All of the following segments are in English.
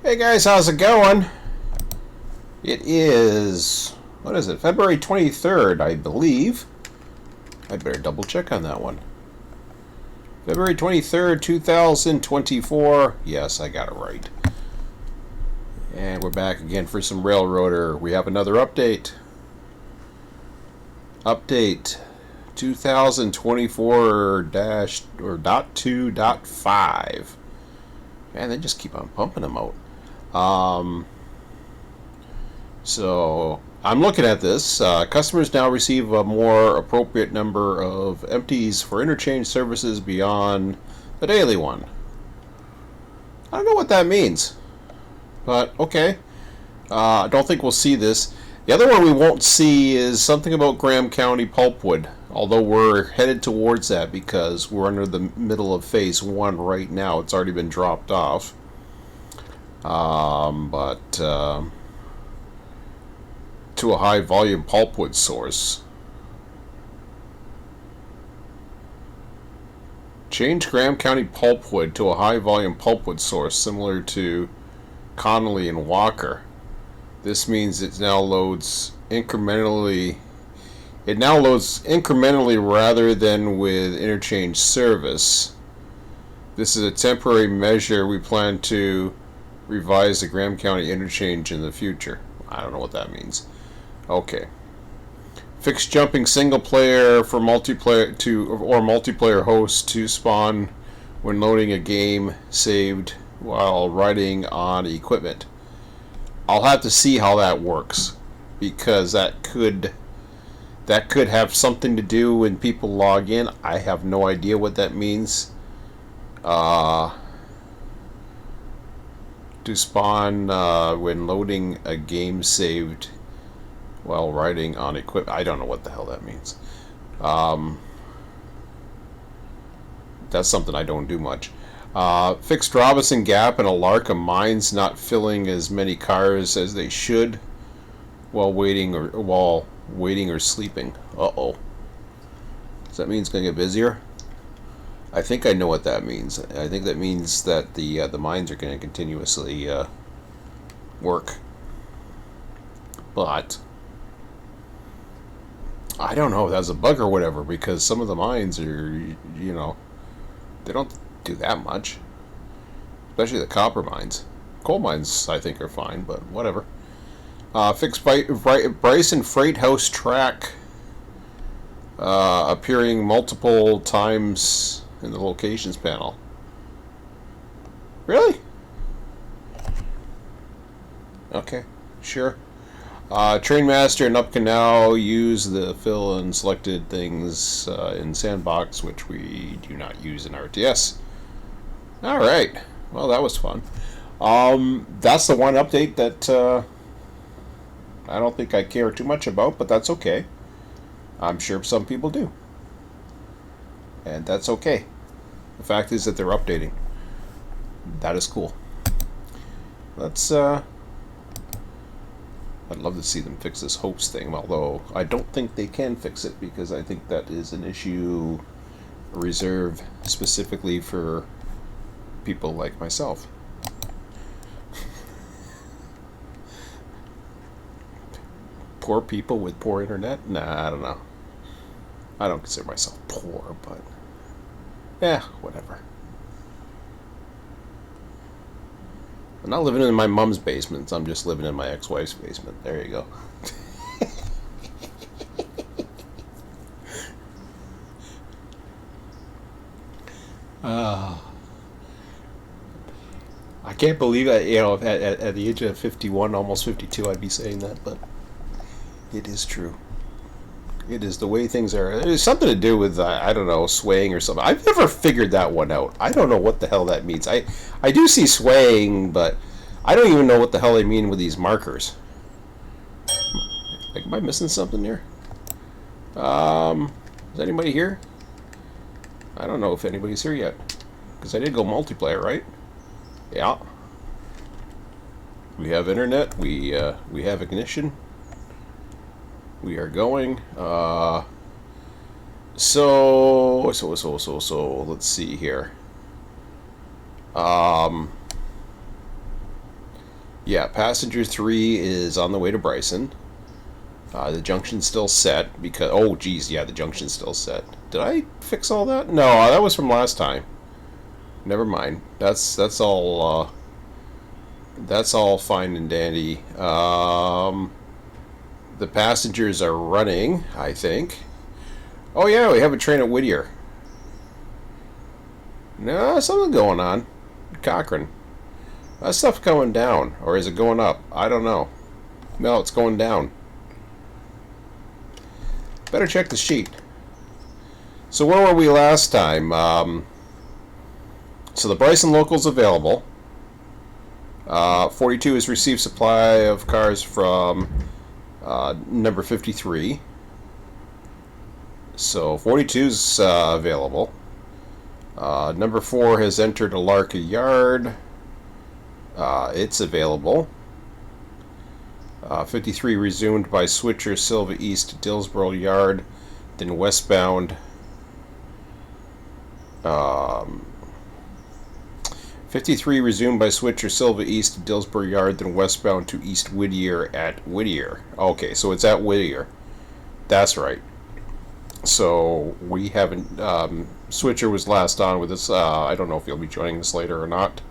Hey guys, how's it going? It is, what is it, February 23rd, I believe. I better double check on that one. February 23rd, 2024. Yes, I got it right. And we're back again for some Railroader. We have another update. Update 2024 dash or .2.5. Man, they just keep on pumping them out. So I'm looking at this. Customers now receive a more appropriate number of empties for interchange services beyond the daily one. I don't know what that means, but okay. I don't think we'll see this. The other one we won't see is something about Graham County pulpwood, although we're headed towards that because we're under the middle of phase 1 right now. It's already been dropped off. To a high volume pulpwood source. Change Graham County pulpwood to a high volume pulpwood source similar to Connolly and Walker. This means it now loads incrementally. It now loads incrementally rather than with interchange service. This is a temporary measure. We plan to revise the Graham County interchange in the future. I don't know what that means. Okay. Fix jumping single player for multiplayer or multiplayer host to spawn when loading a game saved while riding on equipment. I'll have to see how that works because that could have something to do when people log in. I have no idea what that means. To spawn when loading a game saved while riding on equipment. I don't know what the hell that means. That's something I don't do much. Fixed Robinson Gap and Alarka mines not filling as many cars as they should while waiting or sleeping. Uh-oh. Does that mean it's going to get busier? I think I know what that means. I think that means that the mines are going to continuously work. But I don't know if that's a bug or whatever, because some of the mines are, they don't do that much. Especially the copper mines. Coal mines, I think, are fine, but whatever. Fixed Bryson Freight House track appearing multiple times in the locations panel. Really? Okay, sure. Trainmaster and Up can now use the fill and selected things in Sandbox, which we do not use in RTS. Alright, well that was fun. That's the one update that I don't think I care too much about, but that's okay. I'm sure some people do. And that's okay. The fact is that they're updating. That is cool. Let's I'd love to see them fix this host thing, although I don't think they can fix it because I think that is an issue reserved specifically for people like myself. Poor people with poor internet? Nah, I don't know. I don't consider myself poor, but yeah, whatever. I'm not living in my mom's basement. I'm just living in my ex-wife's basement. There you go. I can't believe that, at the age of 51, almost 52, I'd be saying that, but it is true. It is the way things are. There's something to do with, I don't know, swaying or something. I've never figured that one out. I don't know what the hell that means. I do see swaying, but I don't even know what the hell they mean with these markers. Like, am I missing something here? Is anybody here? I don't know if anybody's here yet. Because I did go multiplayer, right? Yeah. We have internet. We have ignition. We are going. So let's see here. Yeah, passenger 3 is on the way to Bryson. The junction's still set because... Oh, geez, yeah, the junction's still set. Did I fix all that? No, that was from last time. Never mind. That's all... that's all fine and dandy. The passengers are running, I think. Oh, yeah, we have a train at Whittier. No, something going on. Cochrane. That stuff going down. Or is it going up? I don't know. No, it's going down. Better check the sheet. So where were we last time? So the Bryson Local's available. 42 has received supply of cars from number 53. So 42's available. Number 4 has entered Alarka Yard. It's available. 53 resumed by switcher Silva East to Dillsboro Yard, then westbound. 53 resumed by switcher Silva East to Dillsboro Yard, then westbound to East Whittier at Whittier. Okay, so it's at Whittier. That's right. So we haven't... switcher was last on with us. I don't know if he'll be joining us later or not.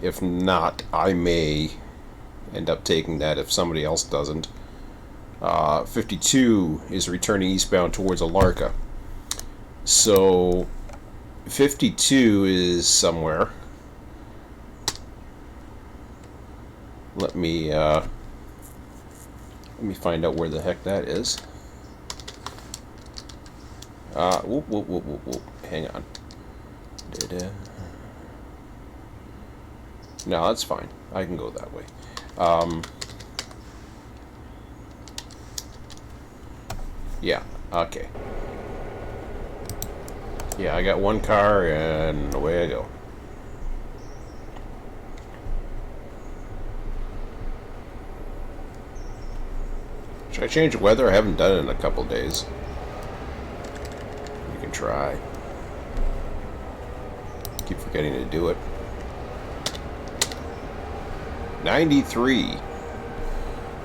If not, I may end up taking that if somebody else doesn't. 52 is returning eastbound towards Alarka. So 52 is somewhere. Let me find out where the heck that is. Whoop, whoop, whoop, whoop, whoop. Hang on. No, that's fine. I can go that way. Yeah, okay. Yeah, I got one car and away I go. Should I change the weather? I haven't done it in a couple days. You can try. Keep forgetting to do it. 93.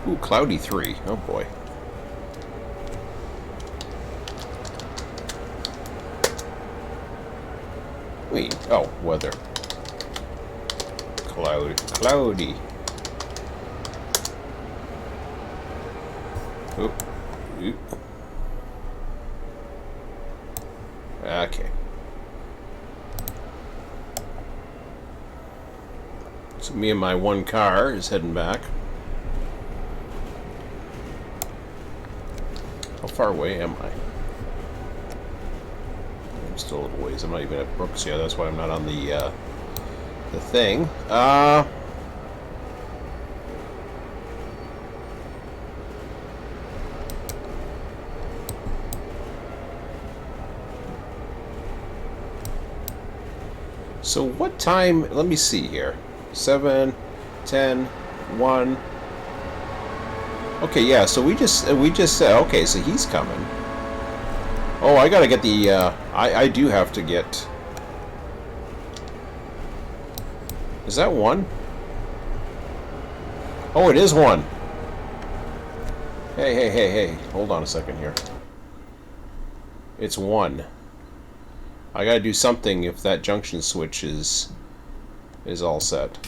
Ooh, cloudy 3. Oh boy. Wait. Oh, weather. Cloudy. Oop. Oop. Okay. So me and my one car is heading back. How far away am I? I'm still a little ways. I'm not even at Brooks yet. That's why I'm not on the thing. So what time? Let me see here. 7, 10, 1. Okay, yeah. So we just okay. So he's coming. Oh, I gotta get the. I do have to get. Is that 1? Oh, it is 1. Hey! Hold on a second here. It's 1. I gotta do something if that junction switch is all set.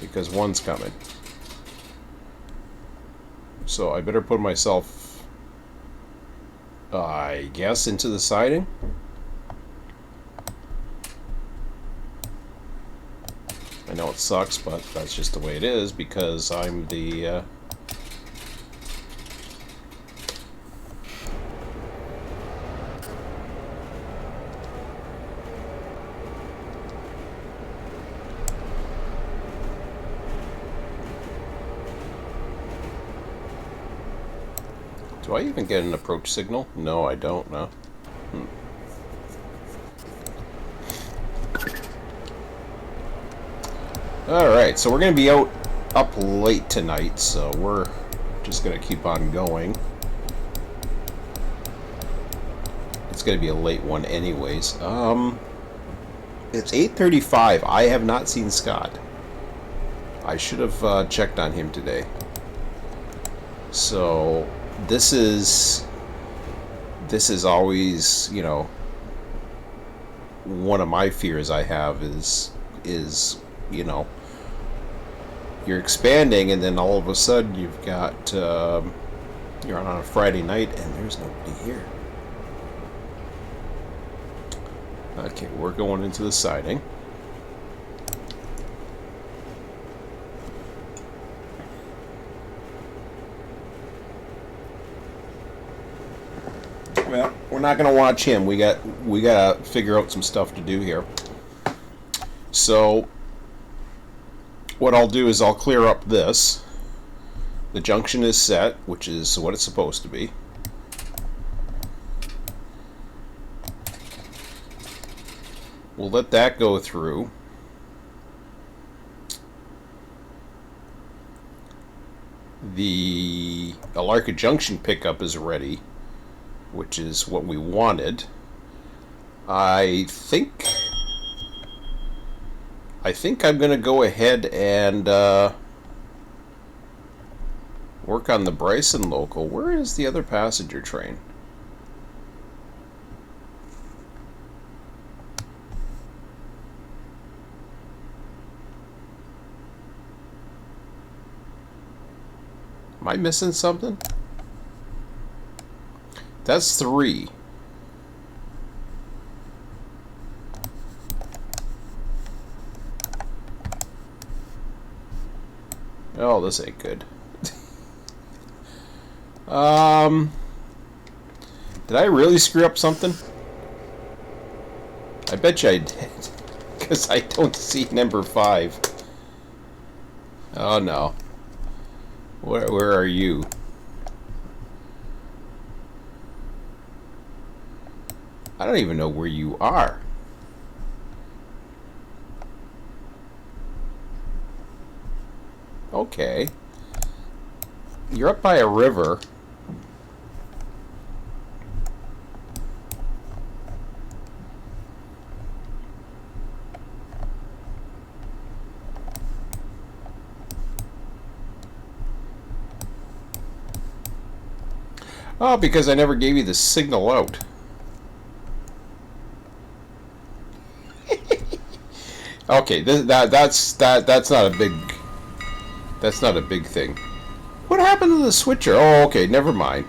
Because 1's coming. So I better put myself, I guess, into the siding. I know it sucks, but that's just the way it is because I'm the... Do I even get an approach signal? No, I don't, no. Alright, so we're going to be up late tonight, so we're just going to keep on going. It's going to be a late one anyways. It's 8:35. I have not seen Scott. I should have checked on him today. So this is always, you know, one of my fears I have is you know, you're expanding and then all of a sudden you've got you're on a Friday night and there's nobody here. Okay, we're going into the siding. Well, we're not going to watch him. We got to figure out some stuff to do here. So what I'll do is I'll clear up this. The junction is set, which is what it's supposed to be. We'll let that go through. The Alarka Junction pickup is ready, which is what we wanted. I think I'm going to go ahead and work on the Bryson Local. Where is the other passenger train? Am I missing something? That's 3. Oh, this ain't good. Did I really screw up something? I bet you I did. Because I don't see number 5. Oh no. Where are you? I don't even know where you are. Okay. You're up by a river. Oh, because I never gave you the signal out. Okay, that's not a big thing. What happened to the switcher? Oh, okay, never mind.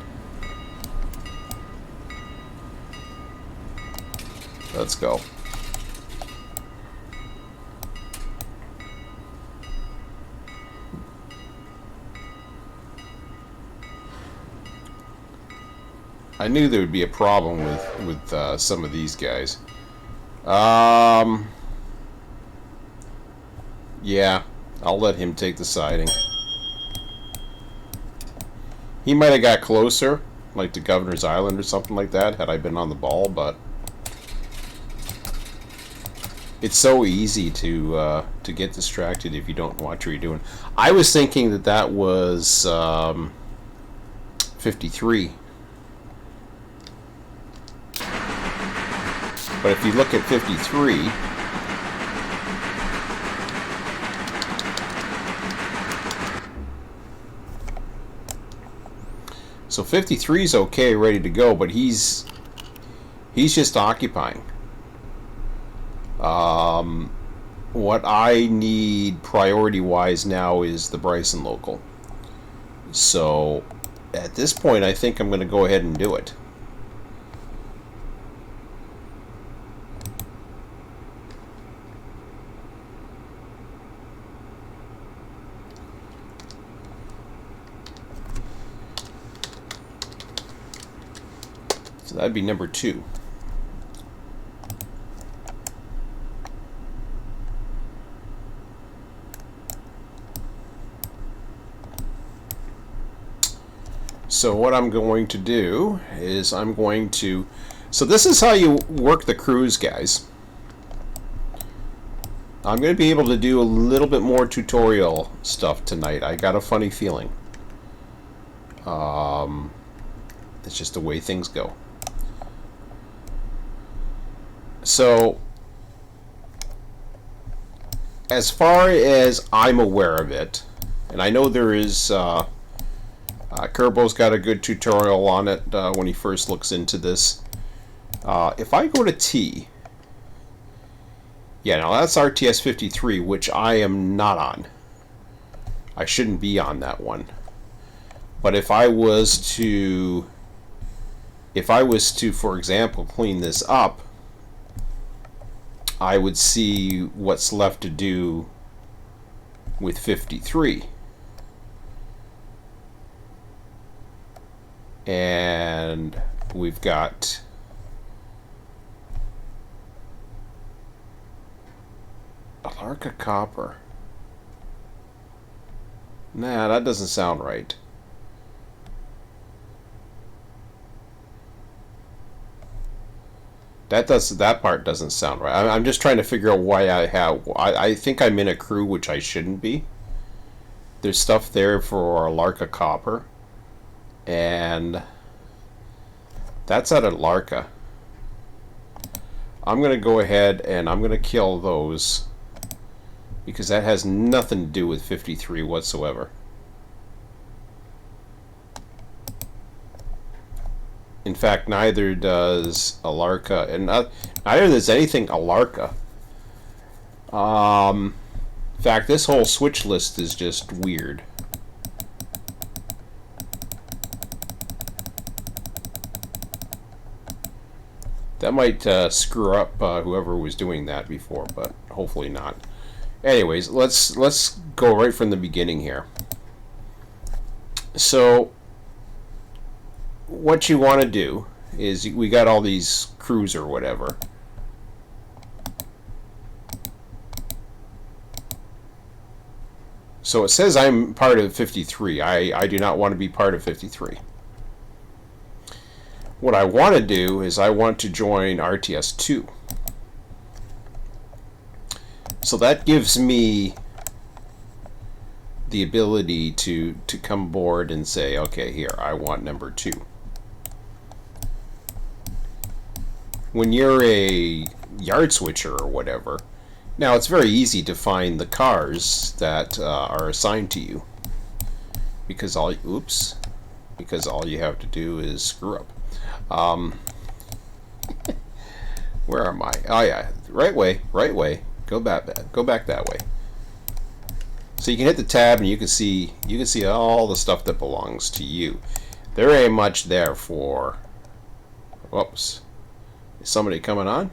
Let's go. I knew there would be a problem with some of these guys. Yeah, I'll let him take the siding. He might have got closer, like to Governor's Island or something like that, had I been on the ball, but it's so easy to get distracted if you don't watch what you're doing. I was thinking that was 53. But if you look at 53, so 53 is okay, ready to go, but he's just occupying. What I need priority-wise now is the Bryson Local. So at this point, I think I'm going to go ahead and do it. So that'd be number 2. So what I'm going to do is so this is how you work the cruise, guys. I'm going to be able to do a little bit more tutorial stuff tonight. I got a funny feeling. It's just the way things go. So as far as I'm aware of it, and I know there is, Kerbo's got a good tutorial on it when he first looks into this. If I go to T, yeah, now that's RTS 53, which I am not on. I shouldn't be on that one. But if I was to, for example, clean this up, I would see what's left to do with 53. And we've got Alarka Copper. Nah, that doesn't sound right. That part doesn't sound right. I'm just trying to figure out why I think I'm in a crew which I shouldn't be. There's stuff there for Alarka Copper, and that's at Alarka. I'm gonna go ahead and I'm gonna kill those because that has nothing to do with 53 whatsoever. In fact, neither does Alarka, and neither does anything Alarka. In fact, this whole switch list is just weird. That might screw up whoever was doing that before, but hopefully not. Anyways, let's go right from the beginning here. So what you want to do is, we got all these crews or whatever. So it says I'm part of 53. I do not want to be part of 53. What I want to do is I want to join RTS 2. So that gives me the ability to come aboard and say, okay, here, I want number 2. When you're a yard switcher or whatever, now it's very easy to find the cars that are assigned to you, because all you have to do is screw up. Where am I? Oh yeah, right way. Go back that way. So you can hit the tab and you can see all the stuff that belongs to you. There ain't much there for. Whoops. Is somebody coming on?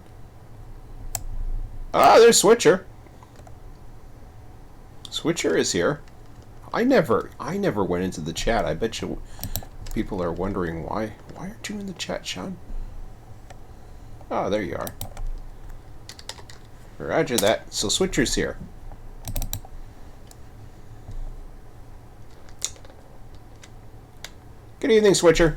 Ah, there's Switcher. Switcher is here. I never went into the chat. I bet you people are wondering why aren't you in the chat, Sean? Oh, there you are. Roger that. So Switcher's here. Good evening, Switcher.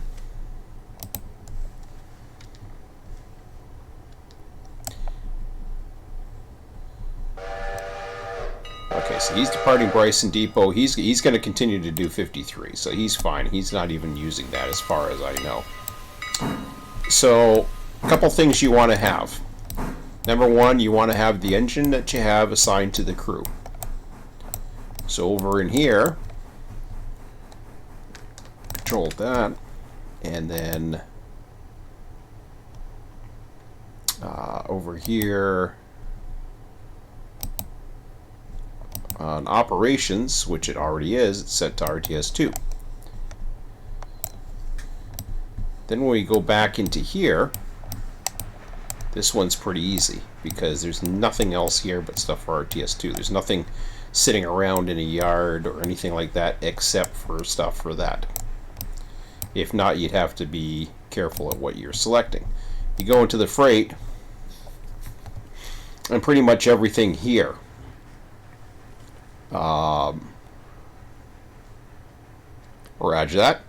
Okay, so he's departing Bryson Depot. He's going to continue to do 53, so he's fine. He's not even using that as far as I know. So, a couple things you want to have. Number one, you want to have the engine that you have assigned to the crew. So over in here, control that, and then over here on operations, which it already is, it's set to RTS2. Then when we go back into here, this one's pretty easy because there's nothing else here but stuff for RTS2. There's nothing sitting around in a yard or anything like that except for stuff for that. If not, you'd have to be careful at what you're selecting. You go into the freight, and pretty much everything here roger that.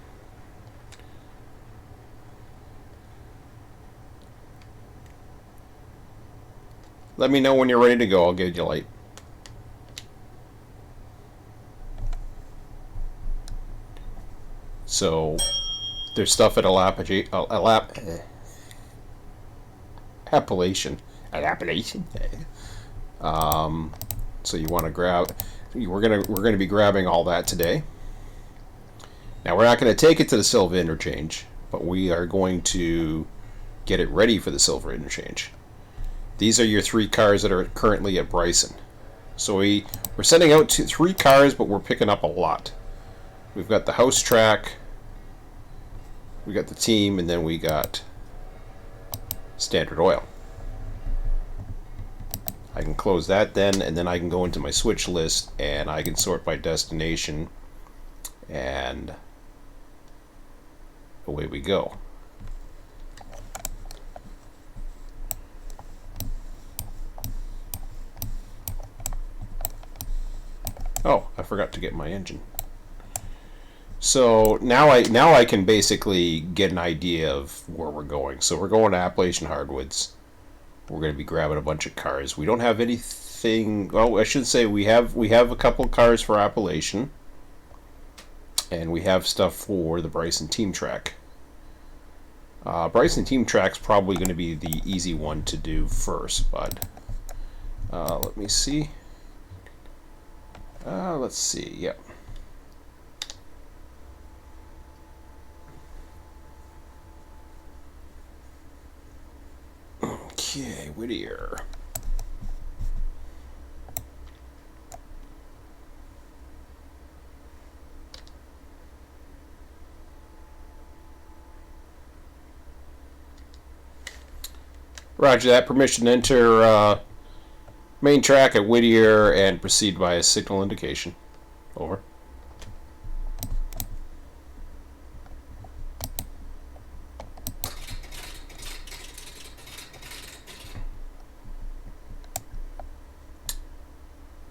Let me know when you're ready to go. I'll give you a light. So there's stuff at Appalachian. So you want to grab. We're gonna be grabbing all that today. Now we're not going to take it to the silver interchange, but we are going to get it ready for the silver interchange. These are your 3 cars that are currently at Bryson. So we're sending out 3 cars, but we're picking up a lot. We've got the house track, we got the team, and then we got Standard Oil. I can close that then, and then I can go into my switch list and I can sort by destination, and away we go. Oh, I forgot to get my engine. So now I can basically get an idea of where we're going. So we're going to Appalachian Hardwoods. We're going to be grabbing a bunch of cars. We don't have anything. Oh, I should say we have a couple of cars for Appalachian, and we have stuff for the Bryson Team Track. Bryson Team Track's probably going to be the easy one to do first, but let me see. Let's see. Yep. Okay, Whittier. Roger that. Permission to enter main track at Whittier and proceed by a signal indication. Over.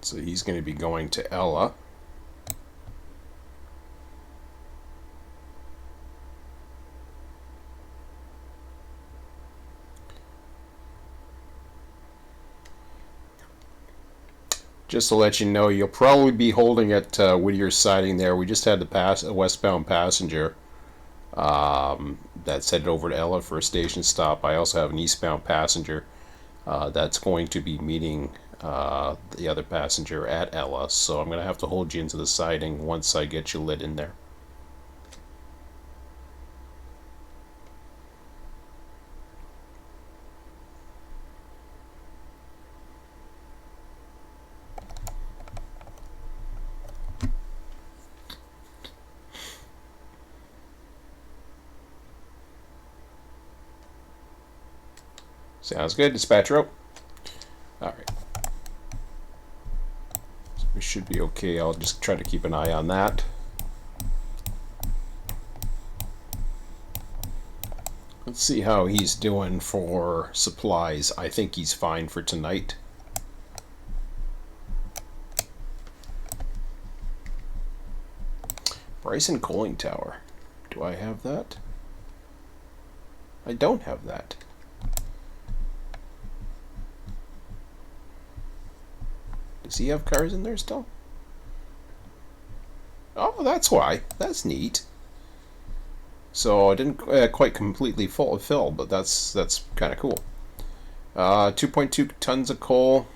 So he's going to be going to Ella. Just to let you know, you'll probably be holding at Whittier's siding there. We just had to a westbound passenger that's headed over to Ella for a station stop. I also have an eastbound passenger that's going to be meeting the other passenger at Ella. So I'm going to have to hold you into the siding once I get you lit in there. Sounds good. Dispatch rope. Alright. So we should be okay. I'll just try to keep an eye on that. Let's see how he's doing for supplies. I think he's fine for tonight. Bryson Coaling Tower. Do I have that? I don't have that. Does he have cars in there still? Oh, that's why. That's neat. So I didn't quite completely fill, but that's kind of cool. 2.2 tons of coal.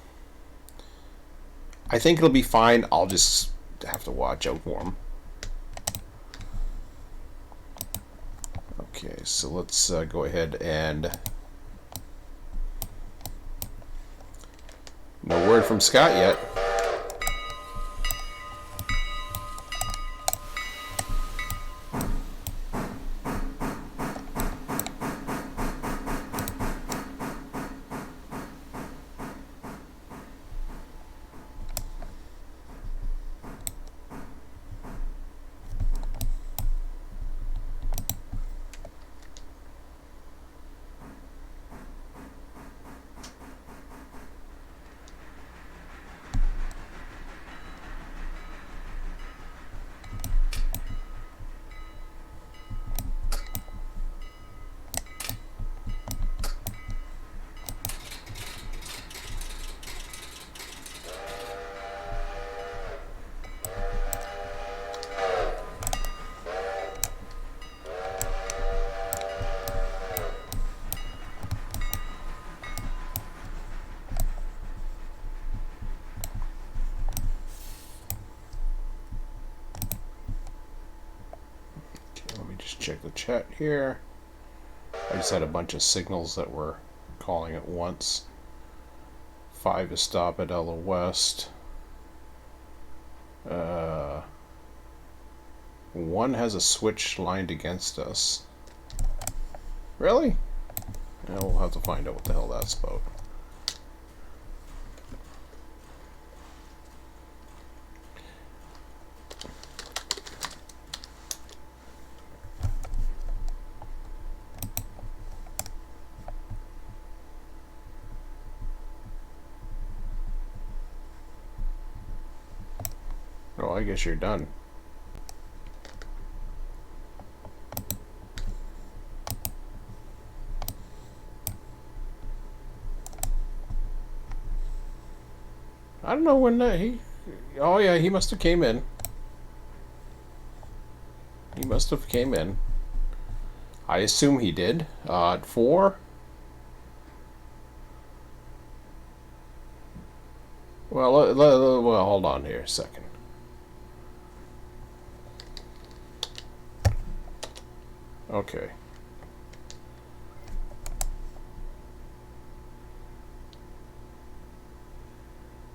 I think it'll be fine. I'll just have to watch out for him. Okay, so let's go ahead and... No word from Scott yet. check the chat here. I just had a bunch of signals that were calling at once. 5 is stop at Ella West. 1 has a switch lined against us. Really? Yeah, we'll have to find out what the hell that's about. Oh, I guess you're done. I don't know when he... Oh yeah, he must have came in. He must have came in. I assume he did. At 4? Well, well, hold on here a second. Okay.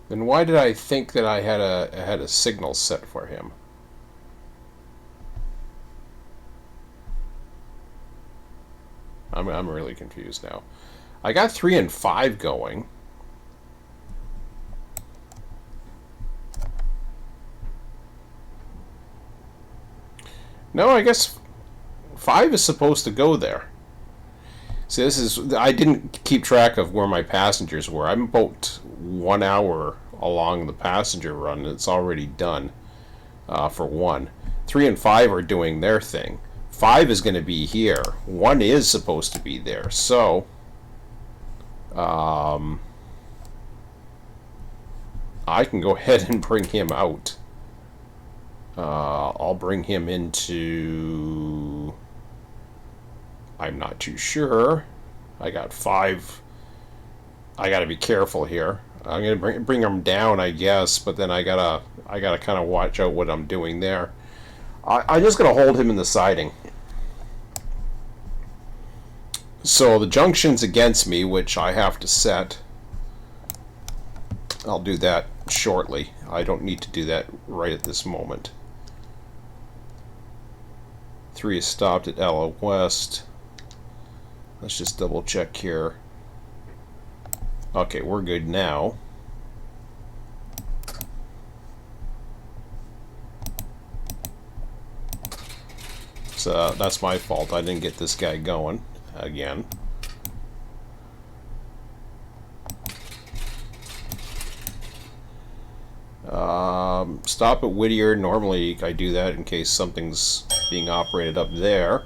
Then why did I think that I had a signal set for him? I'm really confused now. I got 3 and 5 going. No, I guess 5 is supposed to go there. See, this is... I didn't keep track of where my passengers were. I'm about 1 hour along the passenger run. It's already done for 1. 3 and 5 are doing their thing. 5 is going to be here. 1 is supposed to be there. So, I can go ahead and bring him out. I'll bring him into... I'm not too sure. I got 5. I gotta be careful here. I'm gonna bring him down, I guess, but then I gotta kind of watch out what I'm doing there. I'm just gonna hold him in the siding. So the junction's against me, which I have to set. I'll do that shortly. I don't need to do that right at this moment. 3 is stopped at Ella West. Let's just double check here. Okay, we're good now. So that's my fault. I didn't get this guy going again. Stop at Whittier. Normally I do that in case something's being operated up there.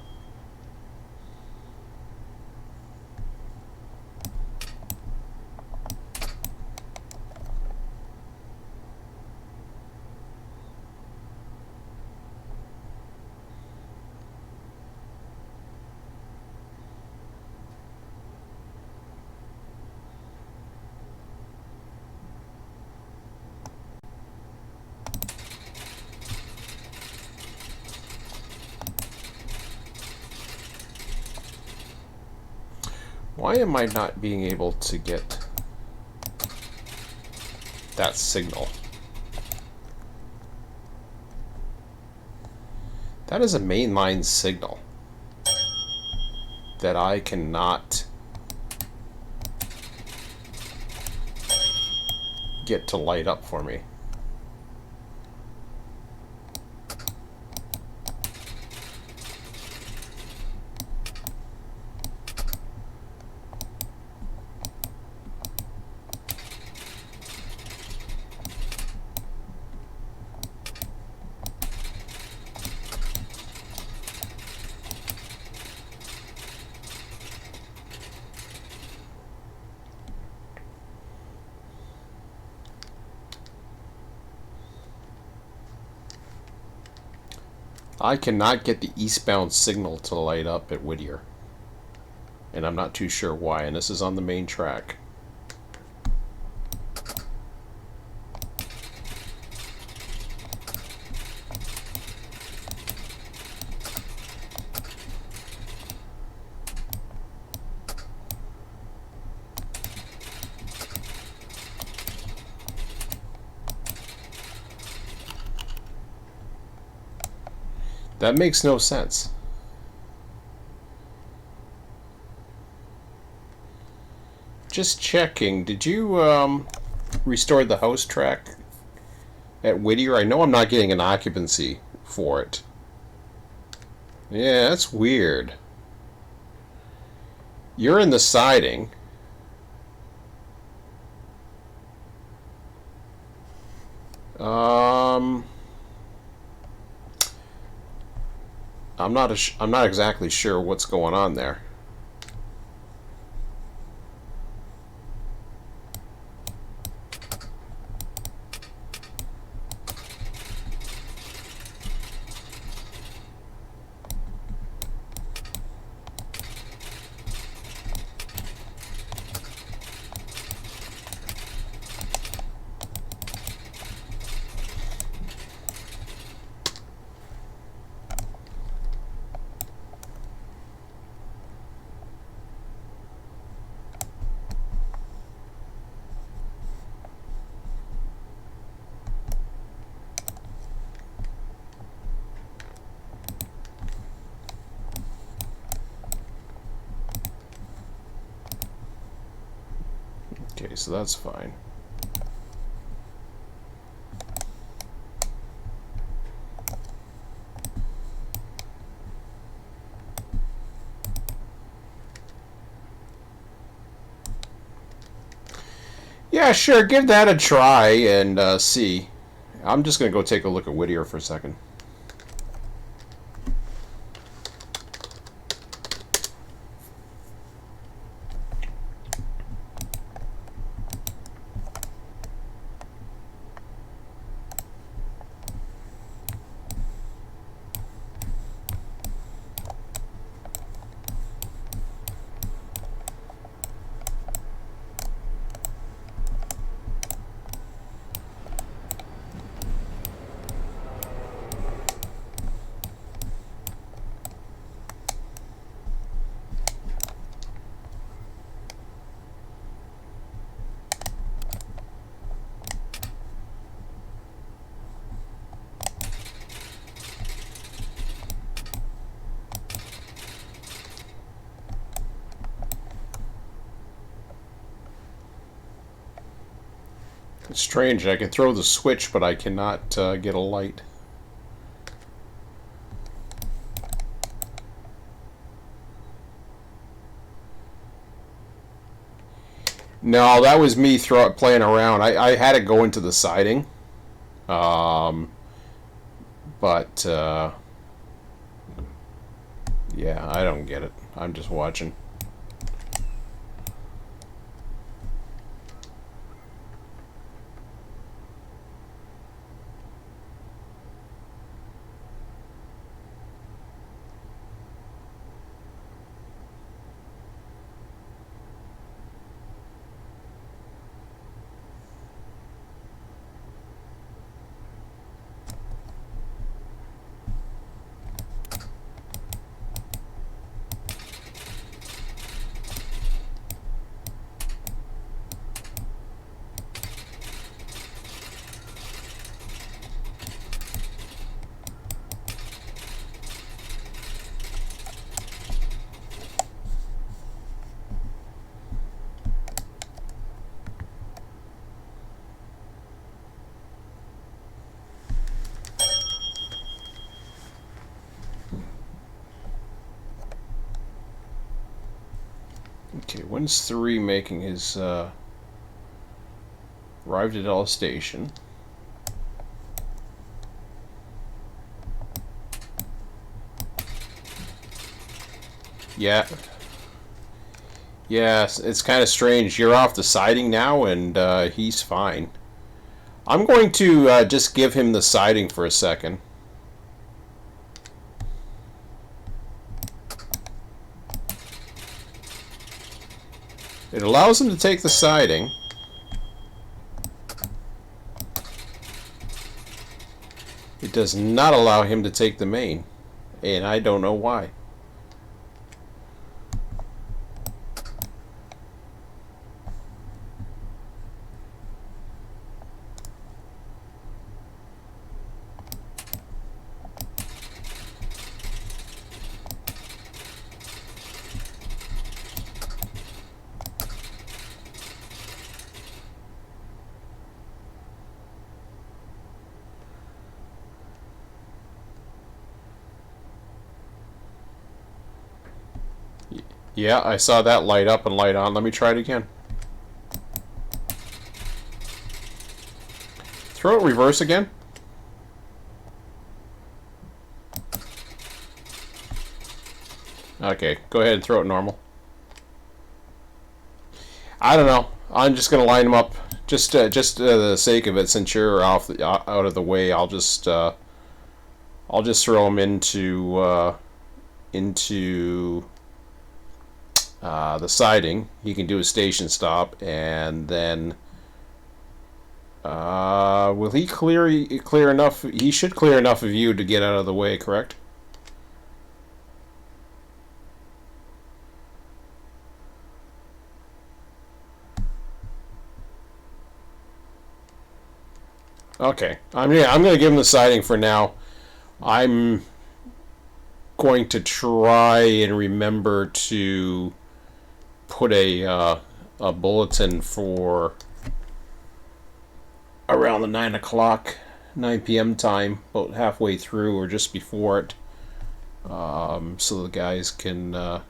Why am I not being able to get that signal? That is a mainline signal that I cannot get to light up for me. I cannot get the eastbound signal to light up at Whittier. And I'm not too sure why, and this is on the main track. That makes no sense. Just checking, did you restore the house track at Whittier? I know I'm not getting an occupancy for it. Yeah, that's weird. You're in the siding. I'm not exactly sure what's going on there. Okay, so that's fine. Yeah, sure, give that a try and see. I'm just going to go take a look at Whittier for a second. It's strange. I can throw the switch, but I cannot get a light. No, that was me playing around. I had it go into the siding, um, but yeah, I don't get it. I'm just watching. Okay, when's 3 making his arrived at L station? Yeah. Yes, it's kind of strange. You're off the siding now, and he's fine. I'm going to just give him the siding for a second. It allows him to take the siding. It does not allow him to take the main, and I don't know why. Yeah, I saw that light up and light on. Let me try it again. Throw it reverse again. Okay, go ahead and throw it normal. I don't know. I'm just gonna line them up, just the sake of it. Since you're out of the way, I'll just throw them into the siding. He can do a station stop, and then will he clear enough? He should clear enough of you to get out of the way, correct? Okay. I'm going to give him the siding for now. I'm going to try and remember to put a bulletin for around the 9 p.m. time, about halfway through or just before it, so the guys can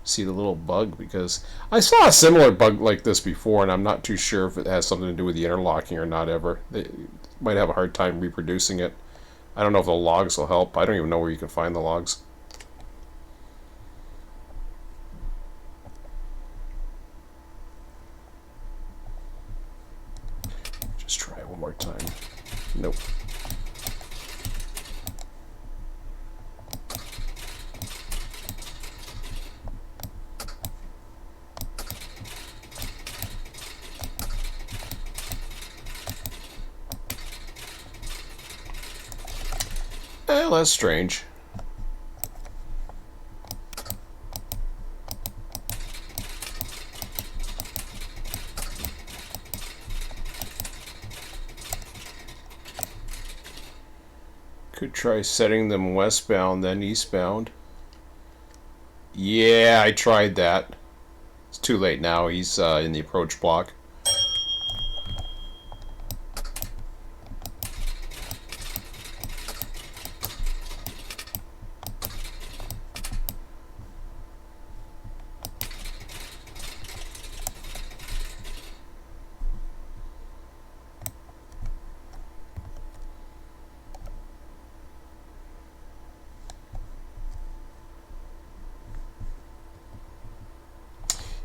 see the little bug, because I saw a similar bug like this before, and I'm not too sure if it has something to do with the interlocking or not ever. They might have a hard time reproducing it. I don't know if the logs will help. I don't even know where you can find the logs. Just try it one more time. Nope. Well, that's strange. Could try setting them westbound, then eastbound. Yeah, I tried that. It's too late now. He's in the approach block.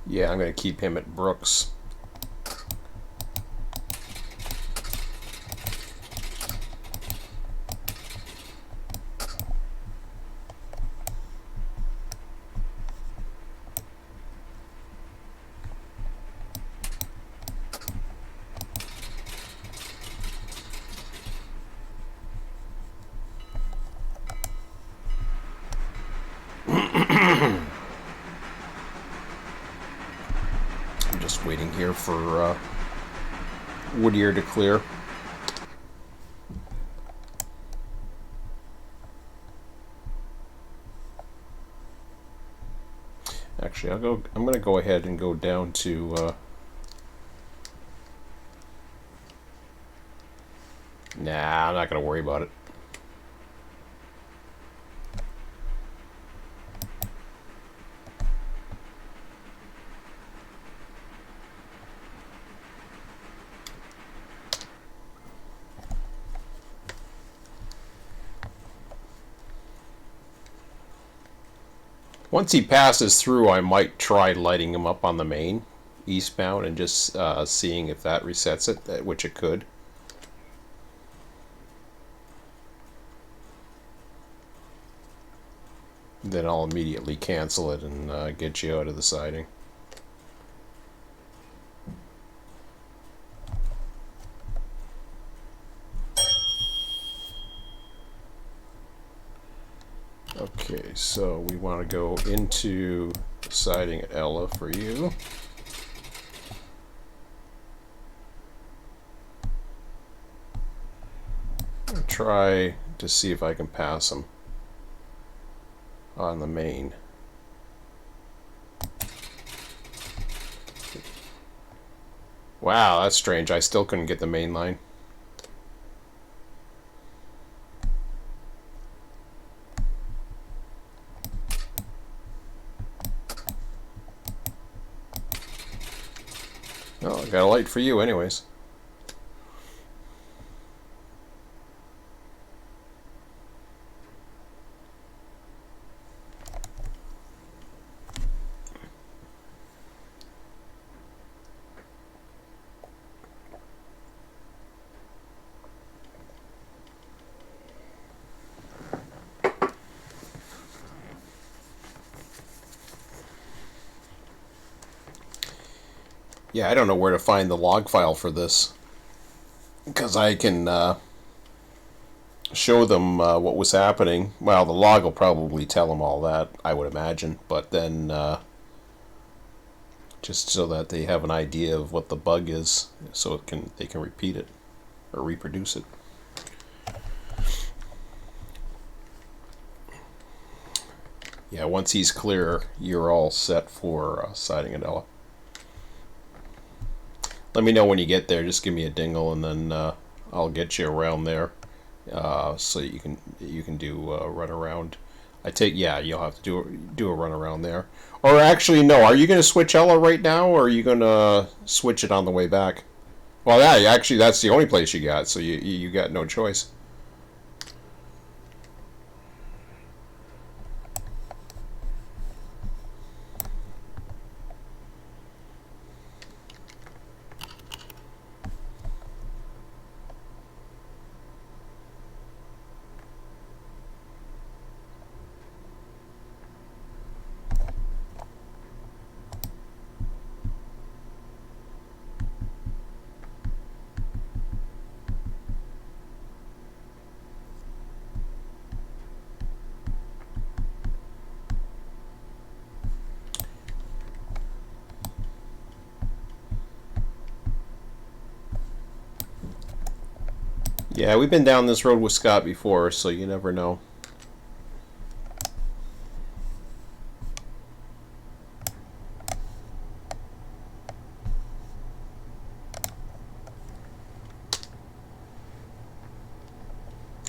Yeah, I'm going to keep him at Brooks. I'm just waiting here for Whittier to clear. Actually, I'm going to go ahead and go down to. Nah, I'm not going to worry about it. Once he passes through, I might try lighting him up on the main, eastbound, and just seeing if that resets it, which it could. Then I'll immediately cancel it and get you out of the siding. Okay, so we want to go into siding at Ella for you. I'll try to see if I can pass him on the main. Wow, that's strange. I still couldn't get the main line. for you anyways. Yeah, I don't know where to find the log file for this, because I can show them what was happening. Well, the log will probably tell them all that, I would imagine, but then just so that they have an idea of what the bug is, so they can repeat it or reproduce it. Yeah, once he's clear, you're all set for sighting Adela. Let me know when you get there. Just give me a dingle, and then I'll get you around there, so you can do a run around. You'll have to do a run around there. Or actually, no. Are you going to switch Ella right now, or are you going to switch it on the way back? Well, yeah. Actually, that's the only place you got, so you got no choice. Yeah, we've been down this road with Scott before, so you never know.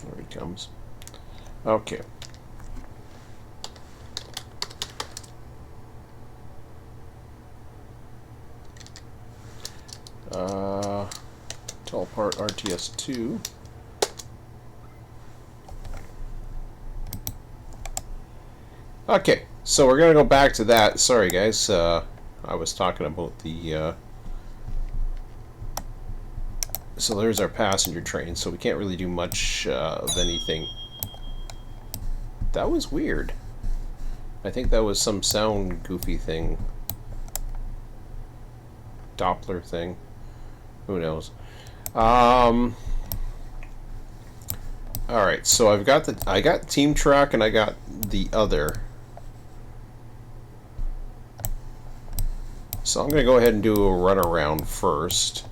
There he comes. Okay. Tall part RTS2. Okay, so we're going to go back to that. Sorry, guys. I was talking about the... So there's our passenger train, so we can't really do much of anything. That was weird. I think that was some sound goofy thing. Doppler thing. Who knows? Alright, so I got Team Truck and I got the other. So I'm going to go ahead and do a run around first.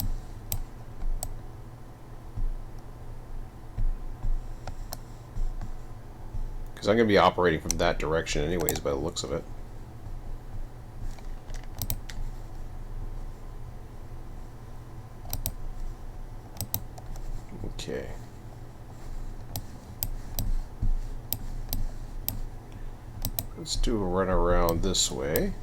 Because I'm going to be operating from that direction anyways by the looks of it. Okay. Let's do a run around this way.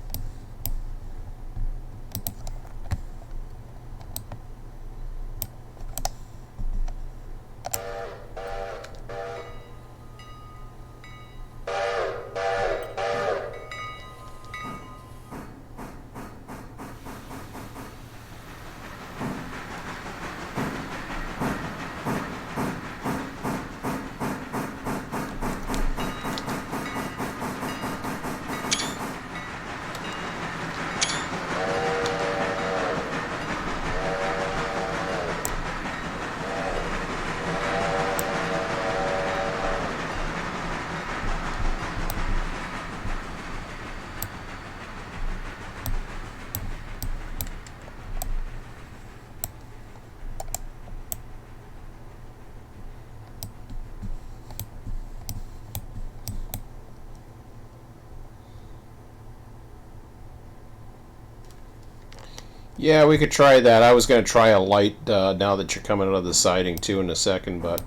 Yeah, we could try that. I was going to try a light now that you're coming out of the siding too in a second, but...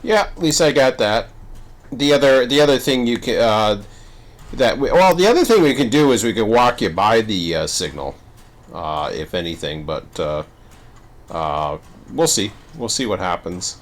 Yeah, at least I got that. The other thing you can the other thing we can do is we can walk you by the signal, if anything. But we'll see. We'll see what happens.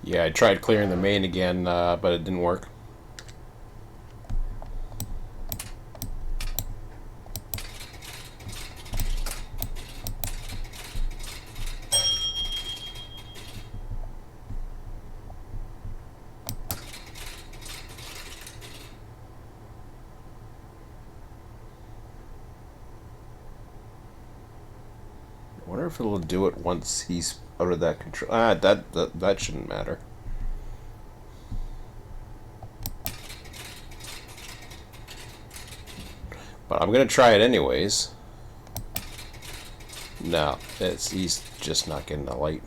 Yeah, I tried clearing the main again, but it didn't work. I wonder if it'll do it once he's out of that control. That shouldn't matter. But I'm gonna try it anyways. No, he's just not getting the light.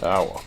Oh well.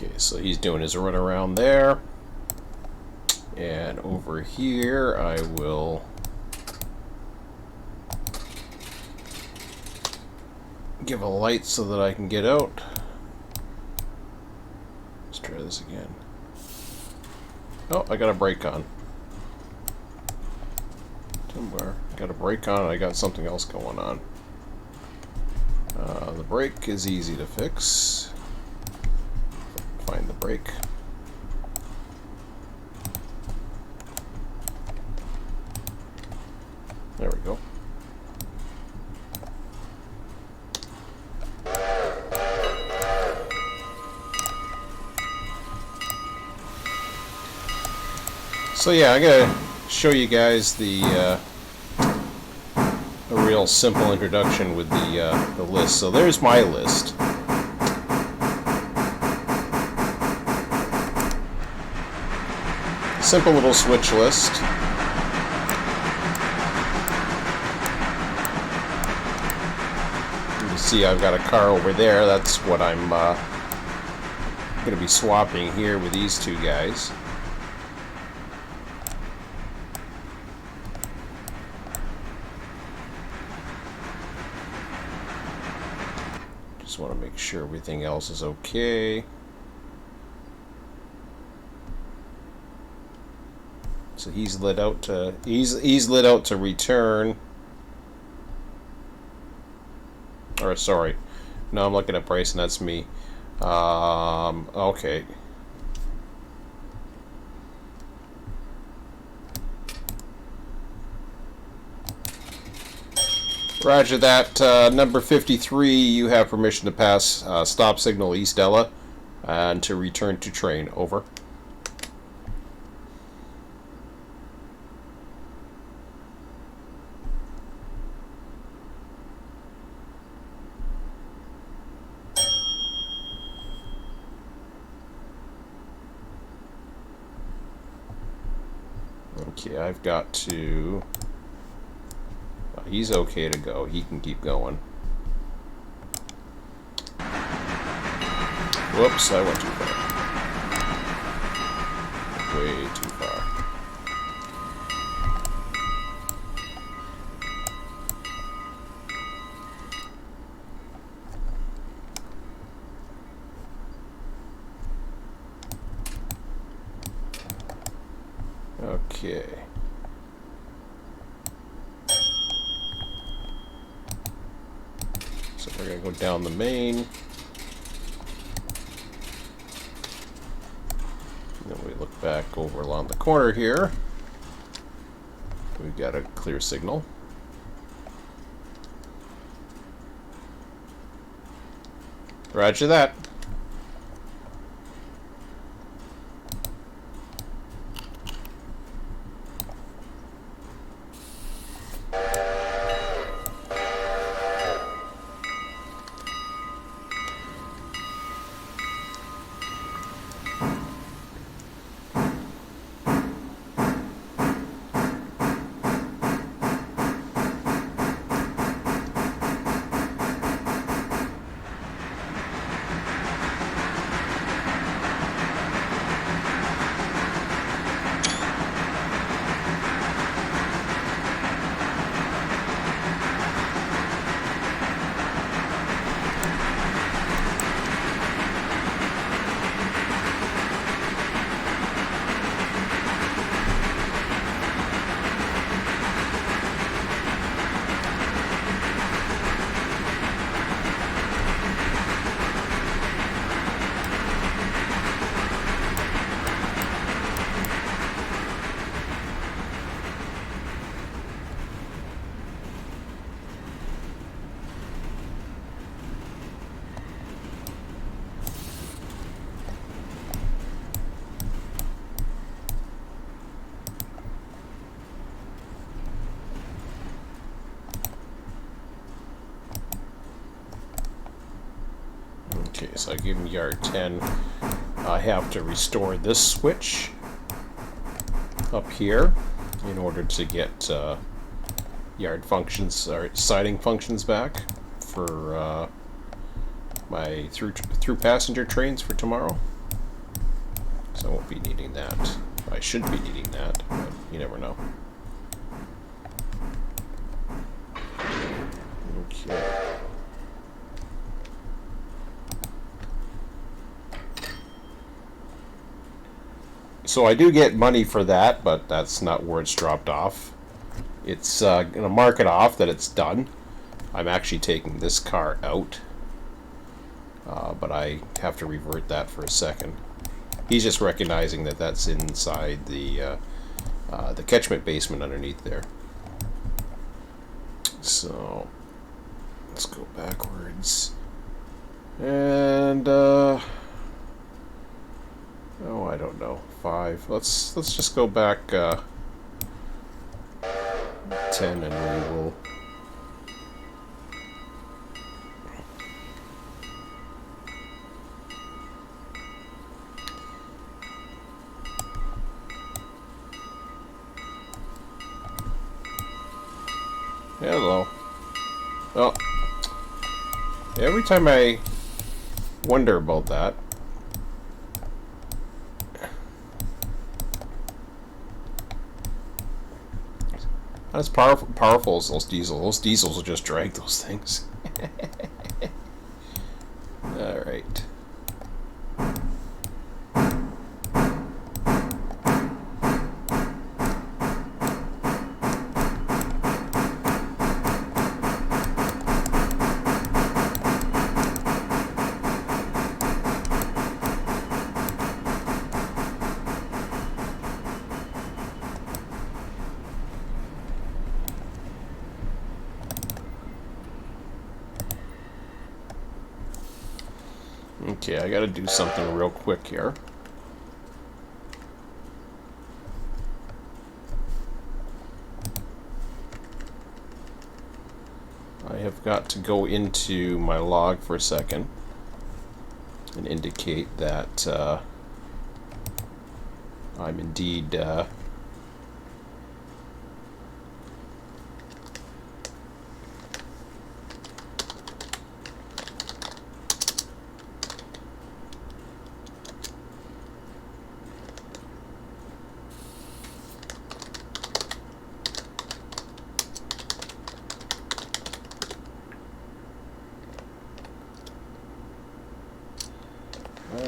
Okay, so he's doing his run around there. And over here, I will give a light so that I can get out. Let's try this again. Oh, I got a brake on. Timber. Got a brake on, and I got something else going on. The brake is easy to fix. Find the brake. There we go. So yeah, I'm gonna show you guys a real simple introduction with the list. So there's my list. simple little switch list. You see I've got a car over there. That's what I'm going to be swapping here with these two guys. Just want to make sure everything else is okay. So he's lit out to lit out to return. Or sorry, no, I'm looking at Bryson. That's me. Okay. Roger that. Number 53, you have permission to pass stop signal East Ella and to return to train. Over. Okay, I've got to... he's okay to go. He can keep going. Whoops, I went too far. Way too far. Okay. So we're going to go down the main. Then we look back over along the corner here. We've got a clear signal. Roger that. Okay, so I give him yard 10. I have to restore this switch up here in order to get yard functions or siding functions back for my through passenger trains for tomorrow. So I won't be needing that. I should be needing that, but you never know. Okay. So I do get money for that, but that's not where it's dropped off. It's going to mark it off that it's done. I'm actually taking this car out, but I have to revert that for a second. He's just recognizing that that's inside the catchment basement underneath there. So let's go backwards. And oh, I don't know. 5. Let's just go back 10, and we will. Hello. Well, every time I wonder about that. Not as powerful as those diesels. Those diesels will just drag those things. Alright. Okay, I gotta do something real quick here. I have got to go into my log for a second and indicate that I'm indeed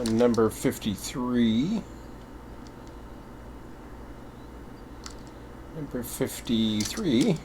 number 53. Number 53.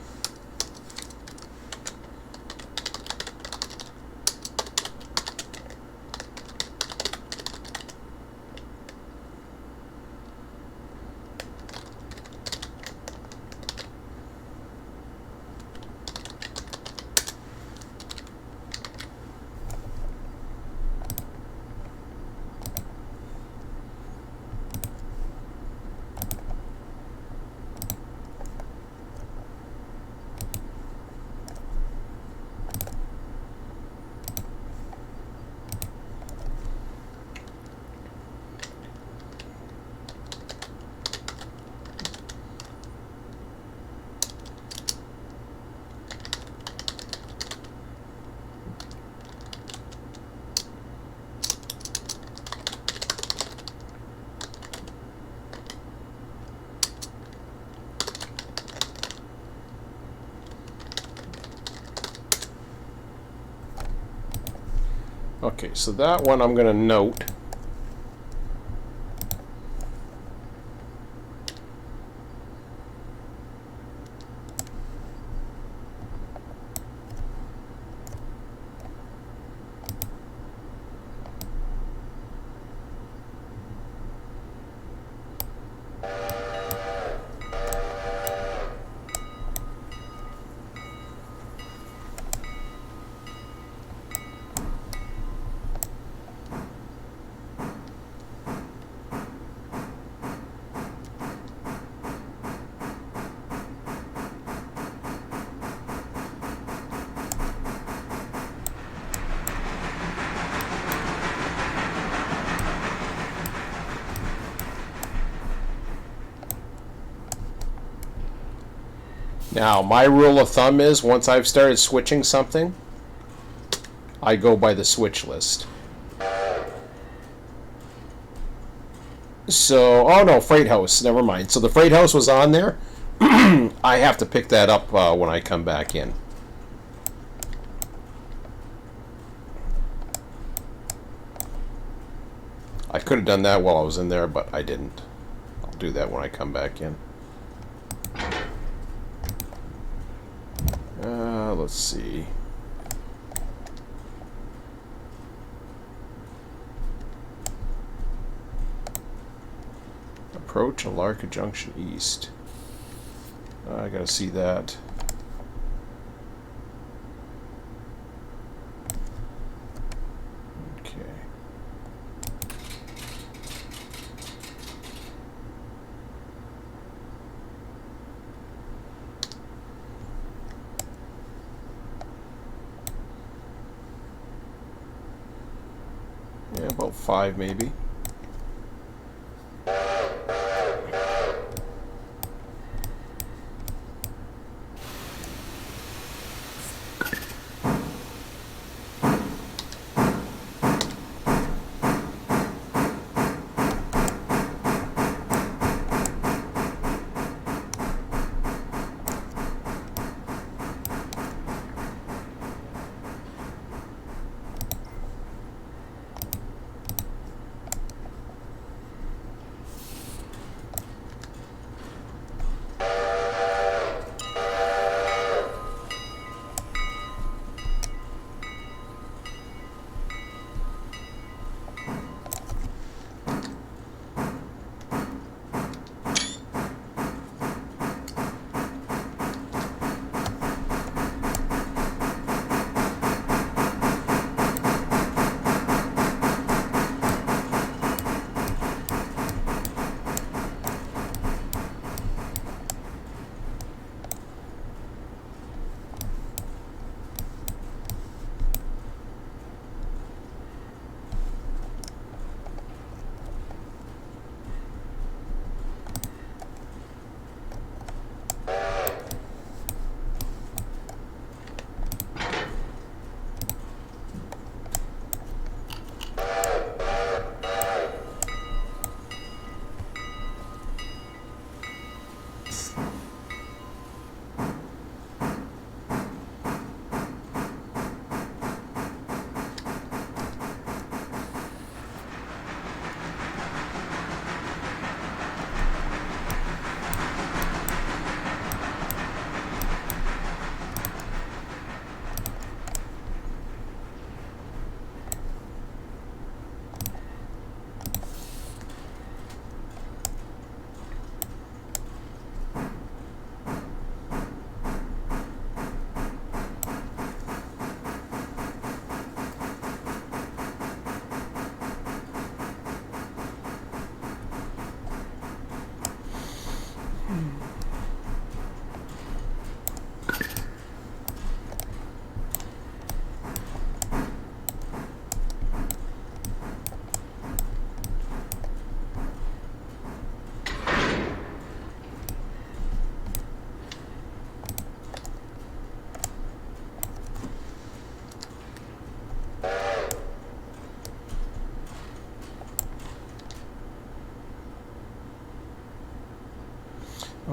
Okay, so that one I'm going to note. Now, my rule of thumb is once I've started switching something, I go by the switch list. So, oh no, Freight House, never mind. So the Freight House was on there. I have to pick that up when I come back in. I could have done that while I was in there, but I didn't. I'll do that when I come back in. Let's see. Approach Alarka Junction East. I gotta see that. Okay. Yeah, about 5 maybe.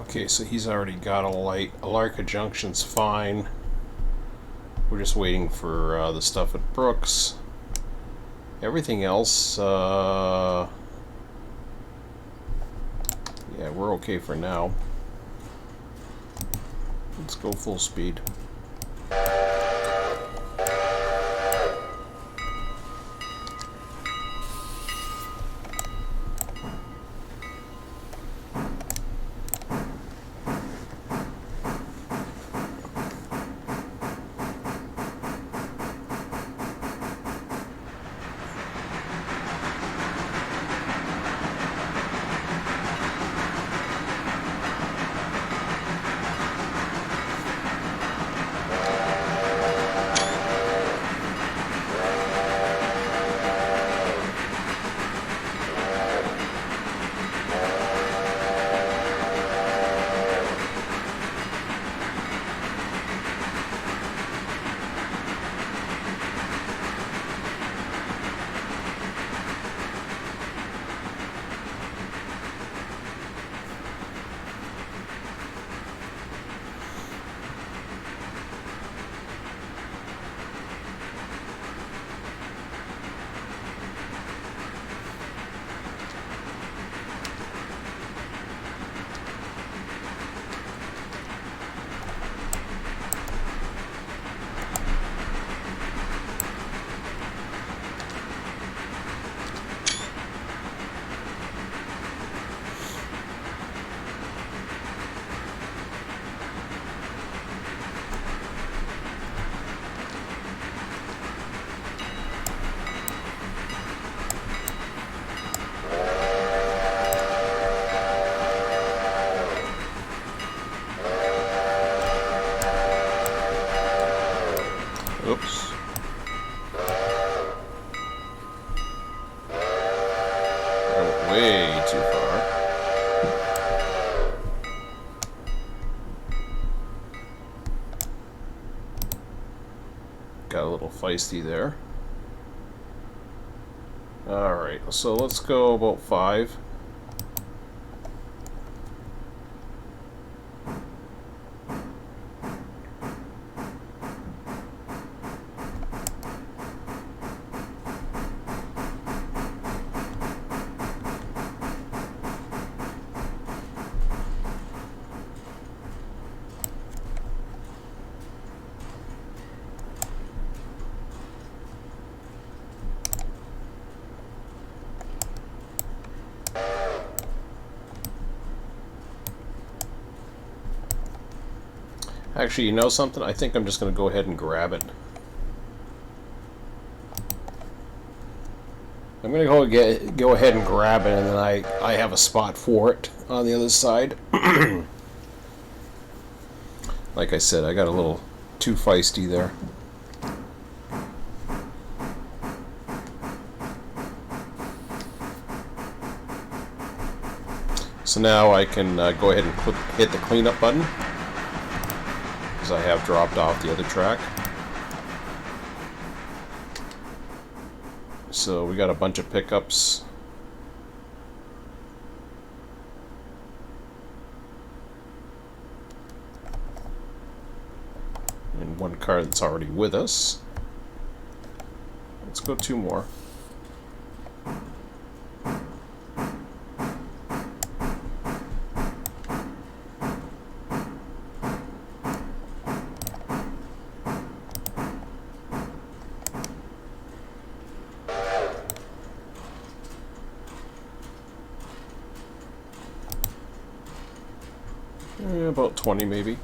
Okay, so he's already got a light. Alarka Junction's fine. We're just waiting for the stuff at Brooks. Everything else, yeah, we're okay for now. Let's go full speed. Oops. I went way too far. Got a little feisty there. Alright, so let's go about 5. Actually, you know something? I think I'm just going to go ahead and grab it. I'm going to go ahead and grab it, and then I have a spot for it on the other side. Like I said, I got a little too feisty there. So now I can go ahead and hit the cleanup button, because I have dropped off the other track. So we got a bunch of pickups. And one car that's already with us. Let's go 2 more. About 20 maybe.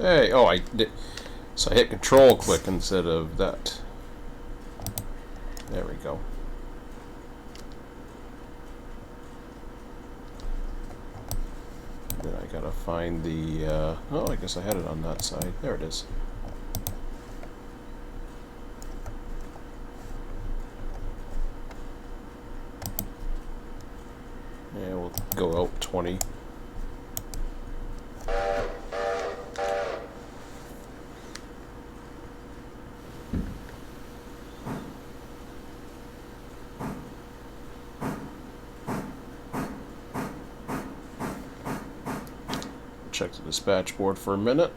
Hey, oh, I did. So I hit control click instead of that. There we go. Then I gotta find the, oh, I guess I had it on that side. There it is. Yeah, we'll go out 20. Check the dispatch board for a minute.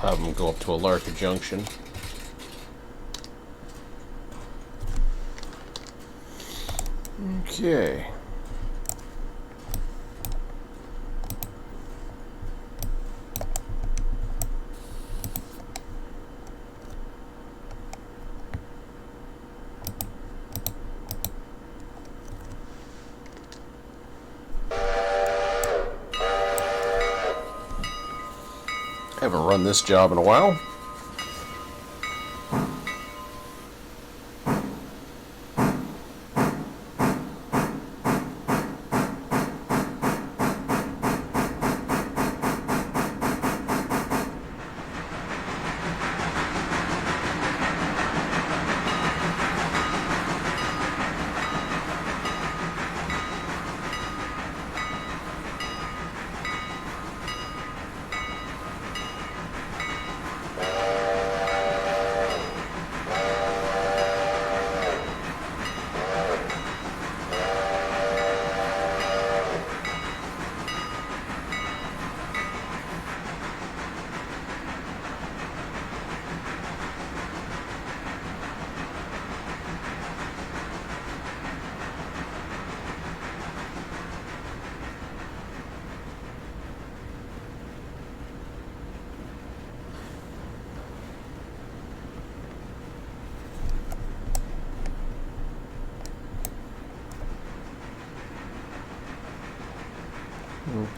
I'll have them go up to Alarka Junction. Okay. I haven't run this job in a while.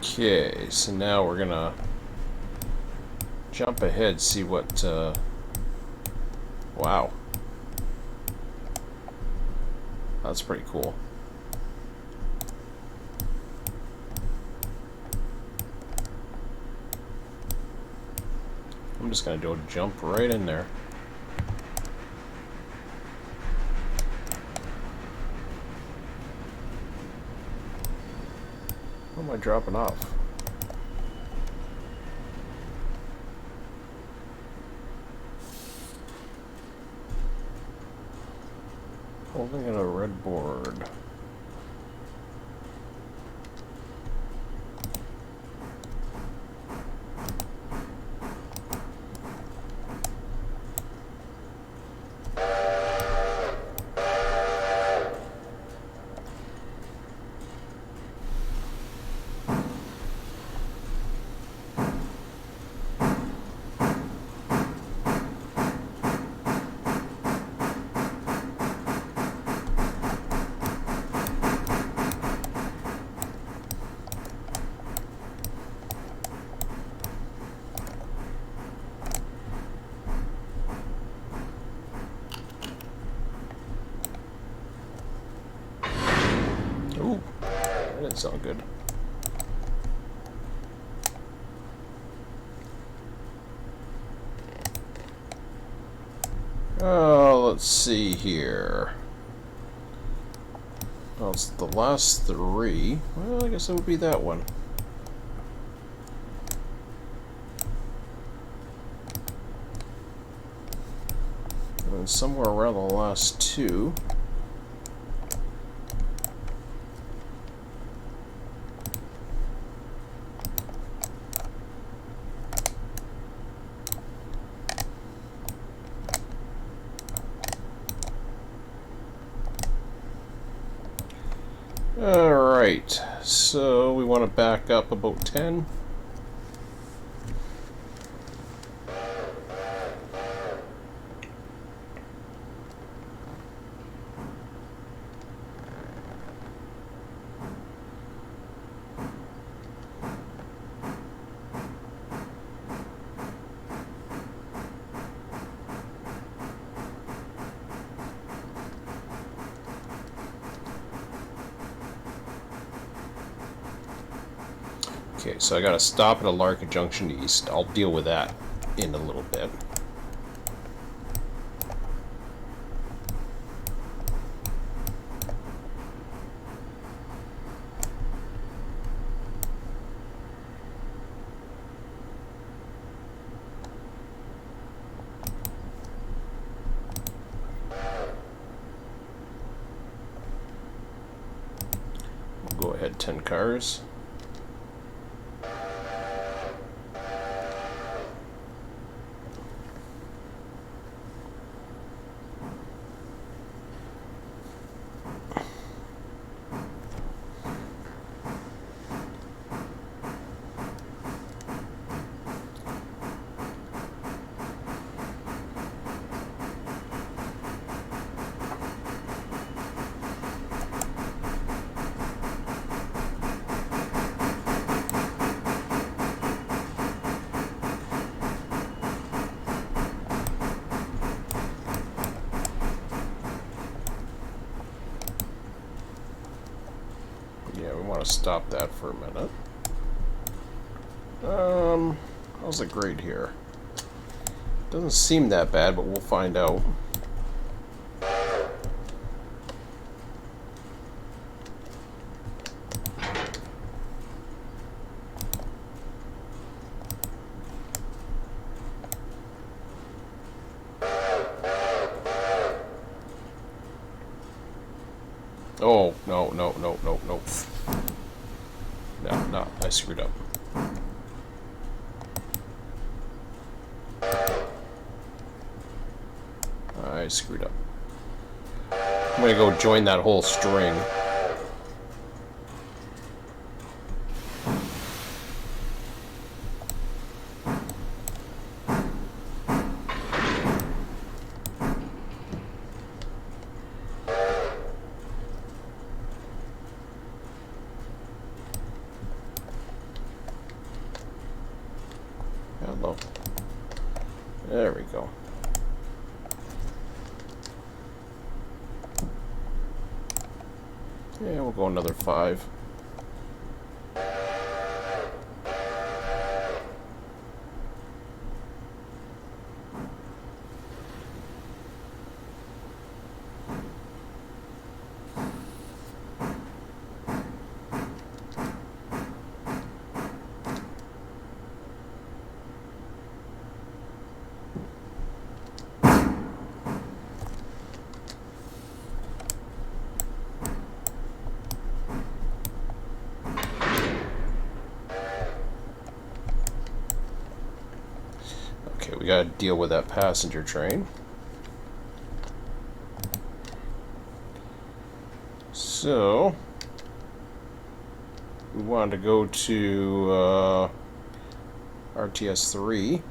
Okay, so now we're gonna jump ahead, see what, wow. That's pretty cool. I'm just gonna do a jump right in there. Where am I dropping off? Holding in a red board. That sounds good. Oh, let's see here. Well, it's the last three. Well, I guess it would be that one. And somewhere around the last two. Alright, so we want to back up about 10. Okay, so I gotta stop at Alarka Junction East. I'll deal with that in a little bit. We'll go ahead 10 cars. Yeah, we want to stop that for a minute. How's the grade here? Doesn't seem that bad, but we'll find out. Oh, no, no, no, no, no. No, I screwed up. I screwed up. I'm gonna go join that whole string. Hello. There we go. Yeah, we'll go another 5. Okay, we gotta deal with that passenger train. So, we wanted to go to RTS 3.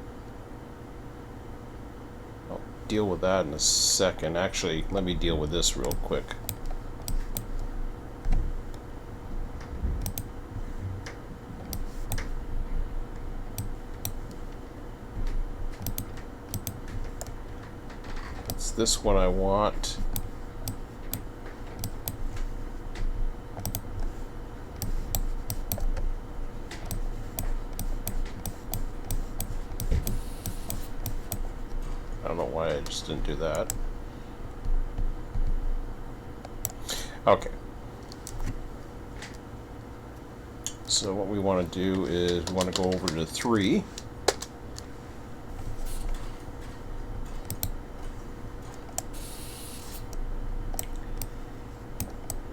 I'll deal with that in a second. Actually, let me deal with this real quick. It's this one I want. know why I just didn't do that. Okay. So what we want to do is we want to go over to 3.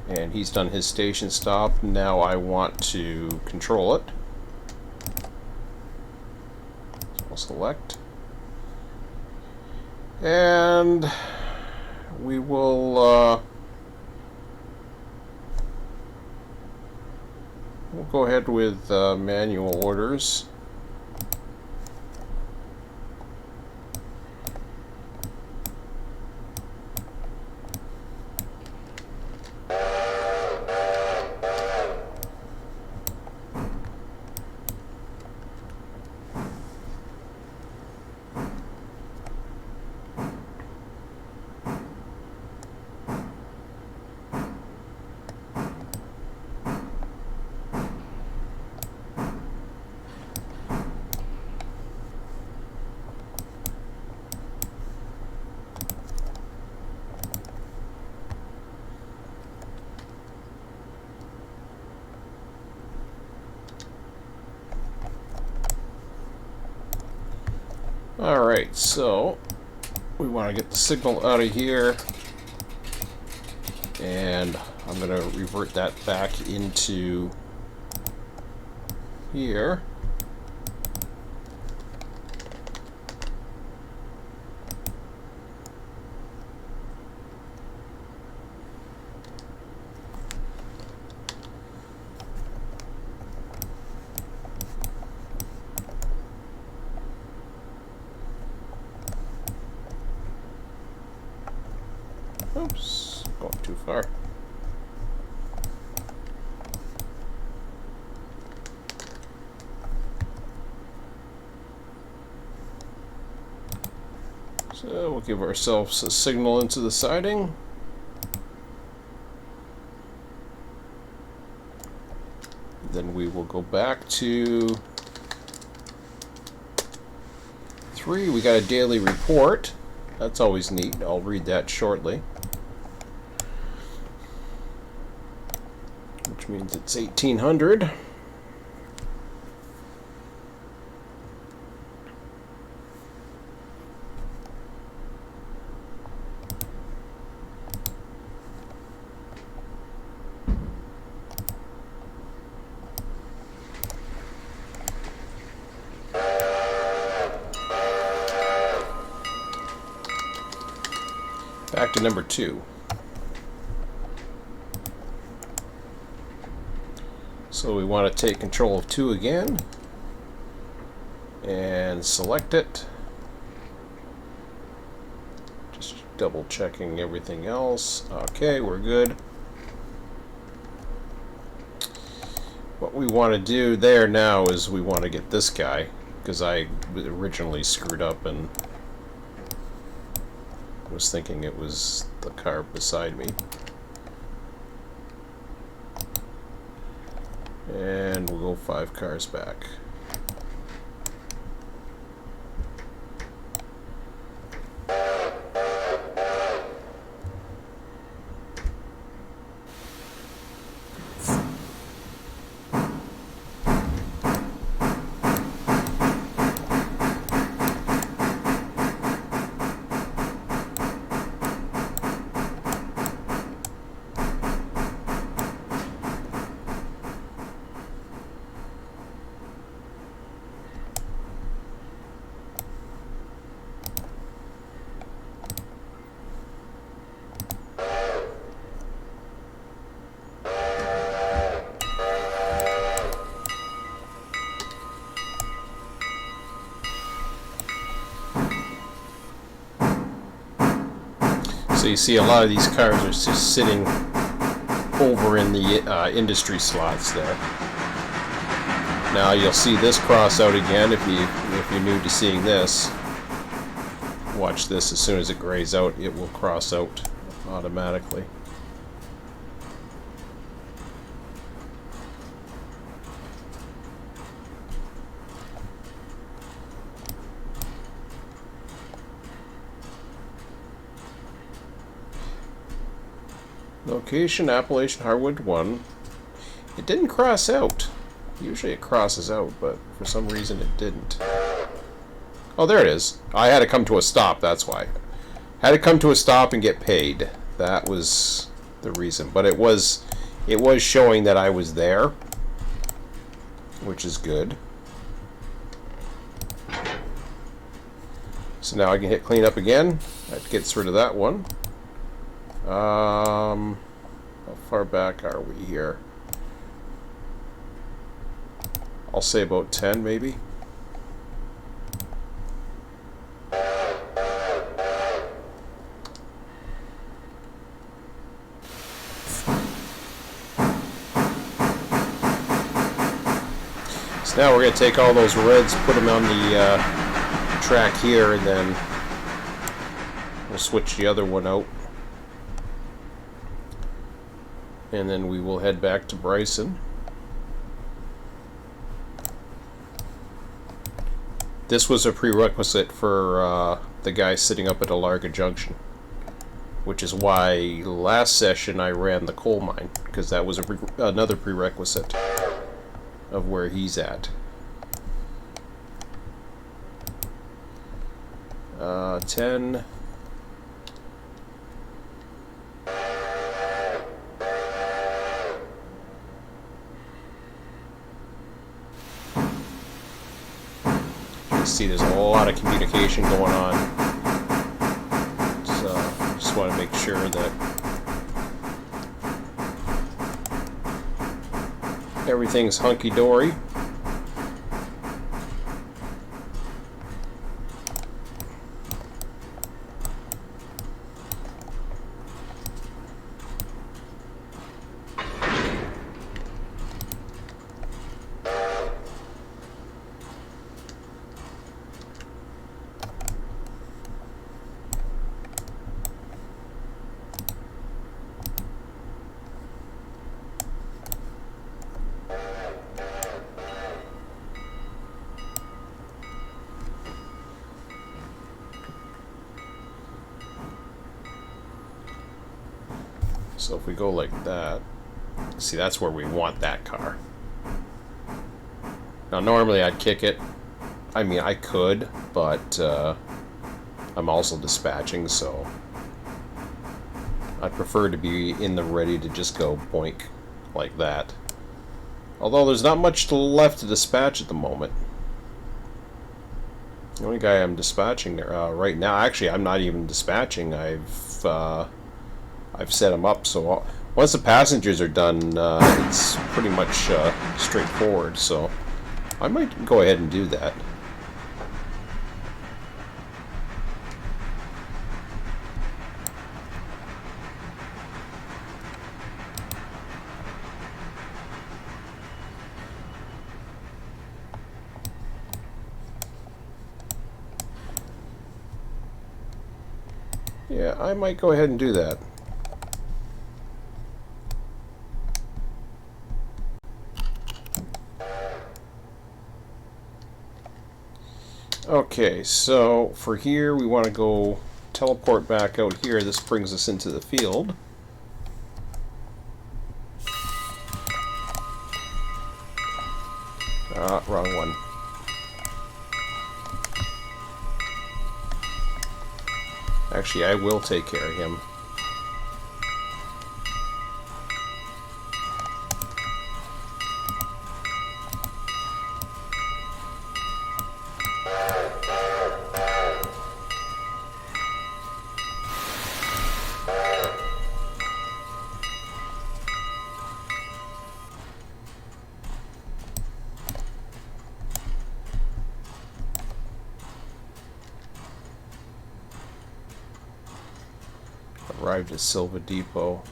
And he's done his station stop. Now I want to control it. So I'll select. And we will we'll go ahead with manual orders. Alright, so we want to get the signal out of here, and I'm going to revert that back into here. Oops, going too far. So we'll give ourselves a signal into the siding. Then we will go back to 3. We got a daily report. That's always neat. I'll read that shortly. Which means it's 1800. Back to number 2. So we want to take control of 2 again and select it. Just double checking everything else. Okay, we're good. What we want to do there now is we want to get this guy, because I originally screwed up and was thinking it was the car beside me. And we'll go 5 cars back. So you see a lot of these cars are just sitting over in the industry slots there. Now you'll see this cross out again if you're new to seeing this. Watch this, as soon as it grays out, it will cross out automatically. Location, Appalachian Hardwood 1. It didn't cross out. Usually it crosses out, but for some reason it didn't. Oh, there it is. I had to come to a stop, that's why. Had to come to a stop and get paid. That was the reason. But it was showing that I was there, which is good. So now I can hit clean up again. That gets rid of that one. How far back are we here? I'll say about 10 maybe. So now we're going to take all those reds, put them on the track here, and then we'll switch the other one out. And then we will head back to Bryson. This was a prerequisite for the guy sitting up at Alarka Junction, which is why last session I ran the coal mine, because that was another prerequisite of where he's at. 10. See, there's a lot of communication going on, so just want to make sure that everything's hunky-dory. So if we go like that, see, that's where we want that car. Now normally I'd kick it. I mean, I could, but I'm also dispatching, so I'd prefer to be in the ready to just go boink like that. Although there's not much left to dispatch at the moment. The only guy I'm dispatching there right now, actually I'm not even dispatching. I've set them up, so once the passengers are done, it's pretty much straightforward, so I might go ahead and do that. Yeah, I might go ahead and do that. Okay, so for here we want to go teleport back out here. This brings us into the field. Wrong one. Actually, I will take care of him. Arrived at Silva Depot.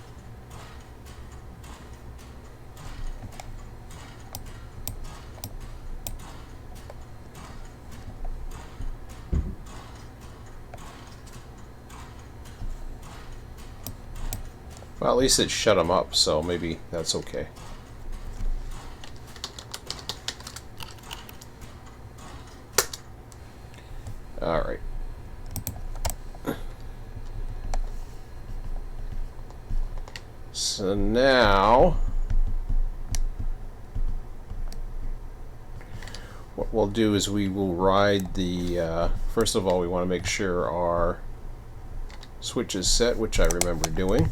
Well, at least it shut them up, so maybe that's okay. All right. So now what we'll do is we will ride the, first of all we want to make sure our switch is set, which I remember doing.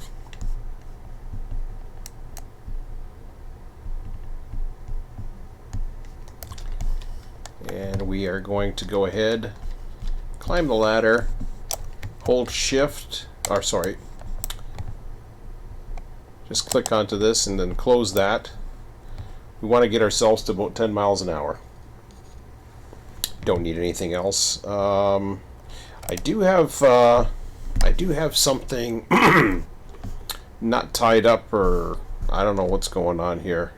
And we are going to go ahead, climb the ladder, hold shift, or sorry, just click onto this and then close that. We want to get ourselves to about 10 miles an hour. Don't need anything else. I do have something not tied up, or I don't know what's going on here.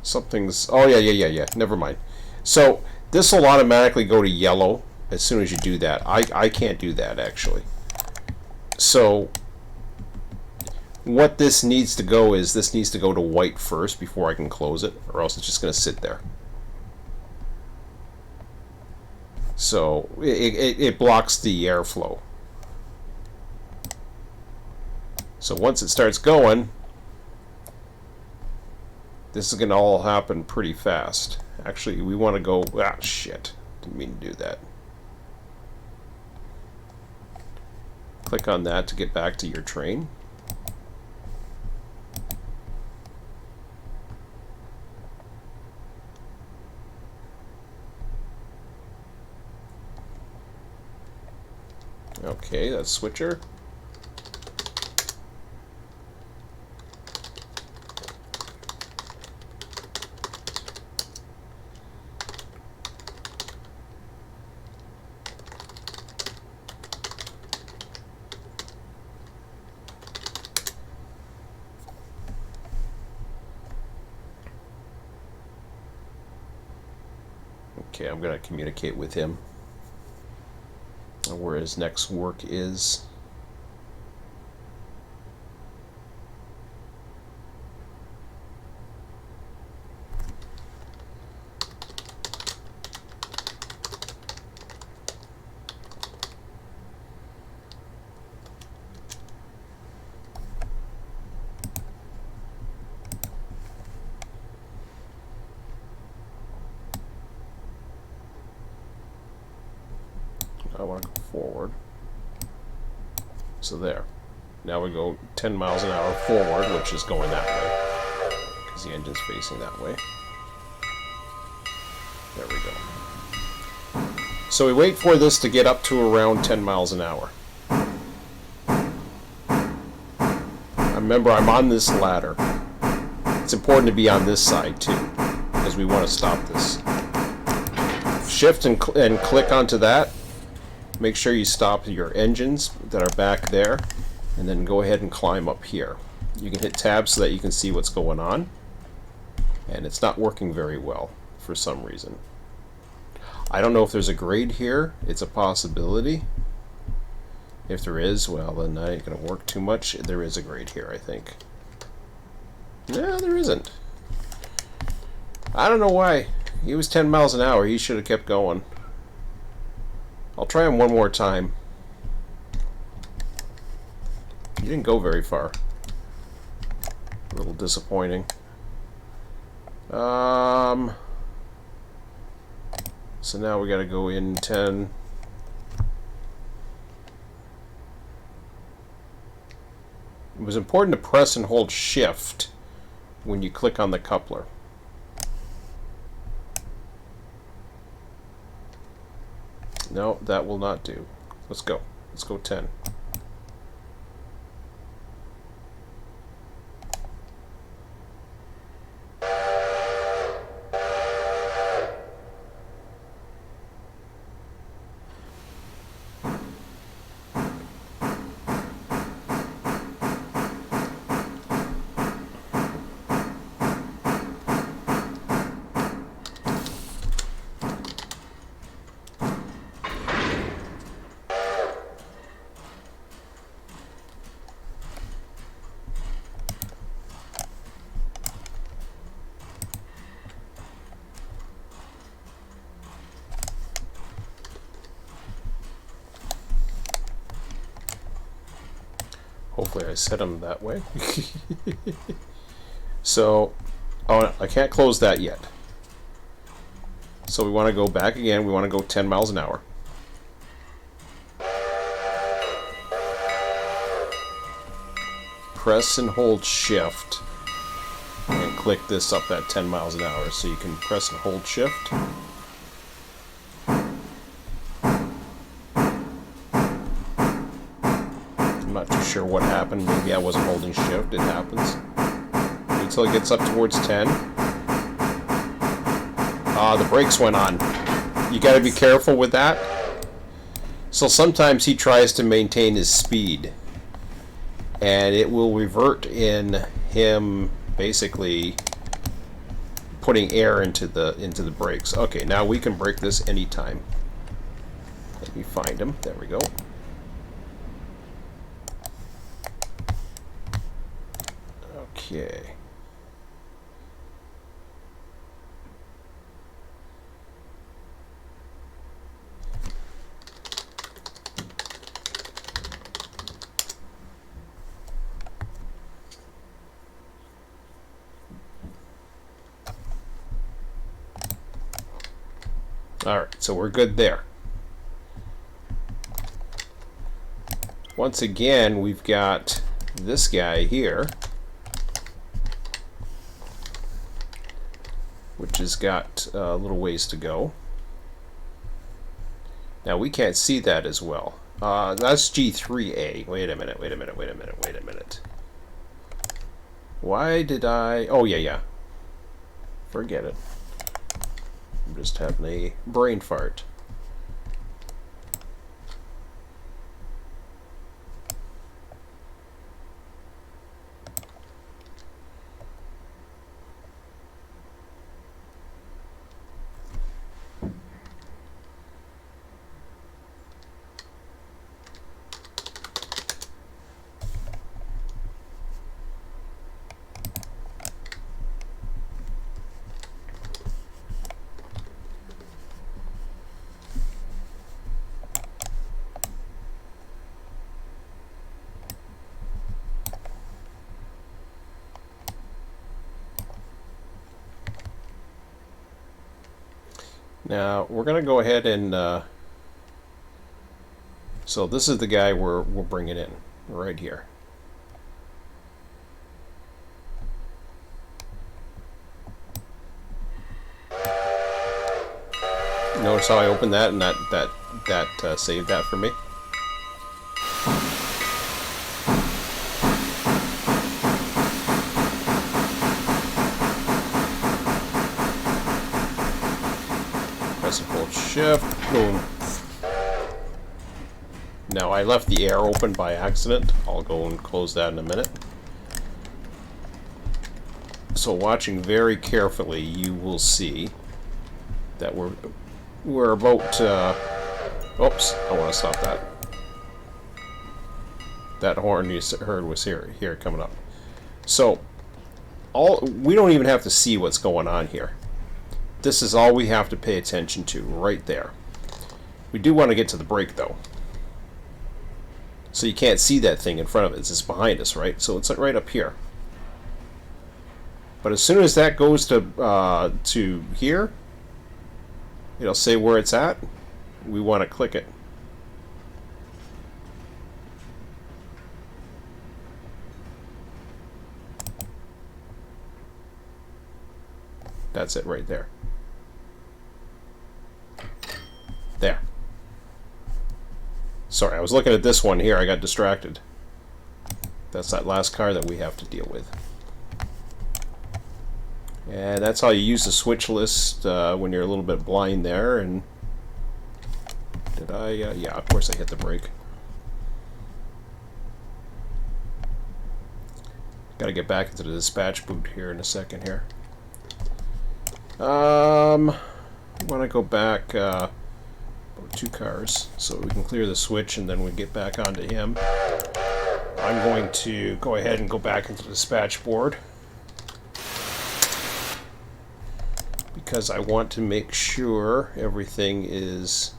Something's, oh yeah, never mind. So this will automatically go to yellow as soon as you do that. I can't do that actually. So what this needs to go is, this needs to go to white first before I can close it, or else it's just going to sit there. So it blocks the airflow. So once it starts going, this is going to all happen pretty fast. Actually, we want to go, ah shit, didn't mean to do that. Click on that to get back to your train. Okay, that's switcher. Okay, I'm going to communicate with him where his next work is. I want to go forward. So there. Now we go 10 miles an hour forward, which is going that way, because the engine's facing that way. There we go. So we wait for this to get up to around 10 miles an hour. Remember, I'm on this ladder. It's important to be on this side too, because we want to stop this. Shift and click onto that. Make sure you stop your engines that are back there, and then go ahead and climb up here. You can hit tab so that you can see what's going on, and it's not working very well for some reason. I don't know if there's a grade here. It's a possibility. If there is, well, then that ain't gonna work too much. There is a grade here, I think. No, there isn't. I don't know why. He was 10 miles an hour. He should have kept going. I'll try him one more time. He didn't go very far. A little disappointing. So now we gotta go in 10. It was important to press and hold shift when you click on the coupler. No, that will not do. Let's go. Let's go 10. Hopefully I set them that way. So, oh, I can't close that yet. So we want to go back again. We want to go 10 miles an hour. Press and hold shift and click this up at 10 miles an hour. So you can press and hold shift. I'm not too sure what happened. Maybe I wasn't holding shift. It happens. Until it gets up towards 10. The brakes went on. You got to be careful with that. So sometimes he tries to maintain his speed, and it will revert in him basically putting air into the brakes. Okay, now we can brake this anytime. Let me find him. There we go. Okay. Alright, so we're good there. Once again, we've got this guy here, which has got a little ways to go. Now we can't see that as well. That's G3A. Wait a minute. Why did I... Oh, yeah. Forget it. I'm just having a brain fart. Now we're going to go ahead and so this is the guy we're bringing in right here. Notice how I opened that and that saved that for me. Press and hold shift. Boom. Now I left the air open by accident. I'll go and close that in a minute. So watching very carefully, you will see that we're about. Oops! I want to stop that. That horn you heard was here coming up. So we don't even have to see what's going on here. This is all we have to pay attention to right there. We do want to get to the brake though. So you can't see that thing in front of it. It's just behind us, right? So it's right up here. But as soon as that goes to here, it'll say where it's at. We want to click it. That's it right there. There. Sorry, I was looking at this one here. I got distracted. That's that last car that we have to deal with. And that's how you use the switch list when you're a little bit blind there. And did I? Yeah, of course I hit the brake. Got to get back into the dispatch boot here in a second here. I want to go back about 2 cars so we can clear the switch and then we get back onto him. I'm going to go ahead and go back into the dispatch board because I want to make sure everything is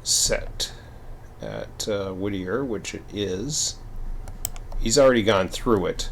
set at Whittier, which it is. He's already gone through it.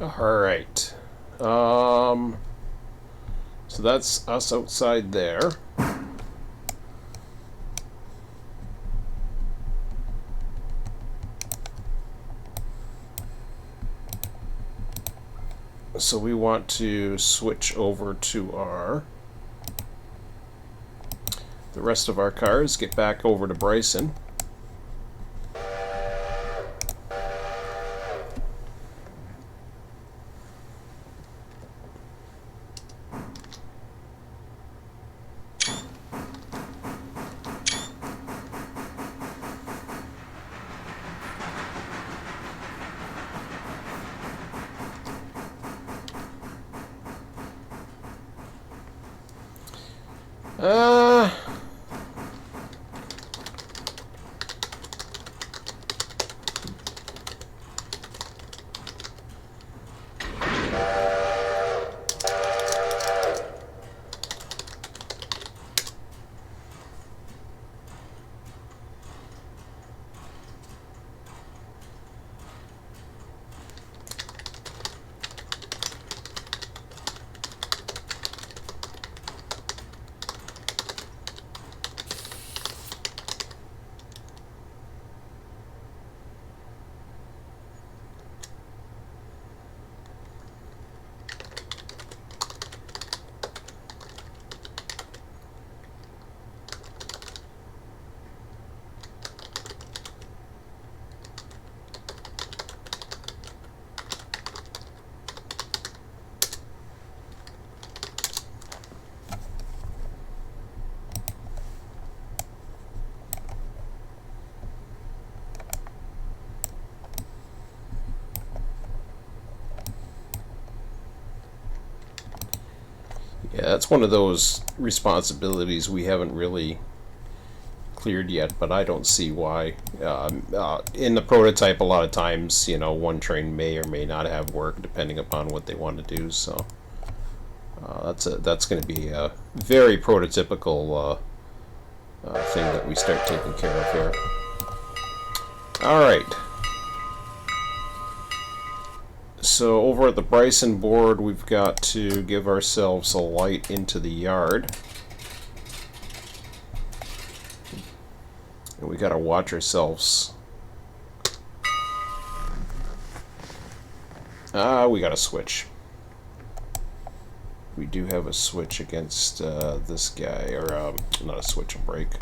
Alright. So that's us outside there. So we want to switch over to the rest of our cars, get back over to Bryson. Yeah, that's one of those responsibilities we haven't really cleared yet, but I don't see why. In the prototype, a lot of times, one train may or may not have work depending upon what they want to do. So that's going to be a very prototypical thing that we start taking care of here. All right. So over at the Bryson board, we've got to give ourselves a light into the yard. And we got to watch ourselves. We got a switch. We do have a switch against this guy, or not a switch, a brake.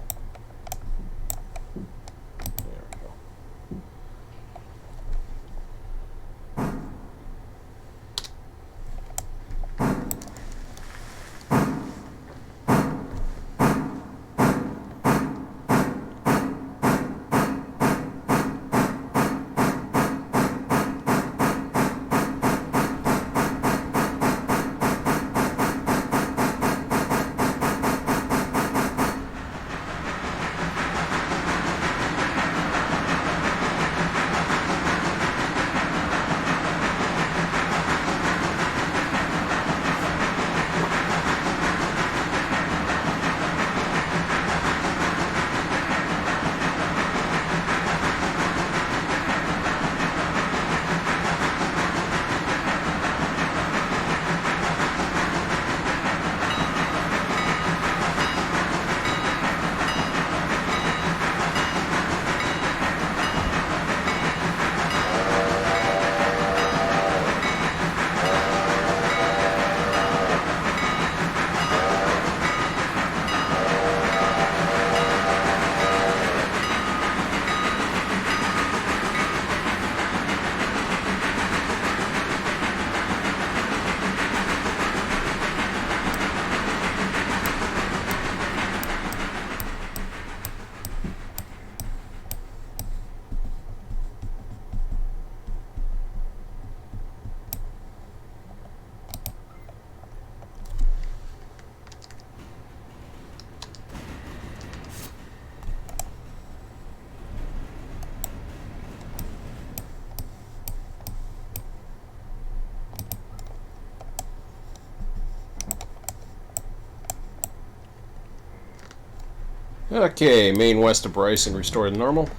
Okay, main west of Bryson restored to normal.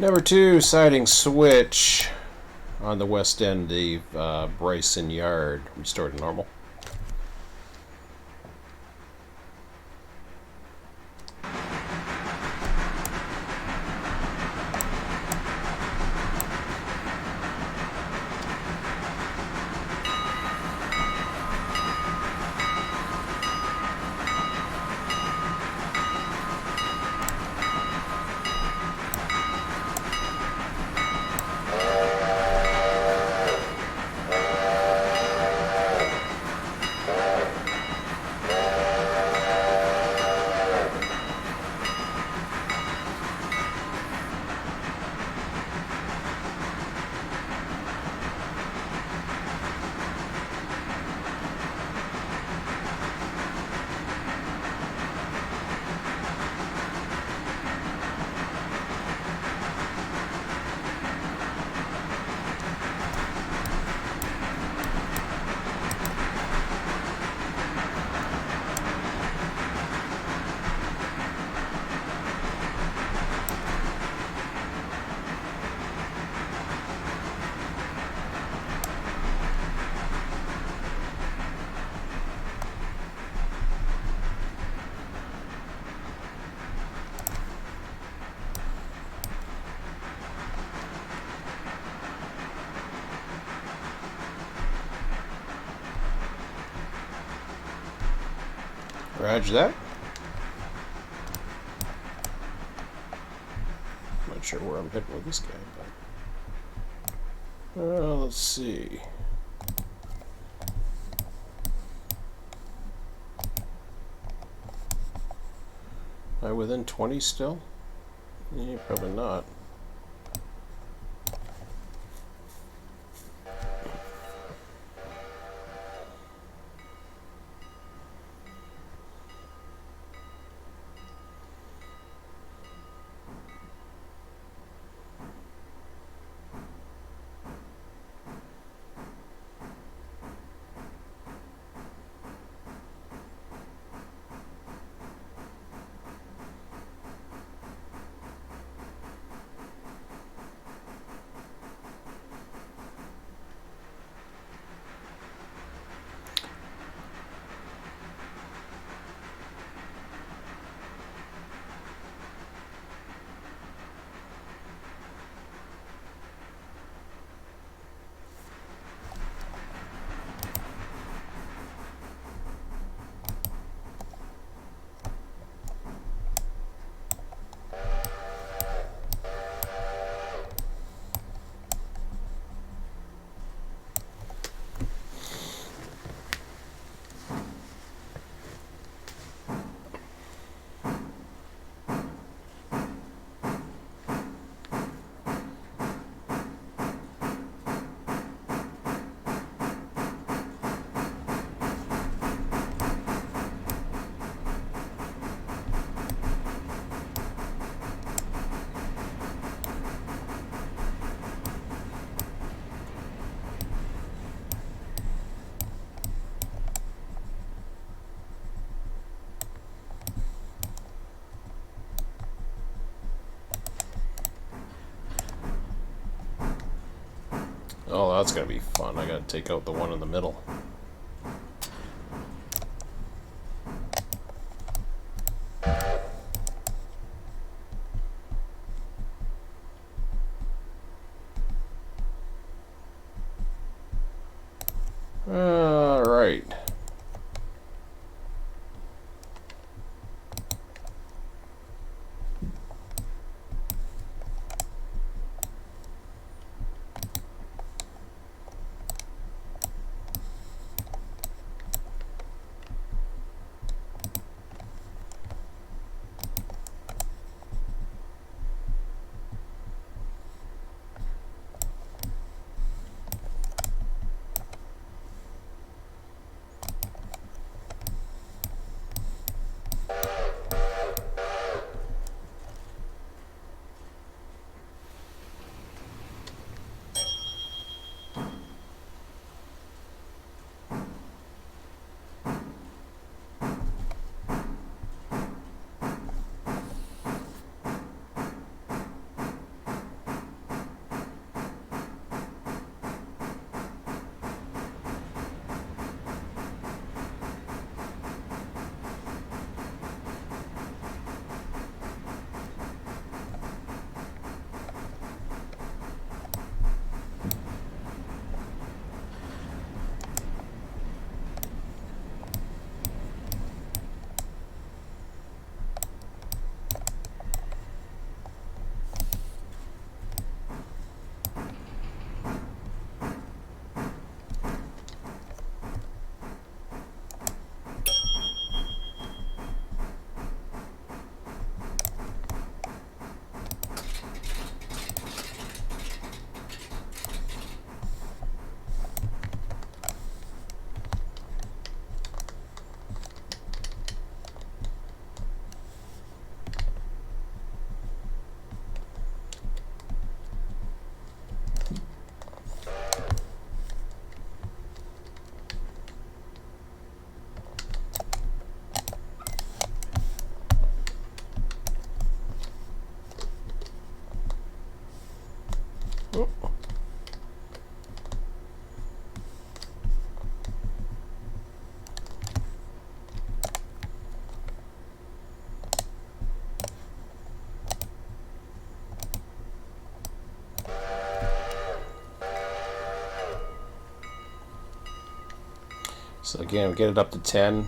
Number 2, siding switch on the west end of Bryson Yard, restored to normal. Roger that. Not sure where I'm heading with this guy, but let's see. Am I within 20 still? Yeah, probably not. Oh, that's gonna be fun. I gotta take out the one in the middle. All right. So again, we get it up to 10.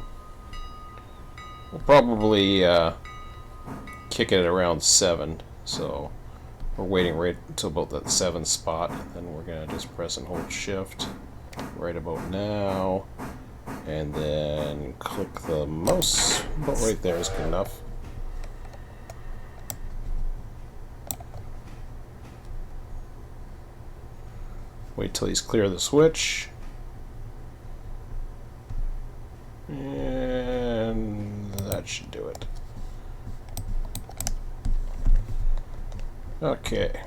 We'll probably kick it at around 7. So we're waiting right until about that 7 spot. And then we're going to just press and hold shift right about now. And then click the mouse. About right there is good enough. Wait till he's clear of the switch. And that should do it. Okay.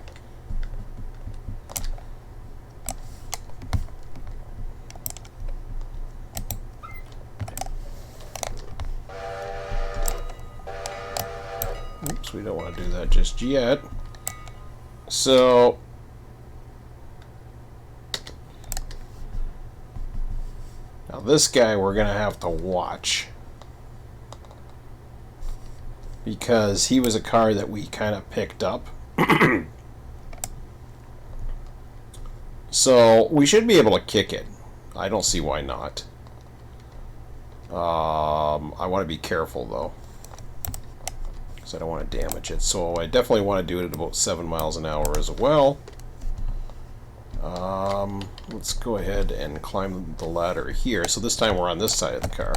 Oops, we don't want to do that just yet. So now this guy we're going to have to watch, because he was a car that we kind of picked up. So we should be able to kick it. I don't see why not. I want to be careful though, because I don't want to damage it. So I definitely want to do it at about 7 miles an hour as well. Let's go ahead and climb the ladder here. So this time we're on this side of the car.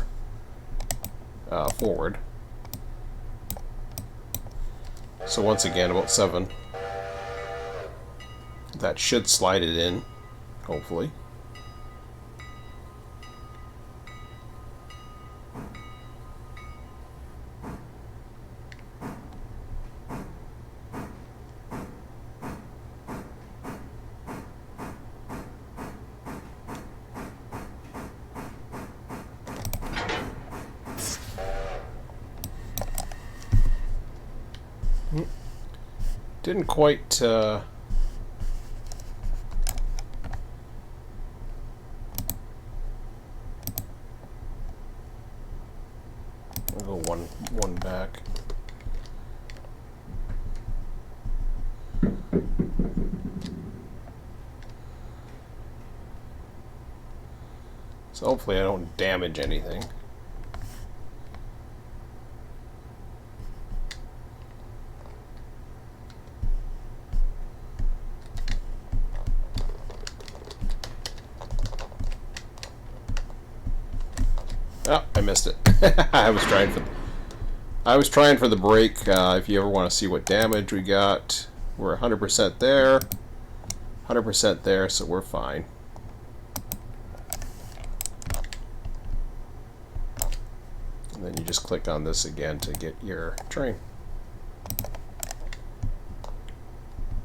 Forward. So once again, about 7. That should slide it in, hopefully. Didn't quite I'll go one back. So hopefully I don't damage anything. Oh, I missed it. I was trying for the brake. If you ever want to see what damage we got, we're 100% there, 100% there, so we're fine. And then you just click on this again to get your train.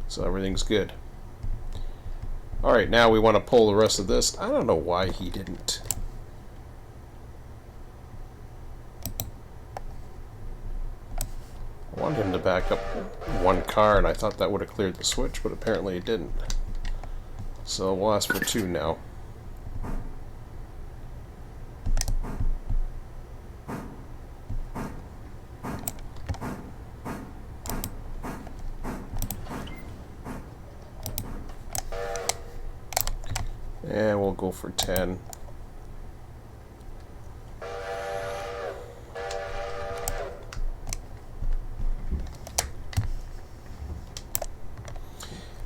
So everything's good. Alright, now we want to pull the rest of this. I don't know why he didn't. I wanted him to back up one car, and I thought that would have cleared the switch, but apparently it didn't. So we'll ask for 2 now. And we'll go for 10.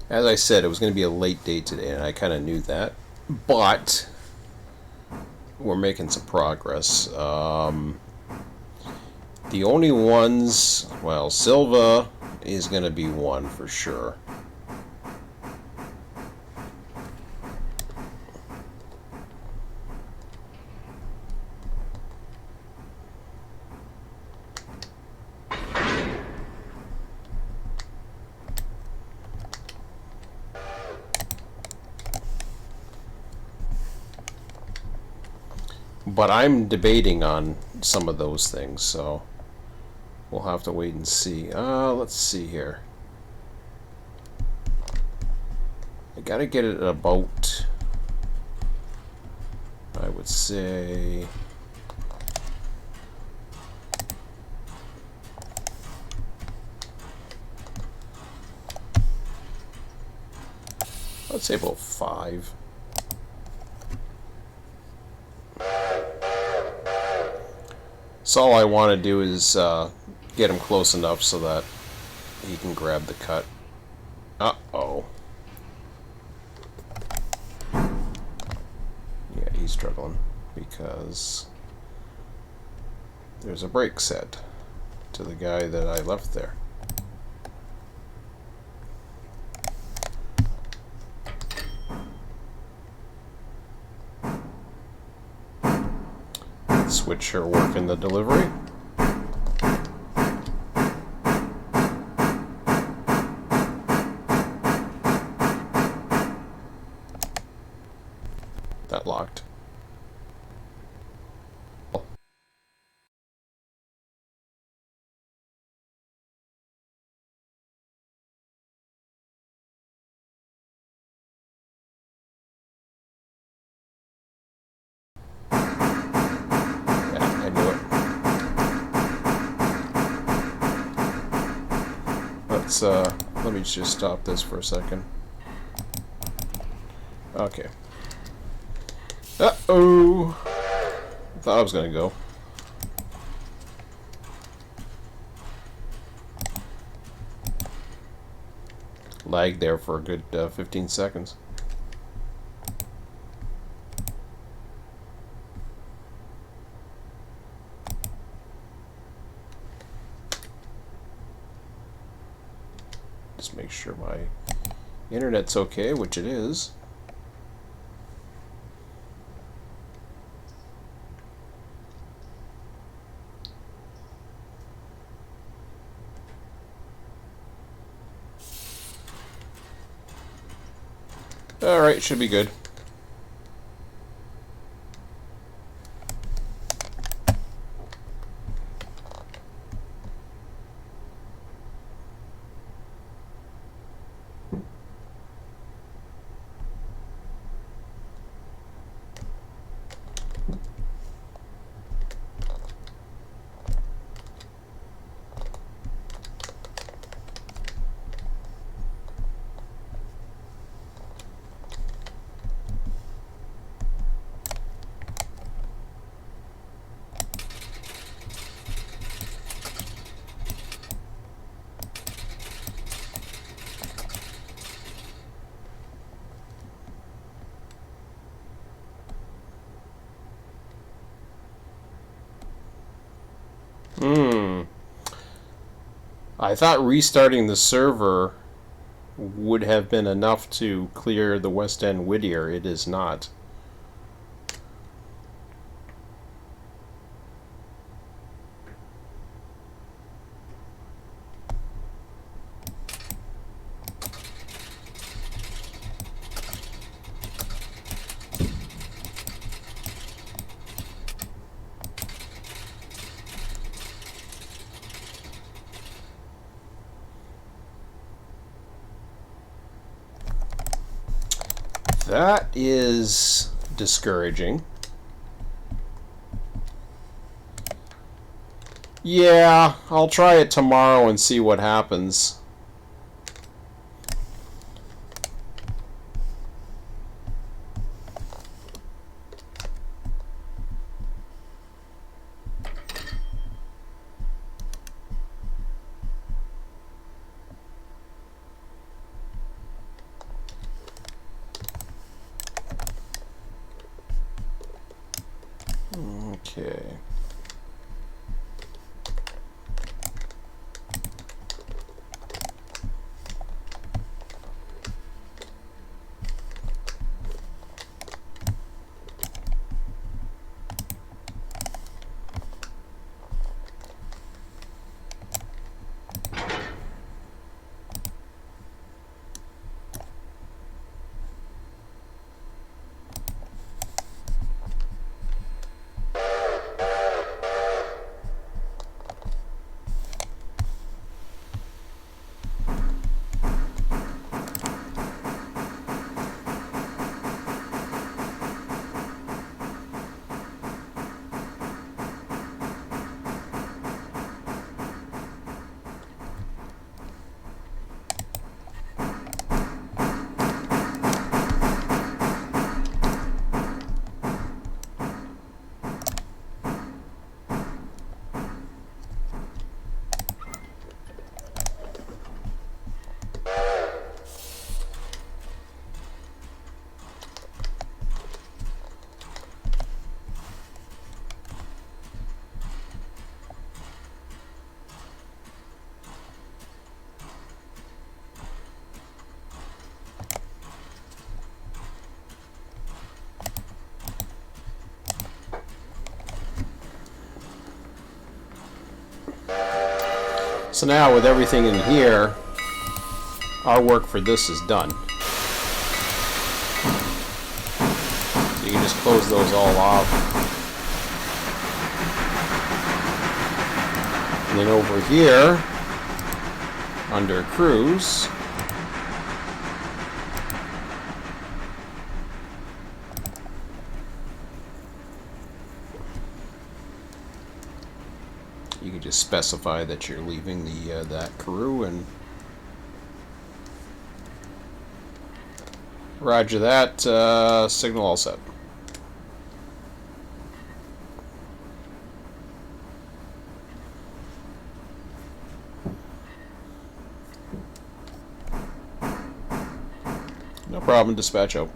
As I said, it was going to be a late day today, and I kind of knew that. But we're making some progress. The only ones, well, Silva is going to be 1 for sure. But I'm debating on some of those things, so we'll have to wait and see. Let's see here. I gotta get it at about, I would say, I'd say about 5. So all I want to do is get him close enough so that he can grab the cut. Uh-oh. Yeah, he's struggling because there's a brake set to the guy that I left there. Switch her work in the delivery. That locked. Let me just stop this for a second. Okay. Uh-oh! I thought I was gonna go. Lag there for a good 15 seconds. Just make sure my internet's okay, which it is. Alright, should be good. I thought restarting the server would have been enough to clear the West End Whittier. It is not. That is discouraging. Yeah, I'll try it tomorrow and see what happens. Okay. So now with everything in here, our work for this is done. So you can just close those all off. And then over here, under Cruise, you can just specify that you're leaving the that crew, and roger that. Signal all set. No problem, dispatch out.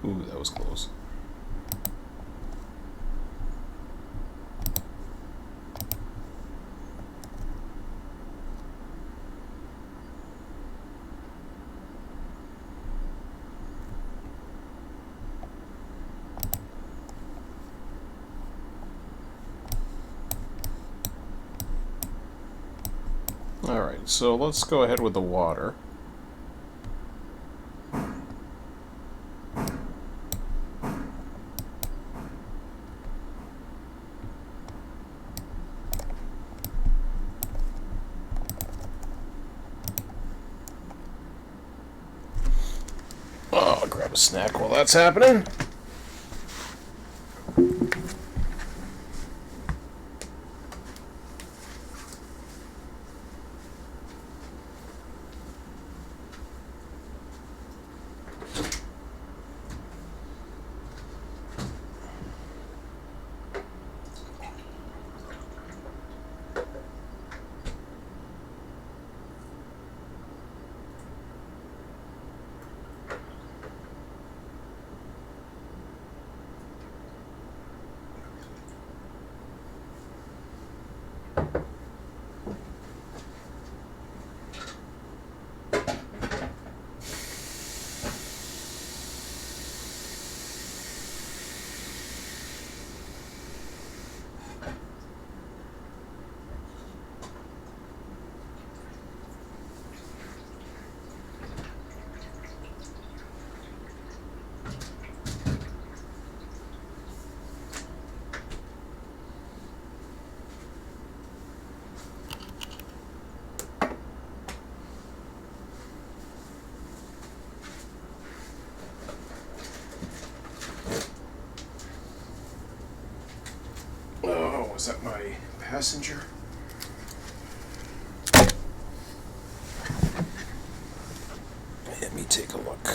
Ooh, that was close. Alright, so let's go ahead with the water. Oh, I'll grab a snack while that's happening. Oh, was that my passenger? Let me take a look.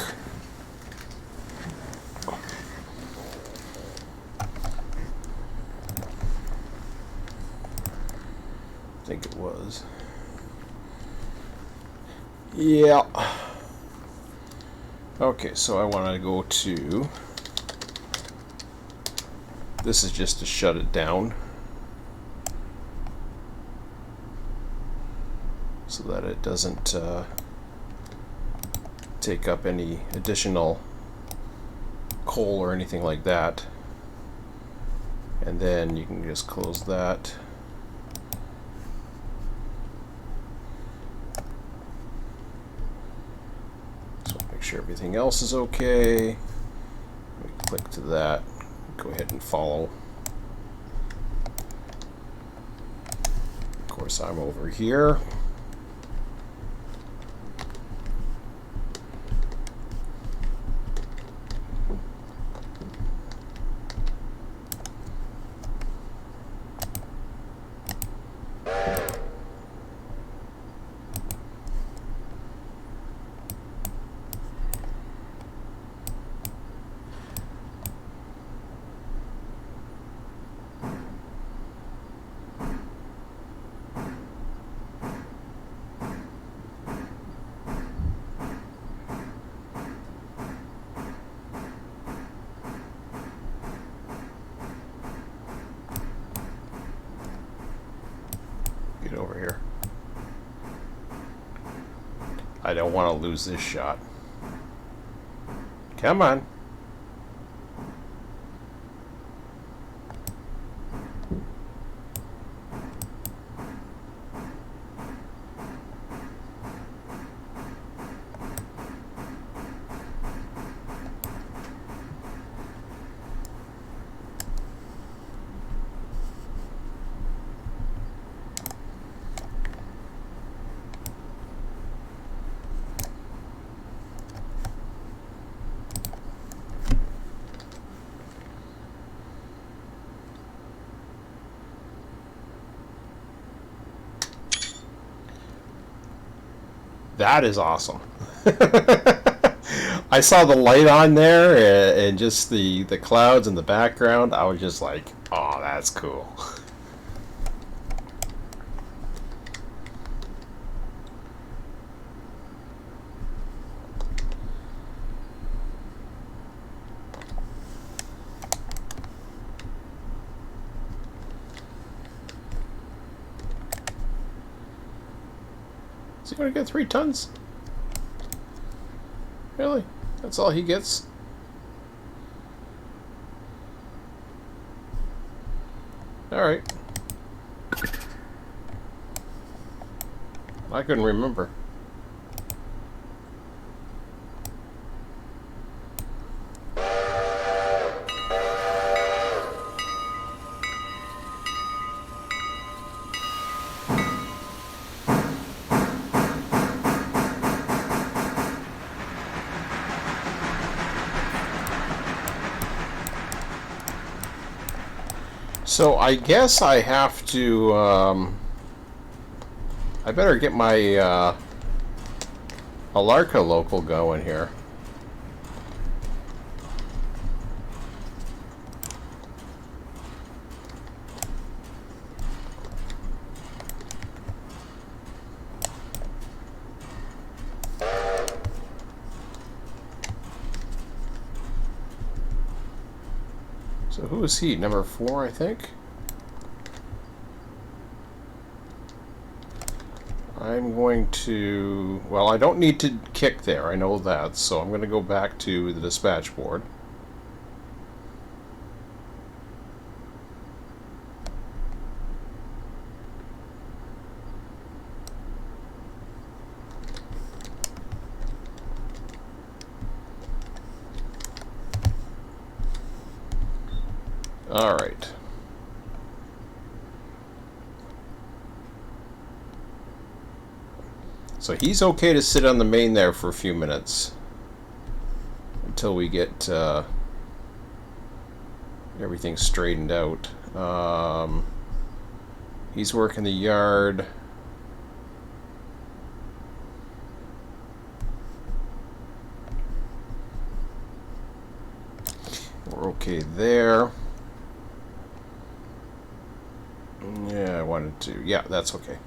I think it was. Yeah. Okay, so I want to go to... This is just to shut it down so that it doesn't take up any additional coal or anything like that. And then you can just close that. So make sure everything else is okay. We click to that. Go ahead and follow. Of course, I'm over here. Get over here. I don't want to lose this shot. Come on. That is awesome. I saw the light on there and just the clouds in the background. I was just like, oh, that's cool. he going to get 3 tons? Really? That's all he gets? Alright. I couldn't remember. So I guess I have to, I better get my Alarka Local going here. So who is he? Number 4, I think? I'm going to... Well, I don't need to kick there, I know that, so I'm going to go back to the dispatch board. All right. So he's okay to sit on the main there for a few minutes until we get everything straightened out. He's working the yard. We're okay there. Yeah, I wanted to. Yeah, that's okay.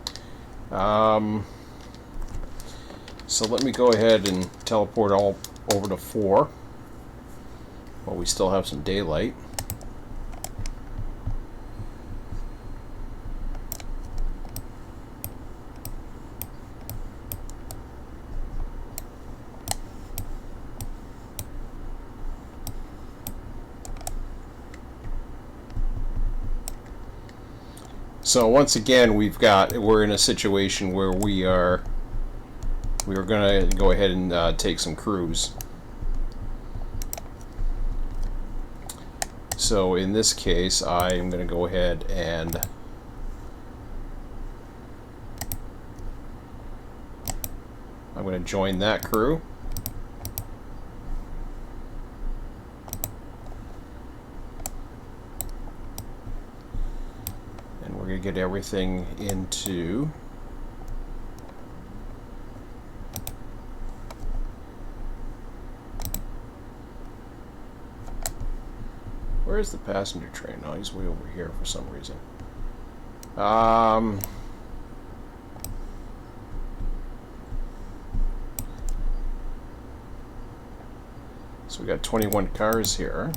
So let me go ahead and teleport all over to 4 while we still have some daylight. So once again, we're in a situation where we are going to go ahead and take some crews. So in this case, I am going to go ahead and I'm going to join that crew. And we're going to get everything into where's the passenger train? Oh, he's way over here for some reason. So we got 21 cars here.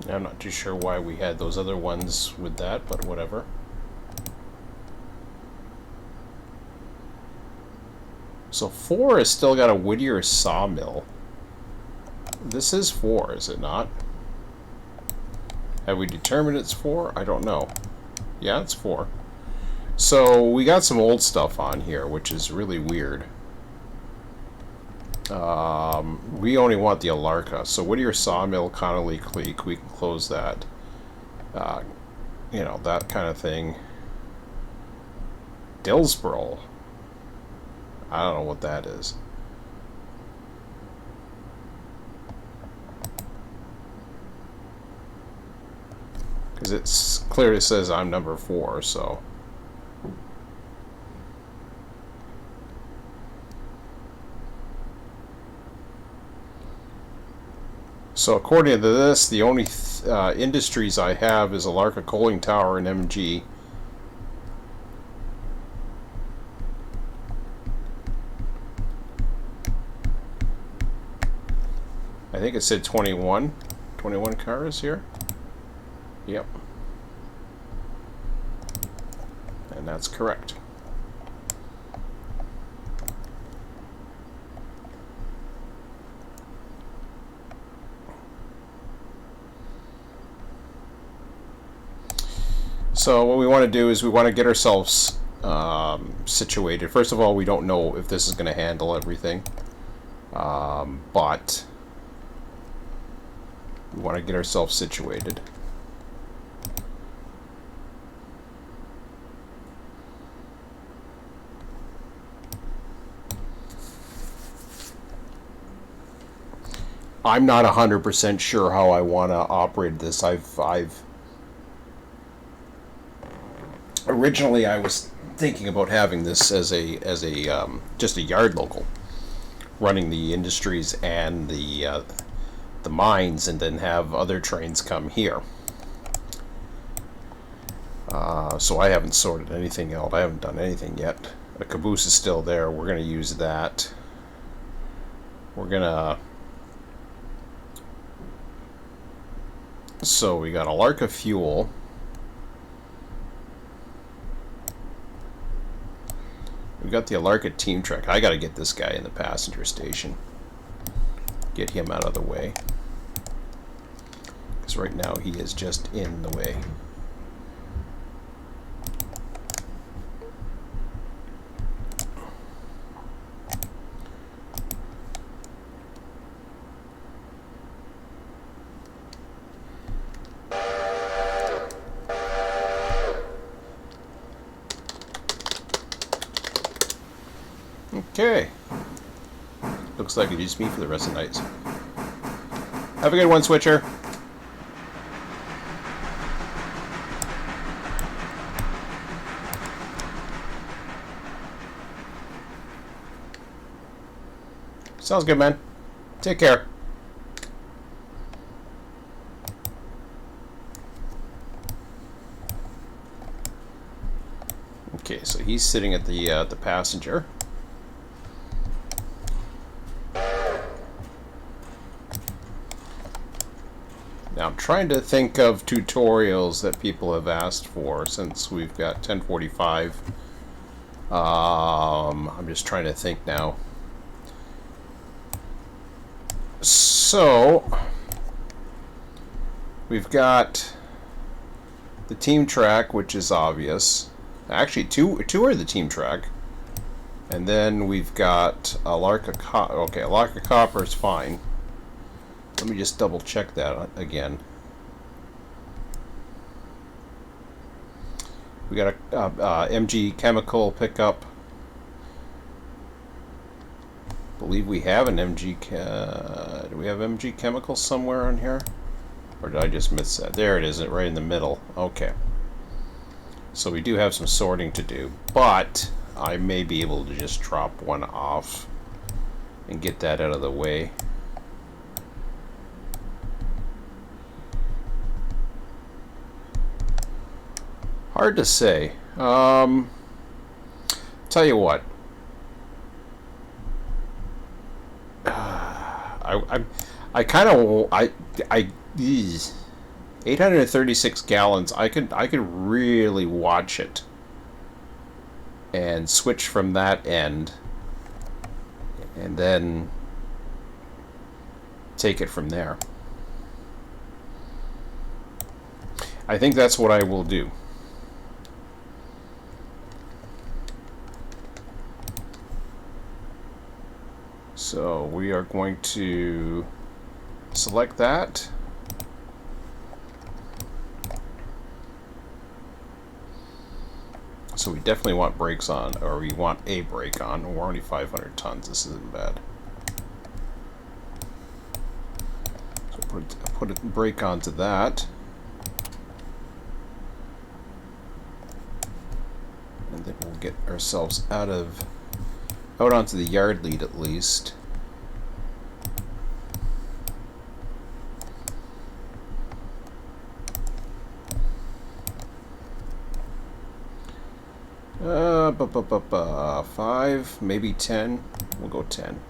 I'm not too sure why we had those other ones with that, but whatever. So 4 has still got a Whittier sawmill. This is 4, is it not? Have we determined it's 4? I don't know. Yeah, it's 4. So we got some old stuff on here, which is really weird. We only want the Alarka. So Whittier Sawmill, Connolly Creek, we can close that. You know, that kind of thing. Dillsboro. I don't know what that is. because it's clearly says I'm number 4, so. So according to this, the only industries I have is Alarka Coaling Tower and MG. I think it said 21 cars here. Yep. And that's correct. So what we want to do is we want to get ourselves situated. First of all, we don't know if this is going to handle everything, but we want to get ourselves situated. I'm not 100% sure how I want to operate this. Originally I was thinking about having this as a just a yard local, running the industries and the mines, and then have other trains come here. So I haven't sorted anything out. I haven't done anything yet. The caboose is still there. We're going to use that. We're going to... So we got Alarka fuel. We got the Alarka team truck. I got to get this guy in the passenger station. Get him out of the way. Because right now he is just in the way. Okay. Looks like it's just me for the rest of the night. Have a good one, Switcher. Sounds good, man. Take care. Okay, so he's sitting at the passenger. Now I'm trying to think of tutorials that people have asked for since we've got 1045. I'm just trying to think now. So we've got the team track, which is obvious. Actually, two are the team track, and then we've got Alarka okay, Alarka Copper is fine. Let me just double check that again. We got a MG chemical pickup. Believe we have an MG. Do we have MG chemical somewhere on here, or did I just miss that? There it is, right in the middle. Okay. So we do have some sorting to do, but I may be able to just drop one off and get that out of the way. Hard to say. Tell you what. I kind of 836 gallons. I could really watch it and switch from that end, and then take it from there. I think that's what I will do. So we are going to select that. So we definitely want brakes on, or we want a brake on. We're only 500 tons. This isn't bad. So put a brake onto that. think we'll get ourselves out onto the yard lead at least. Uh, 5, maybe 10. We'll go 10.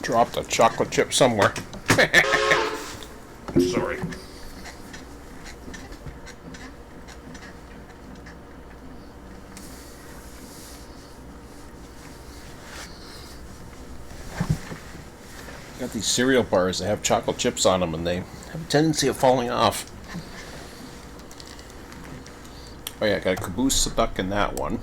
Dropped a chocolate chip somewhere. Sorry. Got these cereal bars that have chocolate chips on them and they have a tendency of falling off. Oh yeah, got a caboose stuck in that one.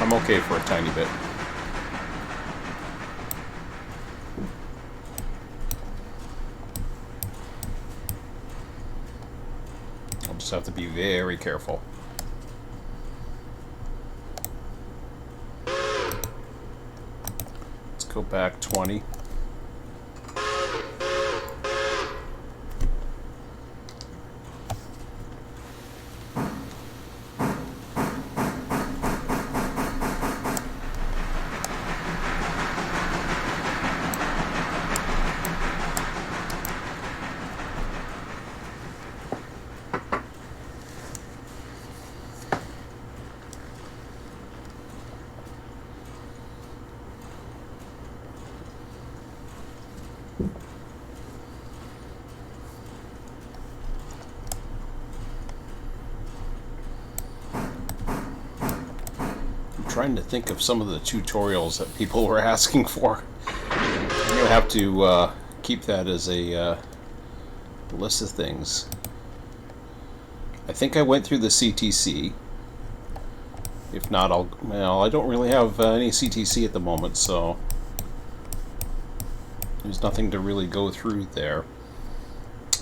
I'm okay for a tiny bit. I'll just have to be very careful. Let's go back 20. Trying to think of some of the tutorials that people were asking for. I'm gonna have to keep that as a list of things. I think I went through the CTC. If not, I don't really have any CTC at the moment, so there's nothing to really go through there.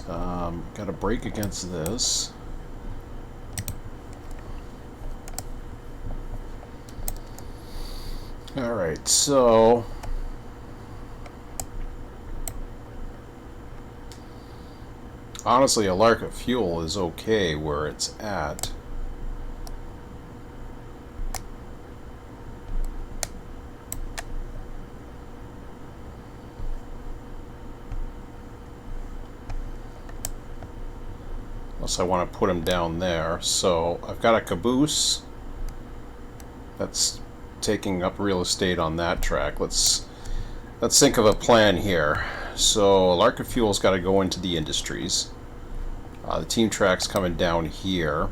Got a break against this. Alright, so honestly, Alarka fuel is okay where it's at. Unless I want to put him down there. So I've got a caboose that's taking up real estate on that track. Let's Let's think of a plan here. So Alarka Fuel's got to go into the industries. The team track's coming down here.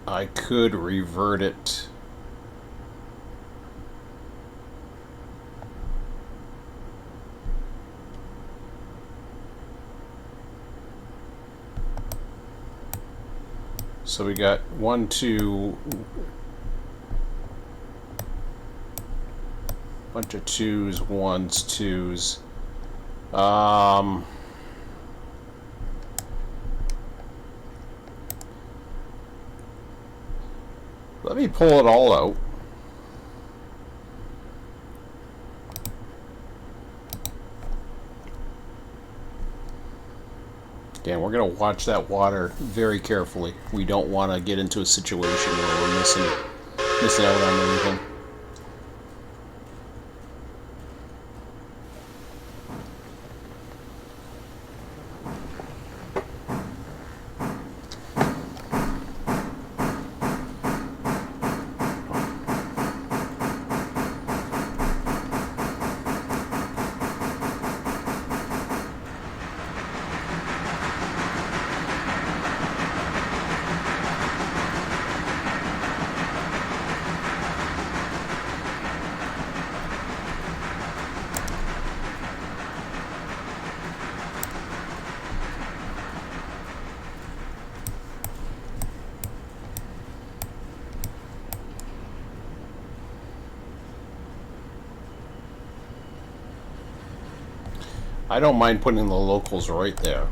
I could revert it. So we got 1, 2, bunch of 2s, 1s, 2s. Let me pull it all out. Again, we're going to watch that water very carefully. We don't want to get into a situation where we're missing out on anything. I don't mind putting the locals right there.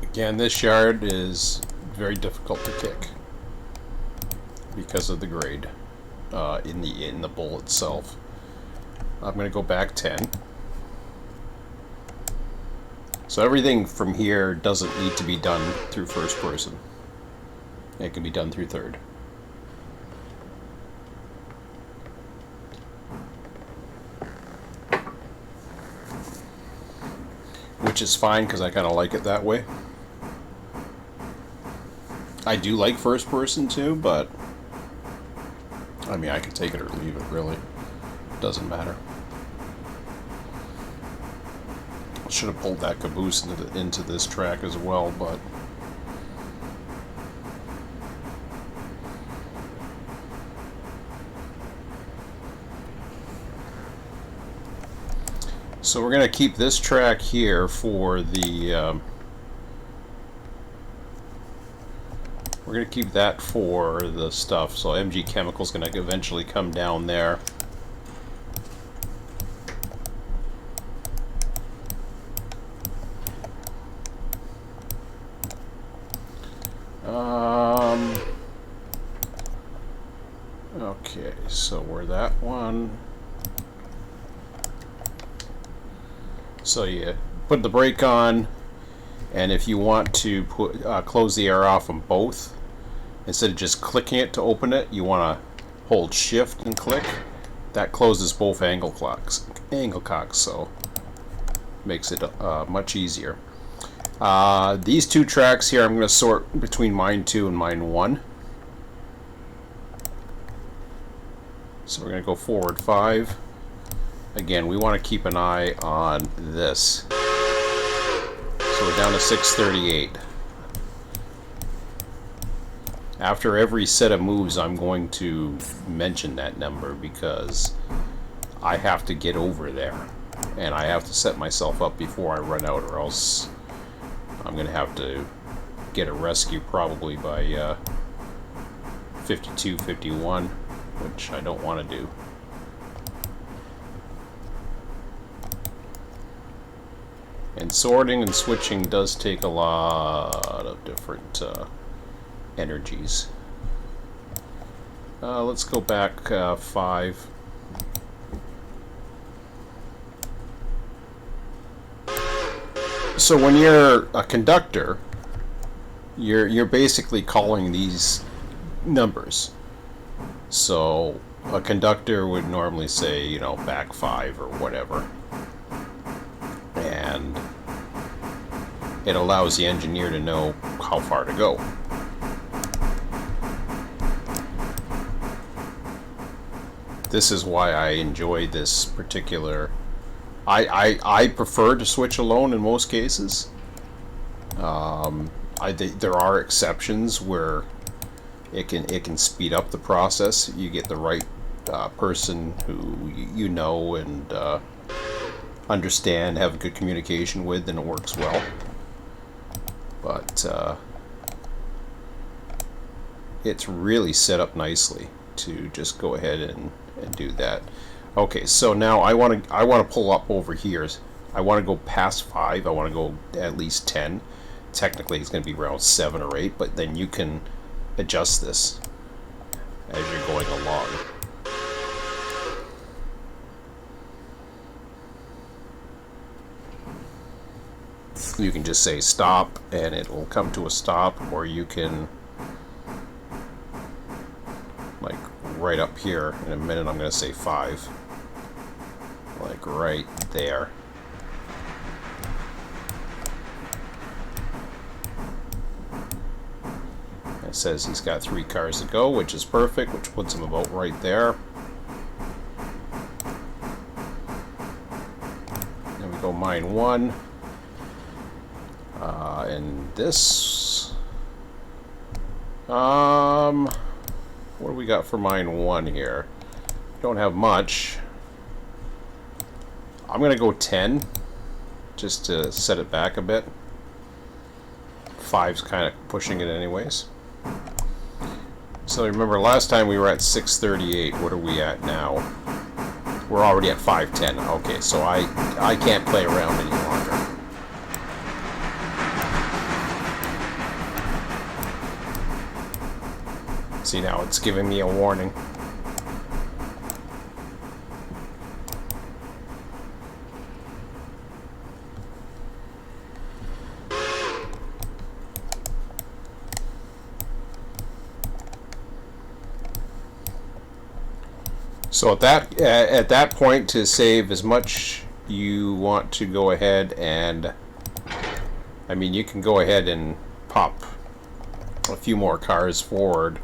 Again, this yard is very difficult to kick because of the grade in the bowl itself. I'm going to go back 10. So everything from here doesn't need to be done through first person. It can be done through third. Which is fine because I kind of like it that way. I do like first person too, but I mean, I can take it or leave it, really. Doesn't matter. Should have pulled that caboose into this track as well, but so we're going to keep this track here for the we're going to keep that for the stuff. So MG Chemical's going to eventually come down there. Okay, so we're that one. So you put the brake on, and if you want to put close the air off on both, instead of just clicking it to open it, you want to hold shift and click. That closes both angle cocks, so makes it much easier. These two tracks here, I'm going to sort between mine 2 and mine 1. So we're going to go forward 5. Again, we want to keep an eye on this. So we're down to 638. After every set of moves, I'm going to mention that number because I have to get over there. And I have to set myself up before I run out, or else I'm going to have to get a rescue probably by 52, 51, which I don't want to do. And sorting and switching does take a lot of different energies. Let's go back 5. So when you're a conductor, you're basically calling these numbers. So a conductor would normally say, you know, back 5 or whatever. And it allows the engineer to know how far to go. This is why I enjoy this particular... I prefer to switch alone in most cases. There are exceptions where it can speed up the process. You get the right person who you know and understand, have good communication with, and it works well. But it's really set up nicely to just go ahead and do that. Okay, so now I want to pull up over here. I want to go past 5. I want to go at least 10. Technically, it's going to be around 7 or 8, but then you can adjust this as you're going along. You can just say stop, and it will come to a stop, or you can, like right up here, in a minute I'm going to say 5. Like right there. It says he's got 3 cars to go, which is perfect, which puts him about right there. Then we go mine 1. And this... what do we got for mine 1 here? Don't have much. I'm going to go 10, just to set it back a bit. 5's kind of pushing it anyways. So remember, last time we were at 638. What are we at now? We're already at 510. Okay, so I can't play around any longer. See, now it's giving me a warning. So at that point, to save as much, you want to go ahead and, I mean, you can go ahead and pop a few more cars forward,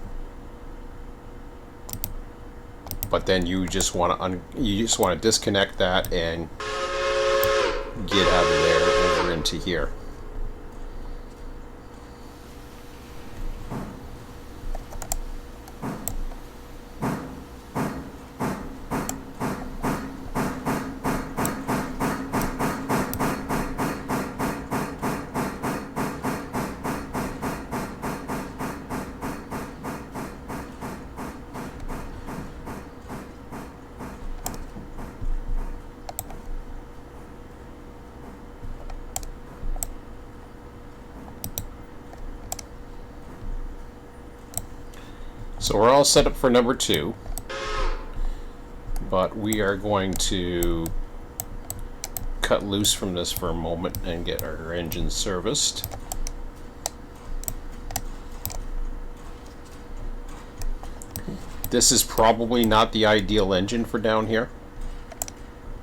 but then you just want to disconnect that and get out of there over into here. So we're all set up for number 2, but we are going to cut loose from this for a moment and get our engine serviced. This is probably not the ideal engine for down here,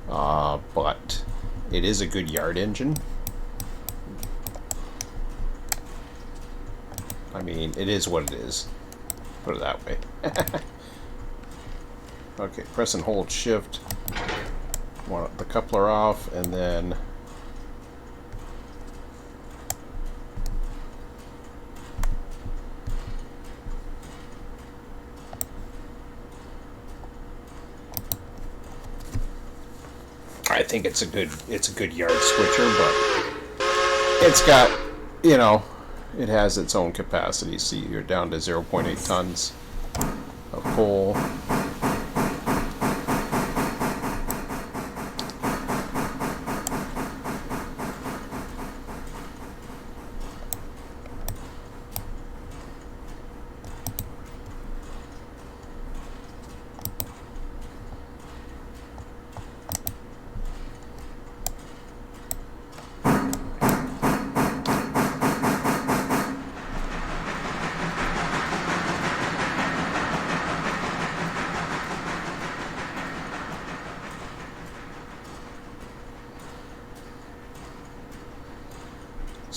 but it is a good yard engine. I mean, it is what it is. Put it that way. Okay, press and hold shift. Want the coupler off, and then I think it's a good yard switcher, but it's got, you know, it has its own capacity. See, you're down to 0.8 tons of coal.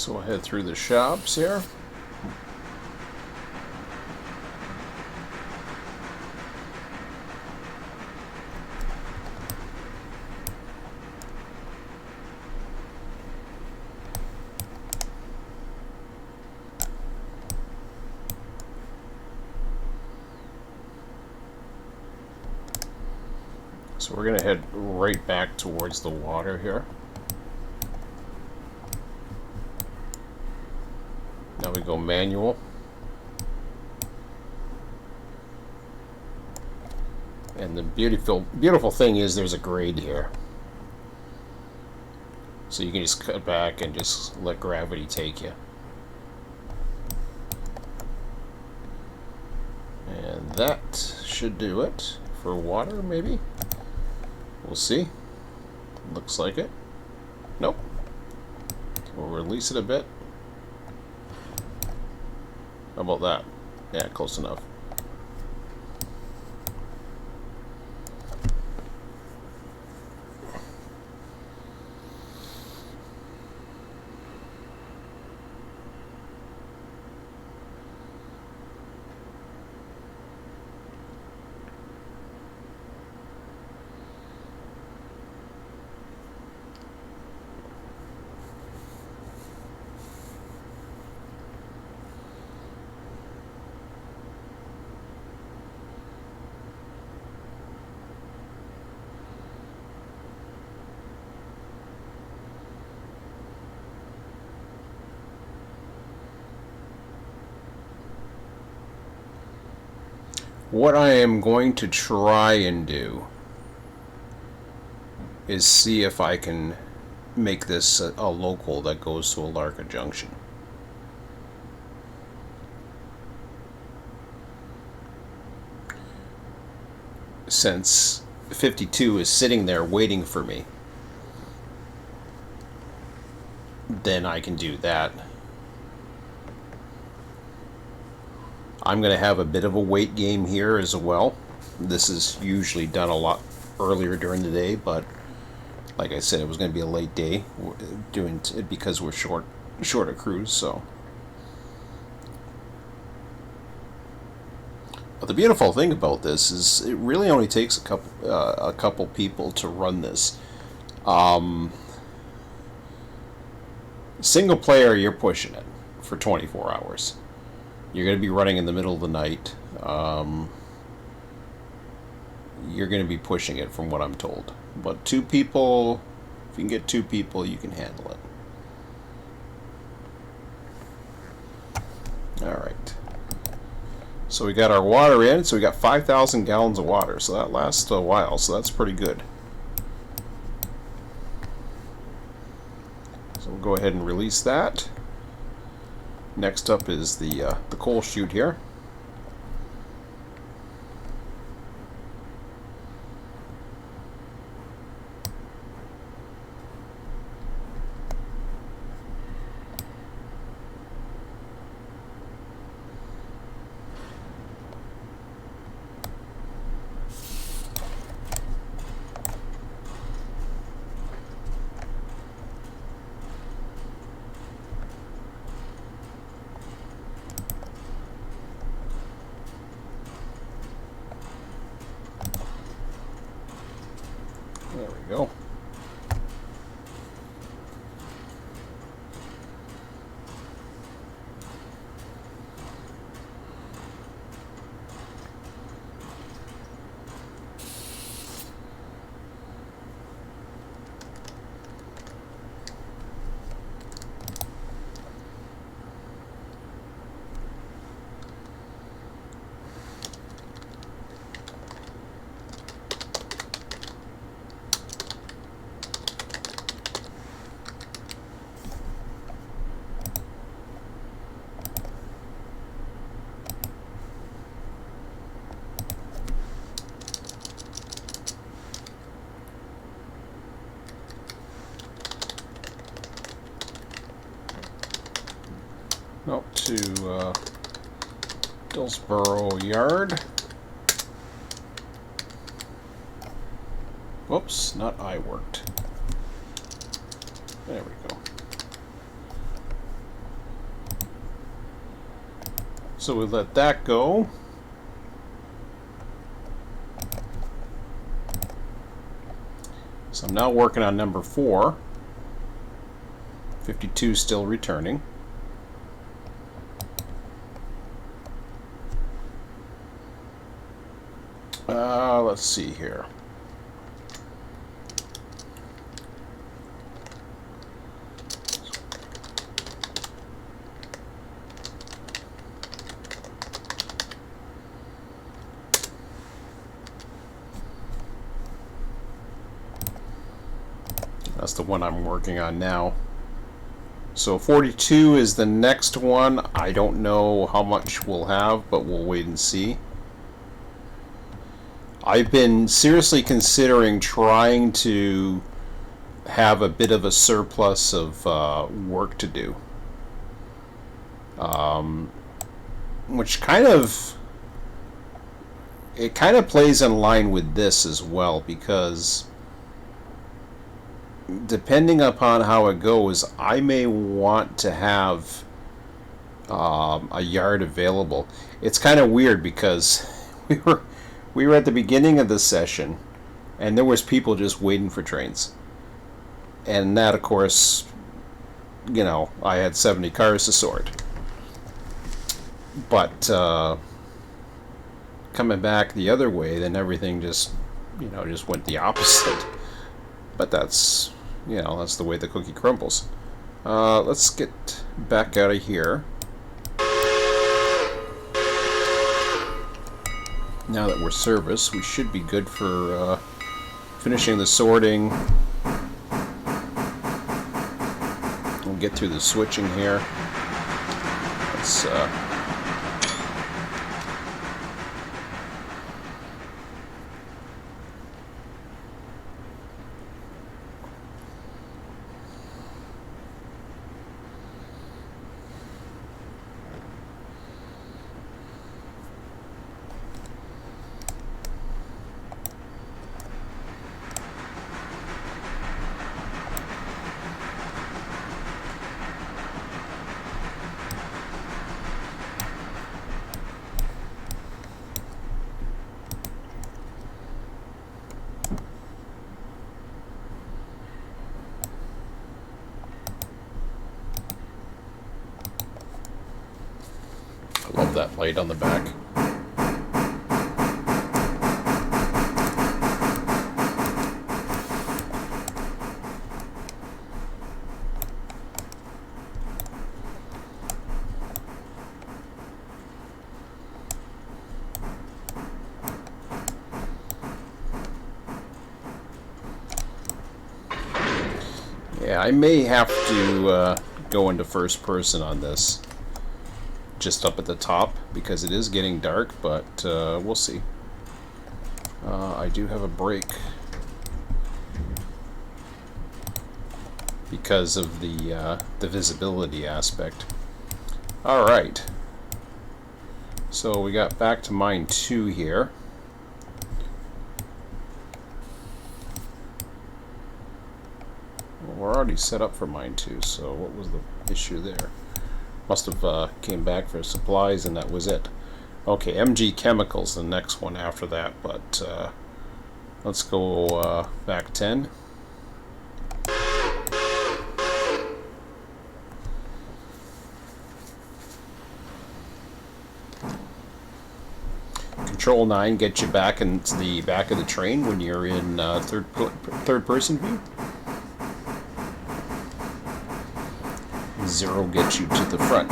So we'll head through the shops here. So we're going to head right back towards the water here. Now we go manual. And the beautiful thing is there's a grade here. So you can just cut back and just let gravity take you. And that should do it for water, maybe. We'll see. Looks like it. Nope. We'll release it a bit. How about that? Yeah, close enough. What I am going to try and do is see if I can make this a local that goes to Alarka Junction. Since 52 is sitting there waiting for me, then I can do that. I'm going to have a bit of a wait game here as well. This is usually done a lot earlier during the day, but like I said, it was going to be a late day doing it because we're short of crews. So, but the beautiful thing about this is it really only takes a couple people to run this. Single player, you're pushing it for 24 hours. You're going to be running in the middle of the night. You're going to be pushing it from what I'm told. But 2 people, if you can get 2 people, you can handle it. Alright. So we got our water in. So we got 5,000 gallons of water. So that lasts a while. So that's pretty good. So we'll go ahead and release that. Next up is the coal chute here. There we go. Up to Dillsboro Yard. Whoops, not I worked. There we go. So we let that go. So I'm now working on number 4. 52 still returning. Let's see here. That's the one I'm working on now. So 42 is the next one. I don't know how much we'll have, but we'll wait and see. I've been seriously considering trying to have a bit of a surplus of work to do. Which kind of plays in line with this as well, because depending upon how it goes, I may want to have a yard available. It's kind of weird because we were at the beginning of the session, and there was people just waiting for trains. And that, of course, you know, I had 70 cars to sort. But coming back the other way, then everything just went the opposite. But that's, that's the way the cookie crumbles. Let's get back out of here. Now that we're serviced, we should be good for finishing the sorting. We'll get through the switching here. Let's love that light on the back. Yeah, I may have to go into first person on this. Just up at the top, because it is getting dark, but we'll see. I do have a brake because of the visibility aspect. Alright, so we got back to mine 2 here. Well, we're already set up for mine 2, so what was the issue there? Must have came back for supplies and that was it. Okay, MG Chemicals, the next one after that, but let's go back 10. Control 9 gets you back into the back of the train when you're in third person view. 0 gets you to the front.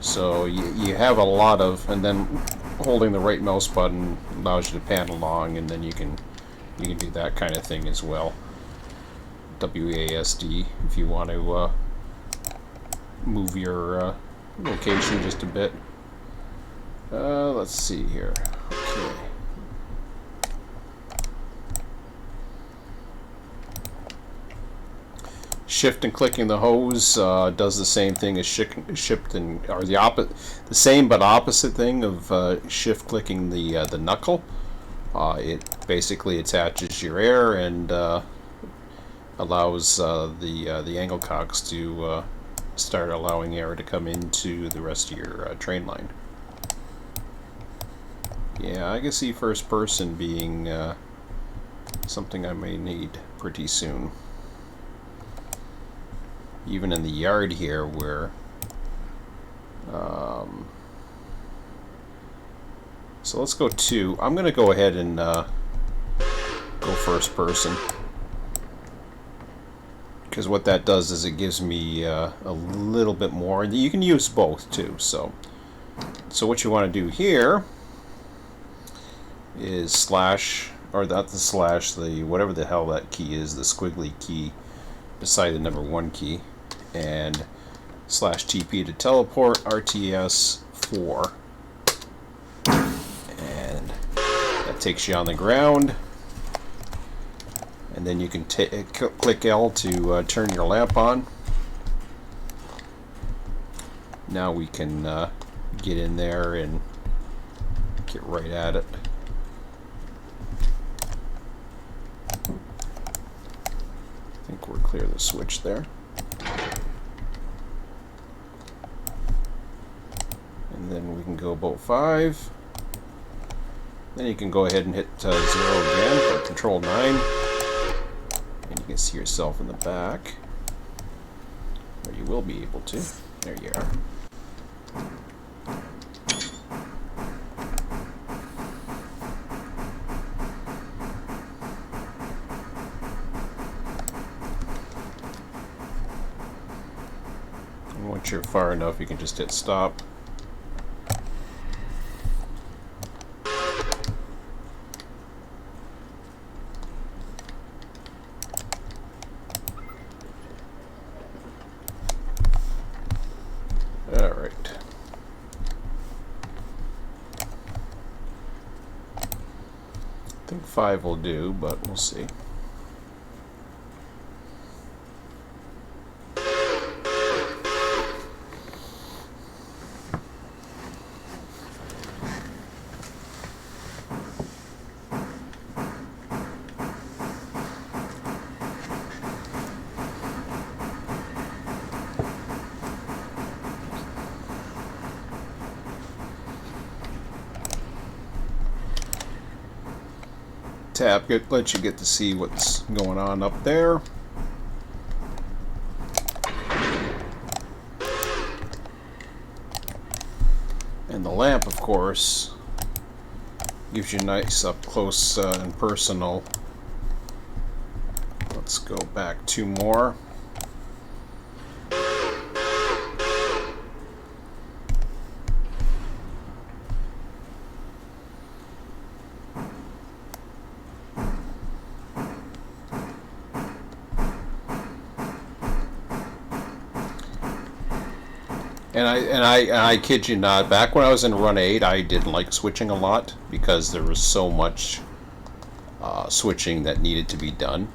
So you have a lot of, and then holding the right mouse button allows you to pan along, and then you can do that kind of thing as well. WASD if you want to move your location just a bit. Let's see here. Okay. Shift and clicking the hose does the same thing as shift and, or the same but opposite thing of shift clicking the knuckle. It basically attaches your air and allows the angle cocks to start allowing air to come into the rest of your train line. Yeah, I can see first person being something I may need pretty soon. Even in the yard here where so let's go 2. I'm gonna go ahead and go first person, because what that does is it gives me a little bit more. You can use both too. So what you want to do here is slash, or not the slash, the whatever the hell that key is, the squiggly key beside the number 1 key, and slash TP to teleport RTS 4, and that takes you on the ground. And then you can click L to turn your lamp on. Now we can get in there and get right at it. I think we're clear the switch there. And then we can go about 5. Then you can go ahead and hit 0 again, or control 9. And you can see yourself in the back. Or you will be able to. There you are. And once you're far enough, you can just hit stop. Alright. I think 5 will do, but we'll see. Tap lets you get to see what's going on up there. And the lamp, of course, gives you nice up close and personal. Let's go back 2 more. And I kid you not, back when I was in Run 8, I didn't like switching a lot because there was so much switching that needed to be done.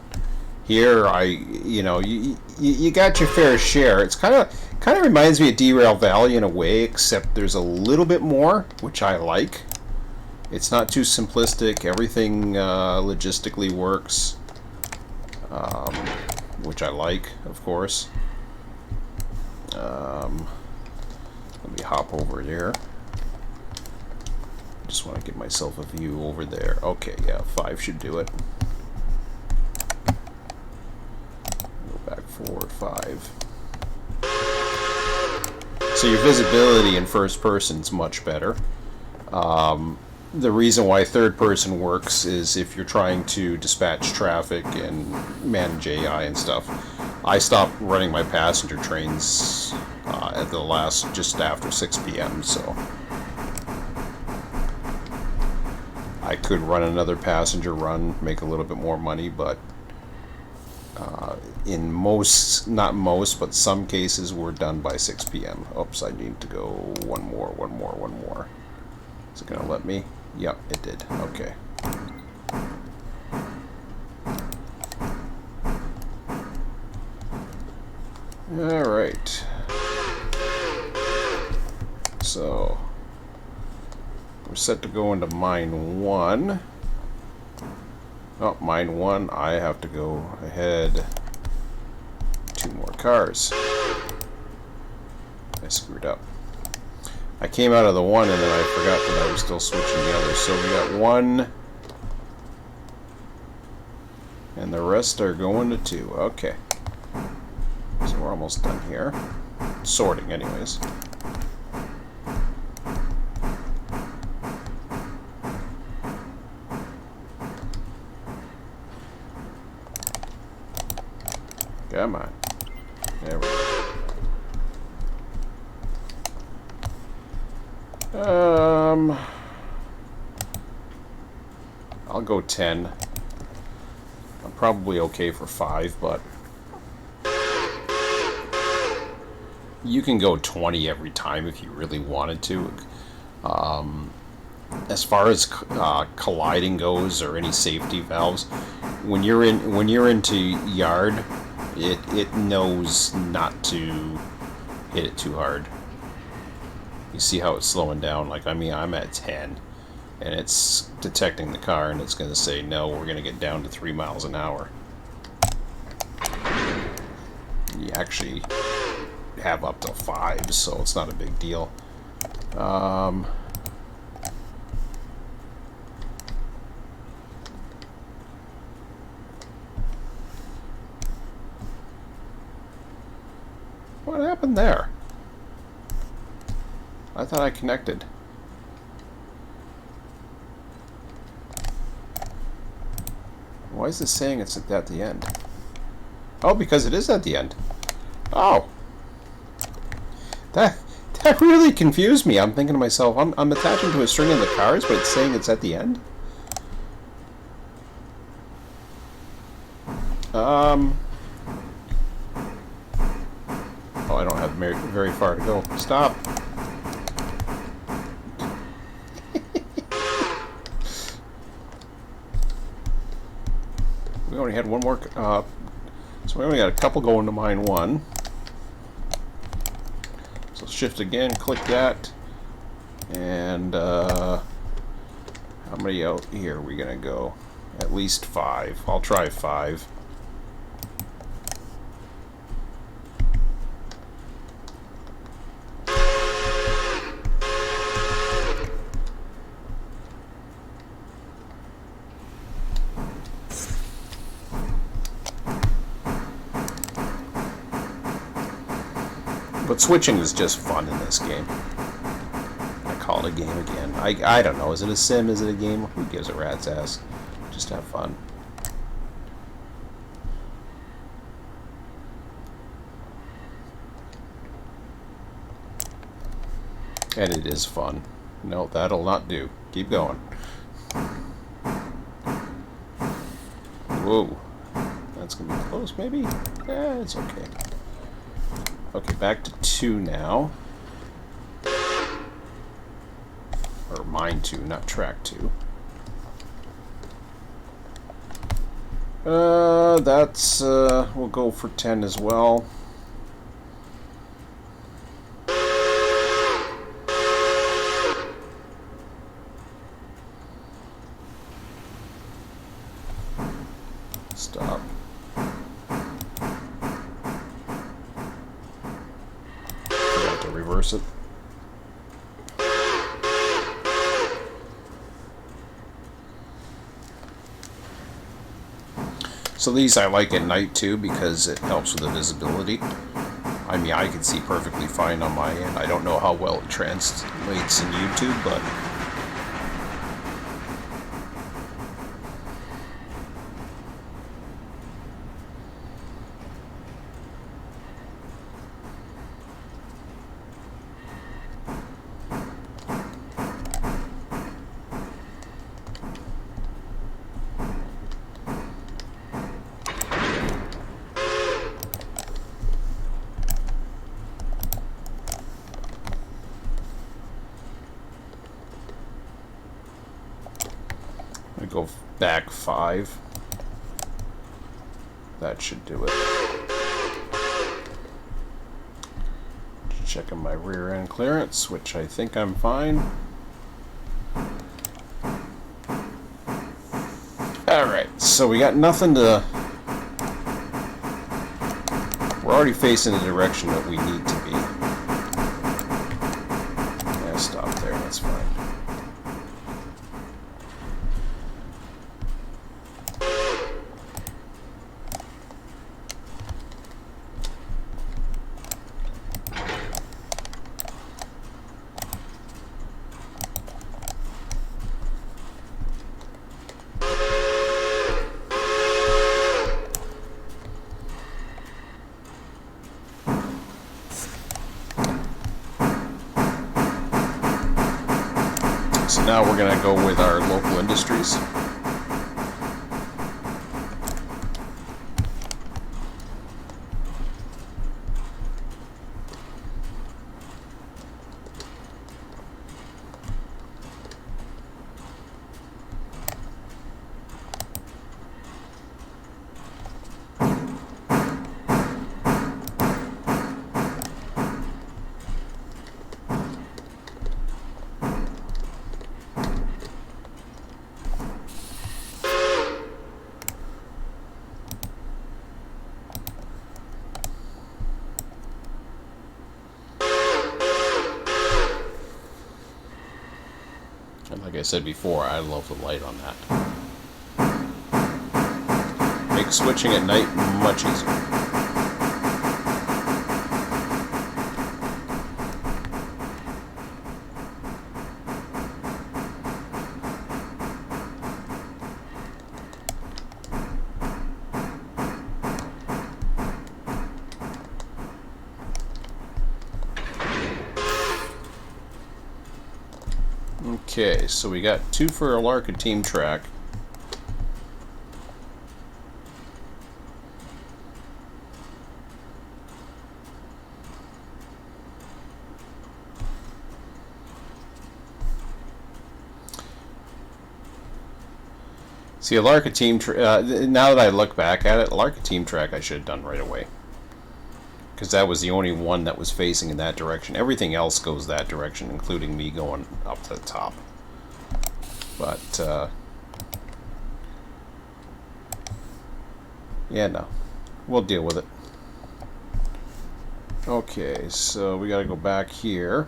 Here, you got your fair share. It's kind of reminds me of Derail Valley in a way, except there's a little bit more, which I like. It's not too simplistic. Everything logistically works, which I like, of course. Let me hop over there. Just want to give myself a view over there. Okay, yeah, 5 should do it. Go back forward 5. So your visibility in first person is much better. The reason why third person works is if you're trying to dispatch traffic and manage AI and stuff. I stopped running my passenger trains at the last, just after 6 p.m. so I could run another passenger run, make a little bit more money, but in most, not most, but some cases we're done by 6 p.m. Oops, I need to go one more. Is it gonna let me? Yep, it did. Okay. Alright. So we're set to go into mine 1. Oh, mine 1, I have to go ahead 2 more cars. I screwed up. I came out of the one and then I forgot that I was still switching the other. So we got 1, and the rest are going to 2. Okay. So we're almost done here. Sorting, anyways. Come on. There we go. I'll go 10. I'm probably okay for 5, but you can go 20 every time if you really wanted to. As far as colliding goes or any safety valves, when you're into yard, it knows not to hit it too hard. You see how it's slowing down? Like, I mean, I'm at 10, and it's detecting the car, and it's going to say, no, we're going to get down to 3 miles an hour. You actually have up to 5, so it's not a big deal. What happened there? I thought I connected. Why is this saying it's at the end? Oh, because it is at the end. Oh. That really confused me. I'm thinking to myself, I'm attaching to a string in the cars, but it's saying it's at the end? Oh, I don't have very far to go. Stop. We only had one more, so we only got a couple going to mine 1. So shift again, click that, and how many out here are we gonna go? At least 5. I'll try 5. But switching is just fun in this game. I call it a game again. I don't know. Is it a sim? Is it a game? Who gives a rat's ass? Just have fun. And it is fun. No, that'll not do. Keep going. Whoa. That's going to be close, maybe? Yeah, it's okay. Okay, back to 2 now. Or mine 2, not track 2. That's, we'll go for 10 as well. Stop. Forgot to reverse it. So these I like at night too because it helps with the visibility. I mean, I can see perfectly fine on my end. I don't know how well it translates in YouTube, but I go back 5. That should do it. Checking my rear end clearance, which I think I'm fine. Alright, so we got nothing to... We're already facing the direction that we need to be. That's fine. So now we're going to go with our local industries. And like I said before, I love the light on that. Makes switching at night much easier. Okay, so we got 2 for Alarka Team Track. See, Alarka Team Track, now that I look back at it, Alarka Team Track I should have done right away. Because that was the only one that was facing in that direction. Everything else goes that direction, including me going up to the top. But, yeah, no. We'll deal with it. Okay, so we gotta go back here.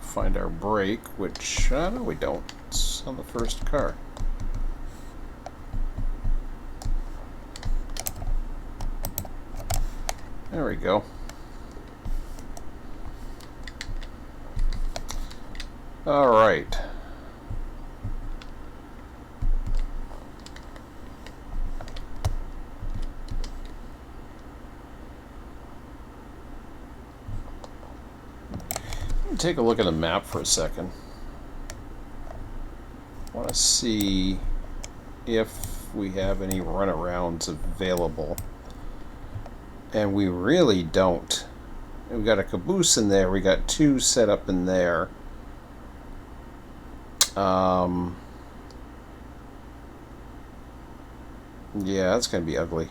Find our brake, which, no, we don't. It's on the first car. There we go. All right. Take a look at the map for a second. I want to see if we have any runarounds available. And we really don't. We got a caboose in there. We got 2 set up in there. Yeah, that's going to be ugly.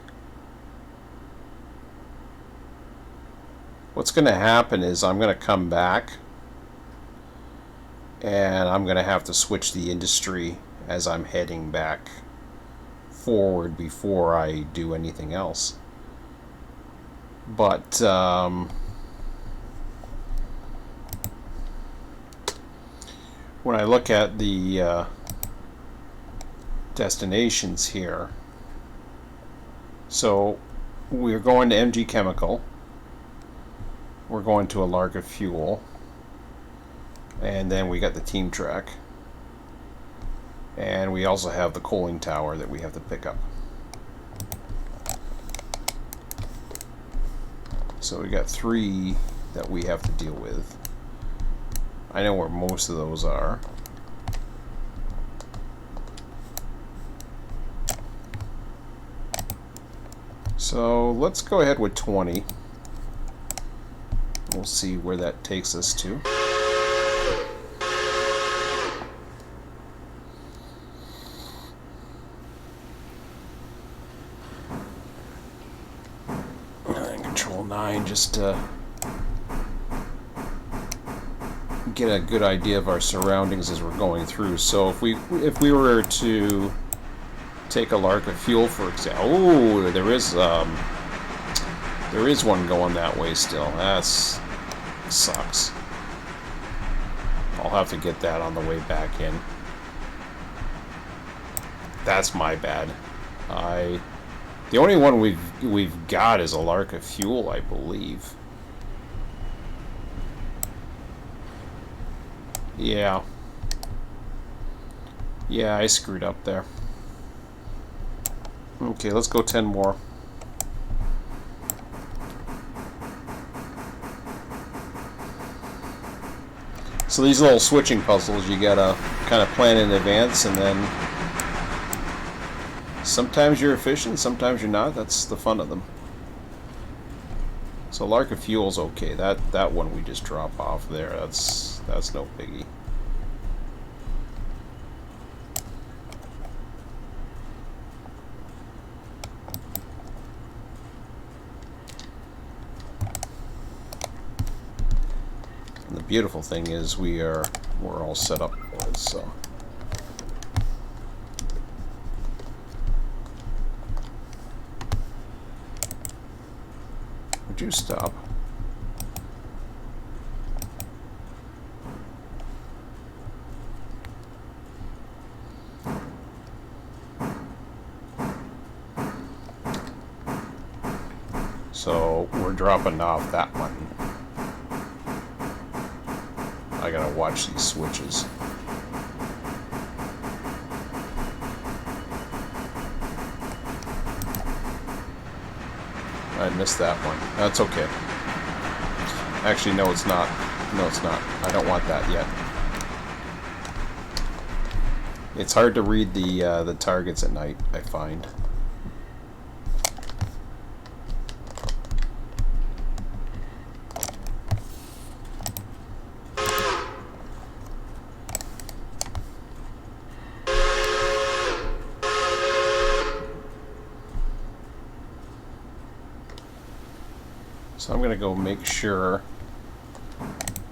What's going to happen is I'm going to come back and I'm going to have to switch the industry as I'm heading back forward before I do anything else. But when I look at the destinations here, so we're going to MG Chemical, we're going to Alarka Fuel, and then we got the Team Track, and we also have the coaling tower that we have to pick up. So we got 3 that we have to deal with. I know where most of those are. So let's go ahead with 20. We'll see where that takes us to. And Control 9 just to get a good idea of our surroundings as we're going through. So if we were to take Alarka Fuel, for example, oh, there is one going that way still. That sucks. I'll have to get that on the way back in. That's my bad. The only one we've got is Alarka Fuel, I believe. Yeah. Yeah, I screwed up there. Okay, let's go 10 more. So these little switching puzzles, you gotta kind of plan in advance, and then sometimes you're efficient, sometimes you're not. That's the fun of them. So Alarka Fuel's okay. That one we just drop off there. That's no biggie. And the beautiful thing is we're all set up for it, so. Would you stop? So we're dropping off that one. I gotta watch these switches. I missed that one. That's okay. Actually, no, it's not. No, it's not. I don't want that yet. It's hard to read the targets at night, I find. So I'm going to go make sure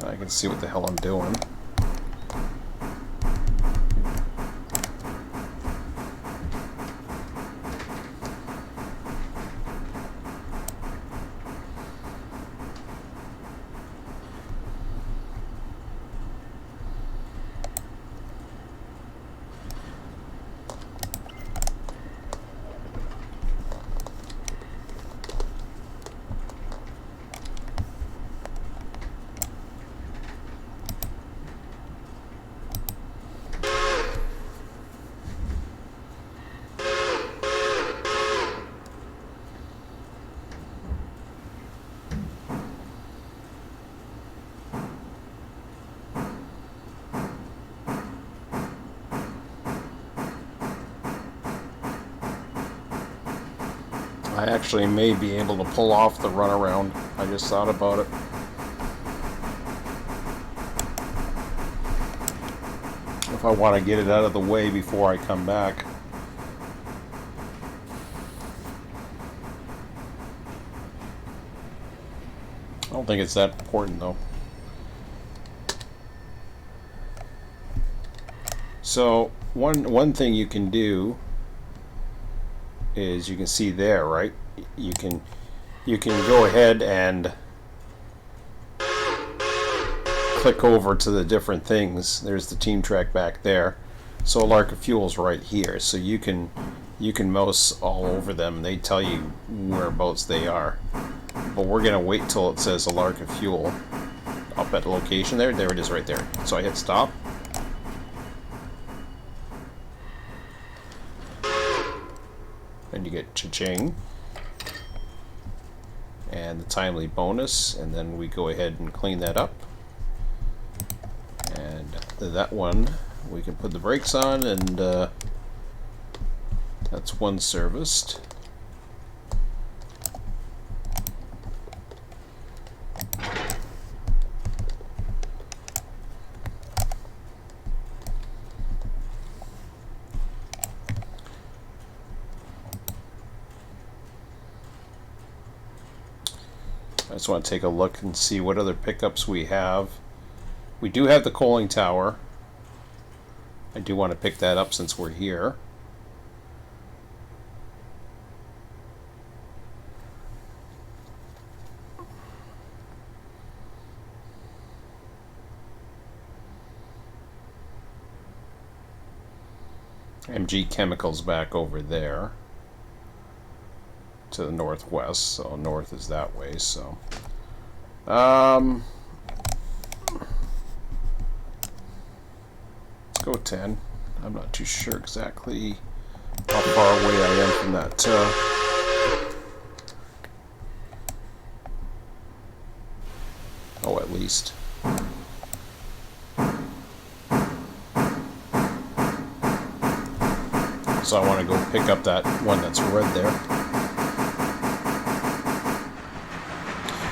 I can see what the hell I'm doing. I actually may be able to pull off the runaround. I just thought about it. If I want to get it out of the way before I come back. I don't think it's that important though. So one thing you can do is, you can see there, right? You can go ahead and click over to the different things. There's the team track back there. So Alarka Fuel's right here. So you can mouse all over them. They tell you whereabouts they are. But we're gonna wait till it says Alarka Fuel up at the location there. There it is right there. So I hit stop. And you get cha-ching and the timely bonus, and then we go ahead and clean that up, and that one we can put the brakes on, and that's one serviced. I just want to take a look and see what other pickups we have. We do have the coaling tower. I do want to pick that up since we're here. MG Chemicals back over there to the northwest, so north is that way. So let's go 10. I'm not too sure exactly how far away I am from that oh, at least. So I want to go pick up that one that's red there.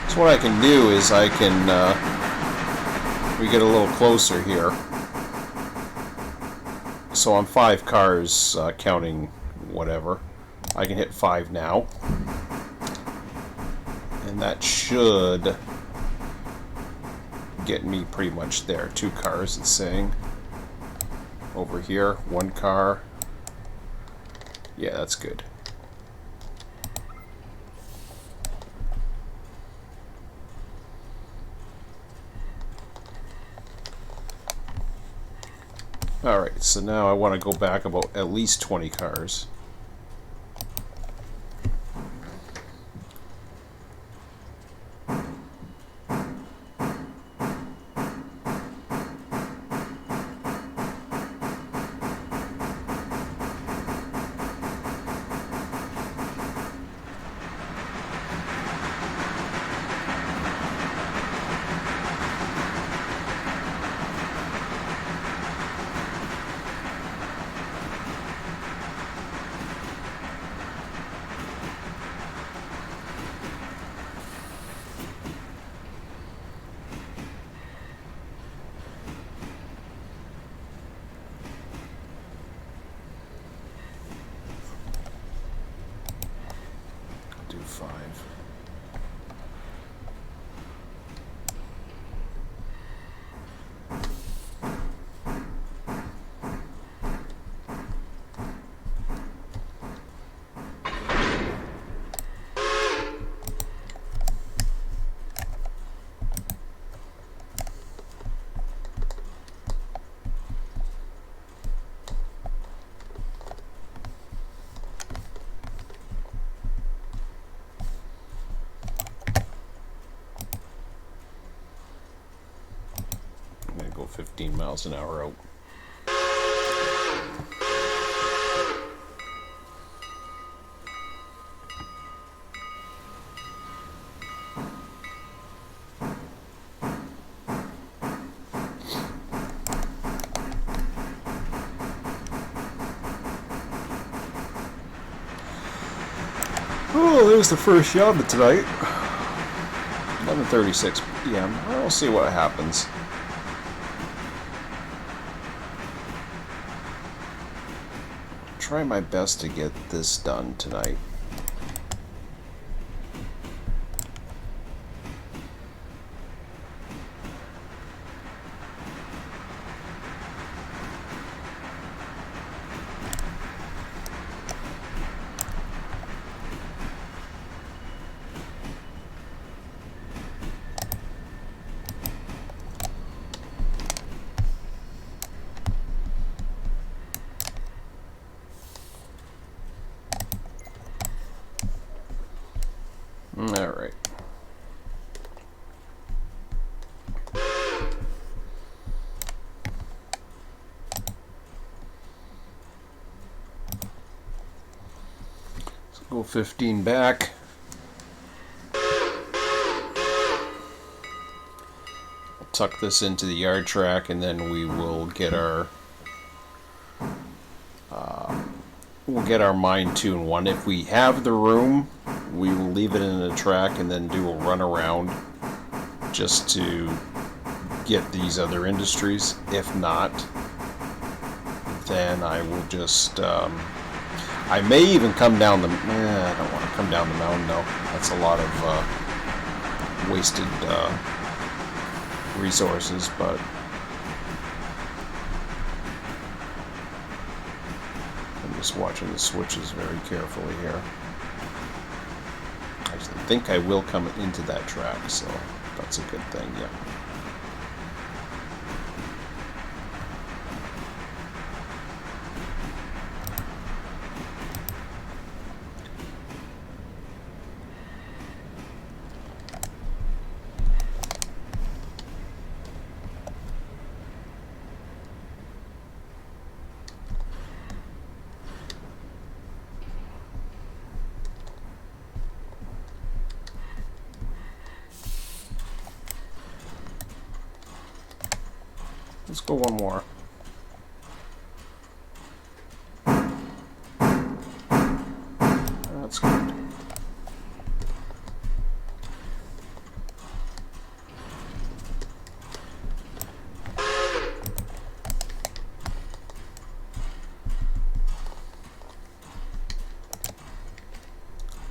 So what I can do is I can, we get a little closer here. So I'm 5 cars, counting whatever. I can hit 5 now. And that should get me pretty much there. 2 cars, it's saying. Over here, 1 car. Yeah, that's good. Alright, so now I want to go back about at least 20 cars. Do 5. I'm going to go 15 miles an hour out. Oh, there's the first job of tonight. 11:36 p.m. We'll see what happens. Try my best to get this done tonight. All right. Let's go 15 back. Tuck this into the yard track, and then we will get our mine tune one. If we have the room, we will leave it in the track and then do a run around just to get these other industries. If not, then I will just I may even come down the I don't want to come down the mountain though. That's a lot of wasted resources, but I'm just watching the switches very carefully here. I think I will come into that track, so that's a good thing, yeah. Let's go one more. That's good.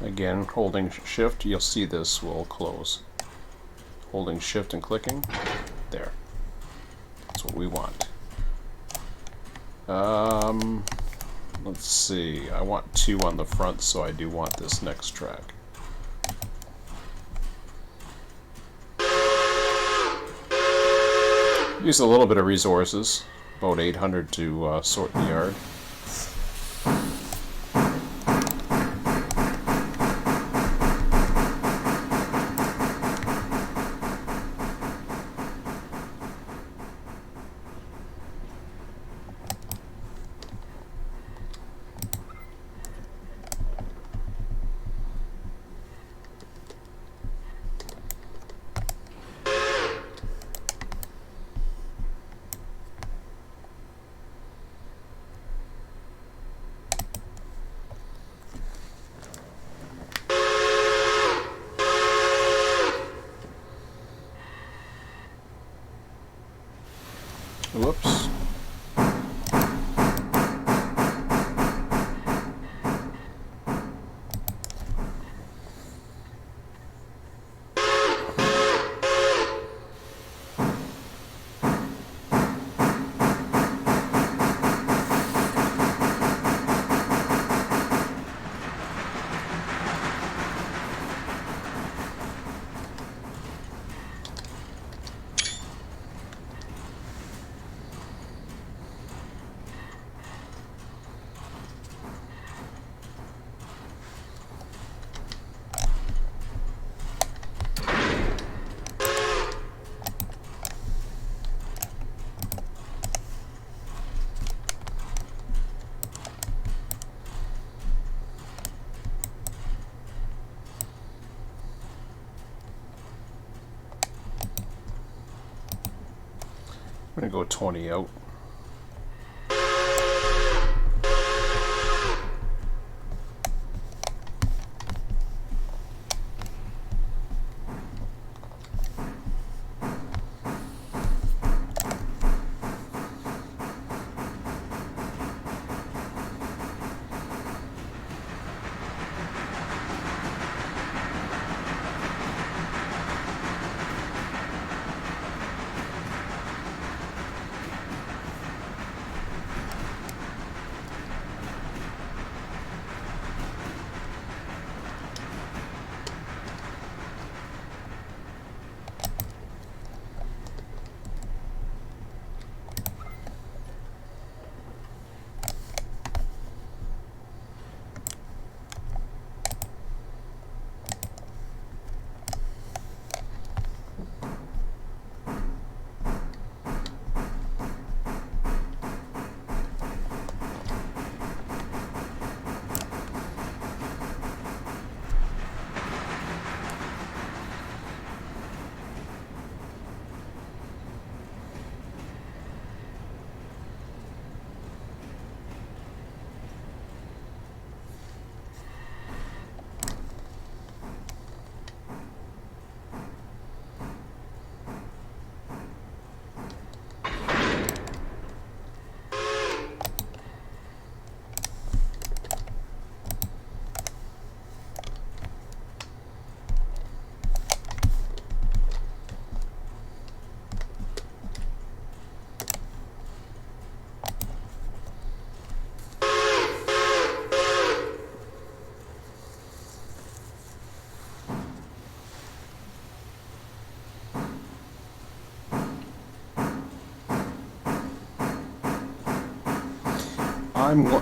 Again, holding shift, you'll see this will close. Holding shift and clicking, there. That's what we want. Let's see, I want 2 on the front, so I do want this next track. Use a little bit of resources, about 800 to sort the yard. Whoops. I'm gonna go 20 out.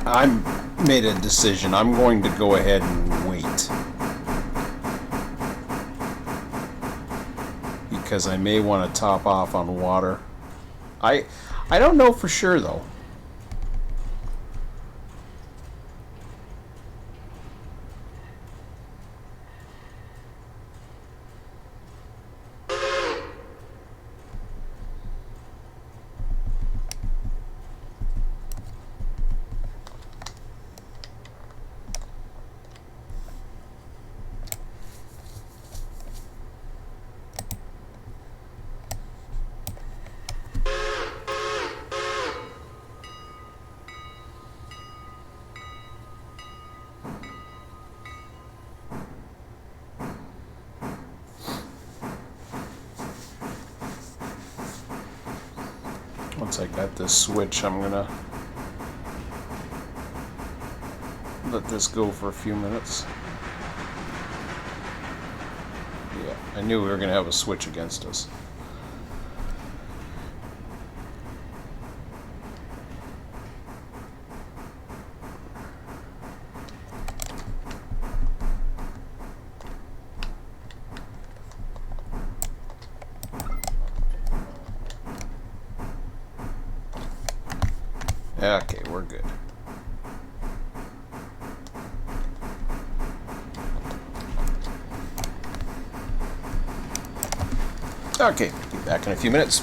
I'm made a decision. I'm going to go ahead and wait, because I may want to top off on water. I don't know for sure though. Once I got this switch, I'm gonna let this go for a few minutes. Yeah, I knew we were gonna have a switch against us. Okay, we're good. Okay, be back in a few minutes.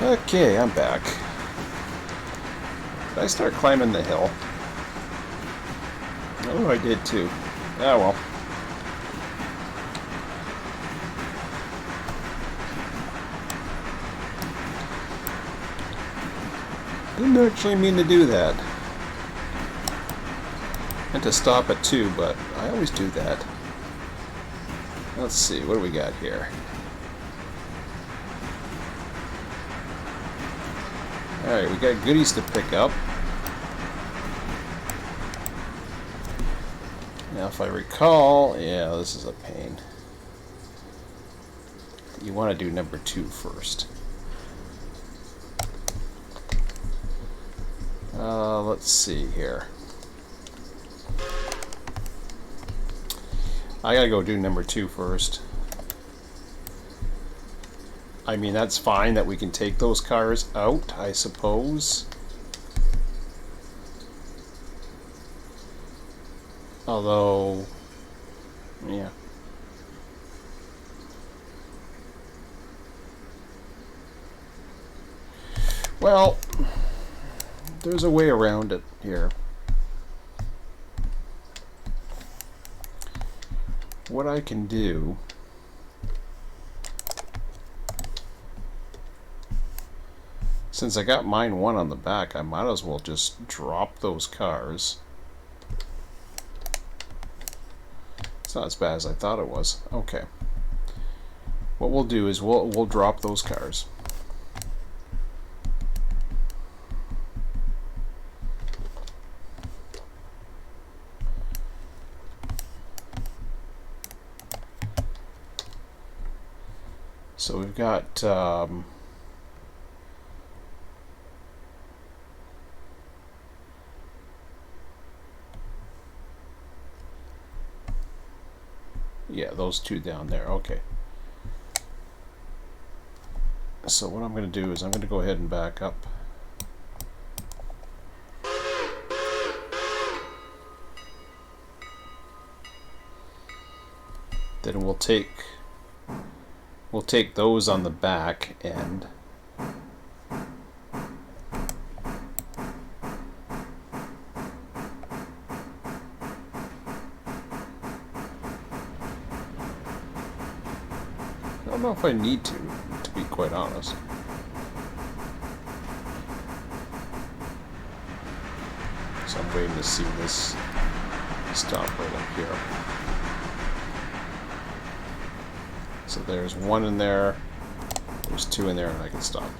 Okay, I'm back. Did I start climbing the hill? Oh, I did too. Ah, well. Didn't actually mean to do that. Meant to stop at 2, but I always do that. Let's see, what do we got here? Alright, we got goodies to pick up. Now, if I recall, yeah, this is a pain. You want to do number 2 first. Let's see here. I gotta go do number 2 first. I mean, that's fine that we can take those cars out, I suppose. Although, yeah. Well, there's a way around it here. What I can do since I got mine 1 on the back, I might as well just drop those cars. It's not as bad as I thought it was. Okay. What we'll do is we'll drop those cars. So we've got Yeah, those two down there. Okay. So what I'm going to do is I'm going to go ahead and back up. Then we'll take those on the back end. I don't know if I need to be quite honest. So I'm waiting to see this stop right up here. So there's one in there, there's two in there, and I can stop.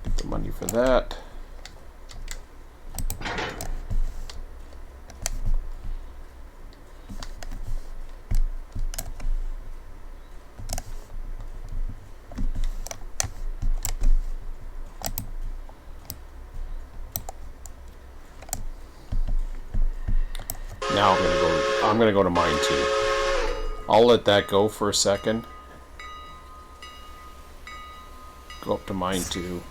Get the money for that. Now I'm gonna go to mine 2. I'll let that go for a second. Go up to mine 2.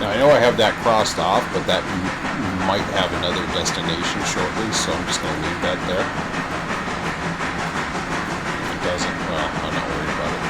Now I know I have that crossed off, but that might have another destination shortly, so I'm just going to leave that there. If it doesn't, well, I'm not worried about it.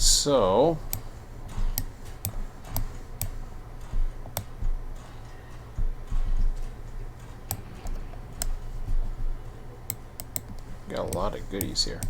so got a lot of goodies here.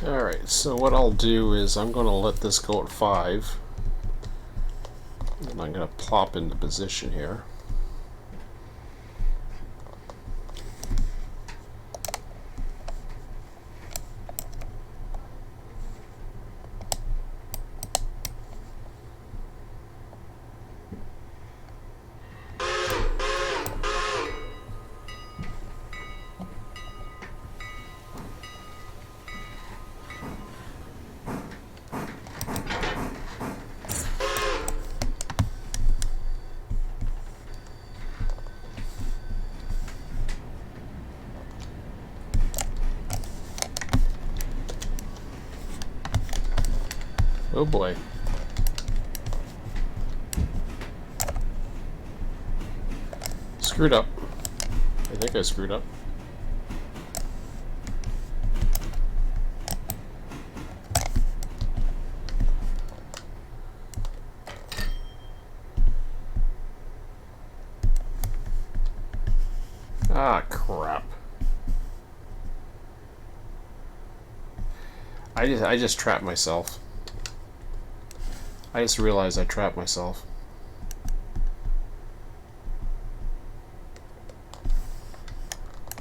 Alright, so what I'll do is I'm going to let this go at 5. And I'm going to plop into position here. Oh boy. Screwed up. I think I screwed up. Ah, crap. I just trapped myself. I just realized I trapped myself.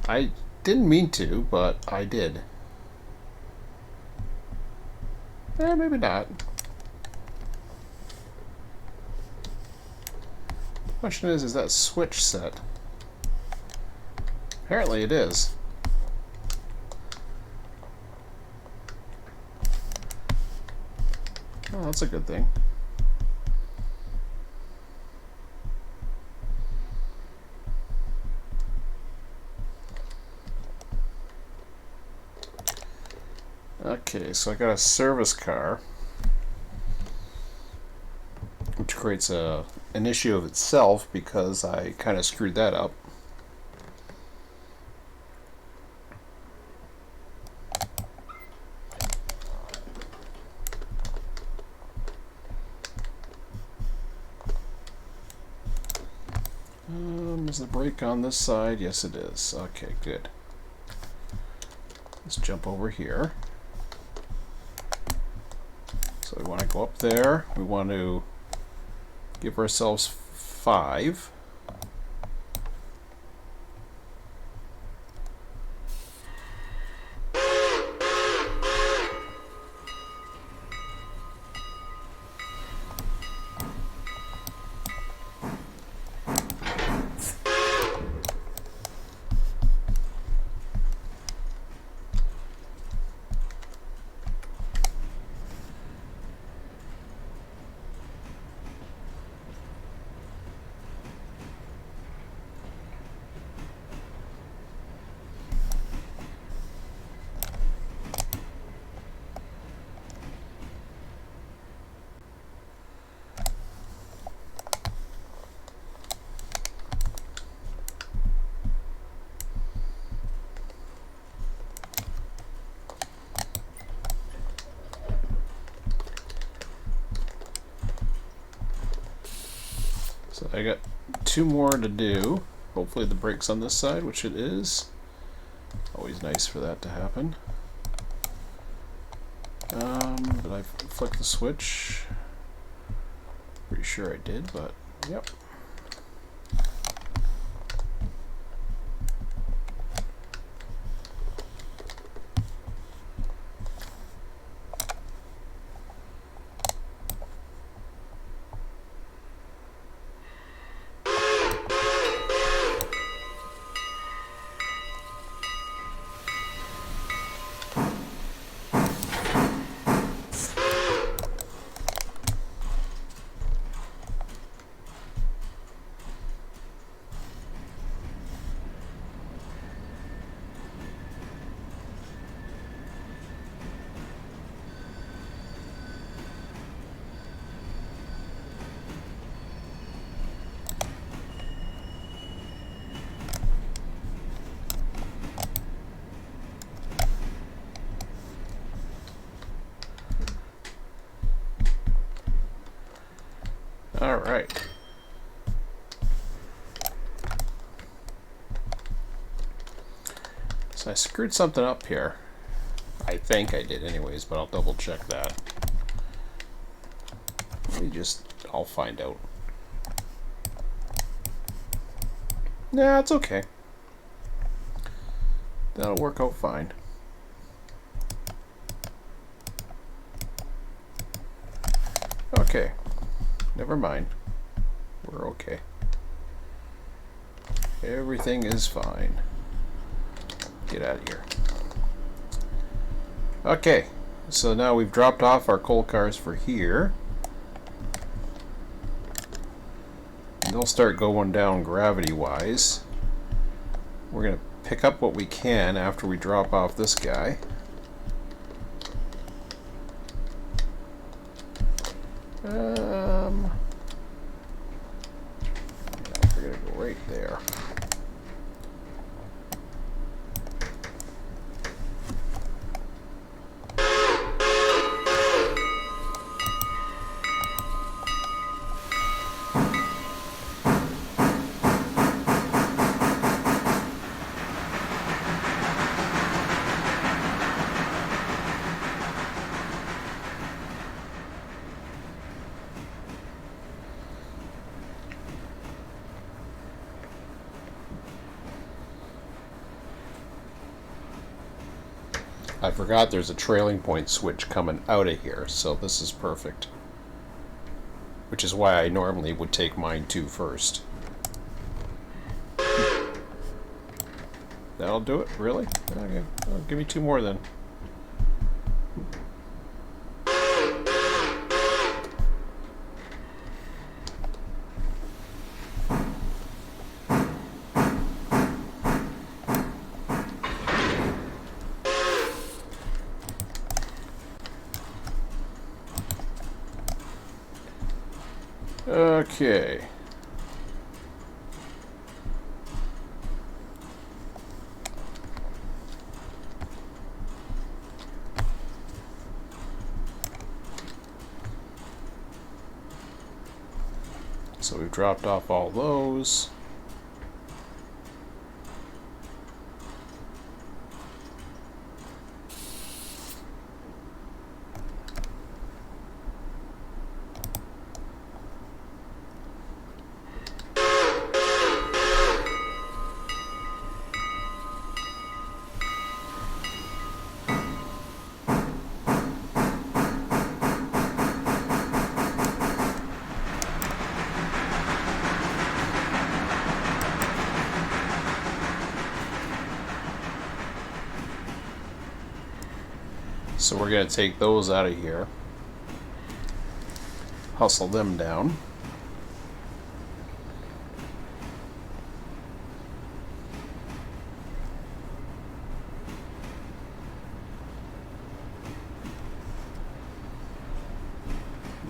I didn't mean to, but I did. Maybe not. The question is that switch set? Apparently it is. Oh, that's a good thing. Okay, so I got a service car, which creates an issue of itself because I kind of screwed that up. Is the brake on this side? Yes, it is. Okay, good. Let's jump over here. So we want to go up there. We want to give ourselves 5. So I got 2 more to do. Hopefully the brake's on this side, which it is. Always nice for that to happen. Did I flick the switch? Pretty sure I did, but yep. All right. So I screwed something up here. I think I did anyways, but I'll double check that. I'll find out. Nah, it's okay. That'll work out fine. Okay. Never mind. We're okay. Everything is fine. Get out of here. Okay, so now we've dropped off our coal cars for here. And they'll start going down gravity-wise. We're going to pick up what we can after we drop off this guy. We're going to go right there. I forgot there's a trailing point switch coming out of here, so this is perfect. Which is why I normally would take mine to first. That'll do it? Really? Okay. Well, give me 2 more then. Okay. So we've dropped off all those. So we're going to take those out of here, hustle them down.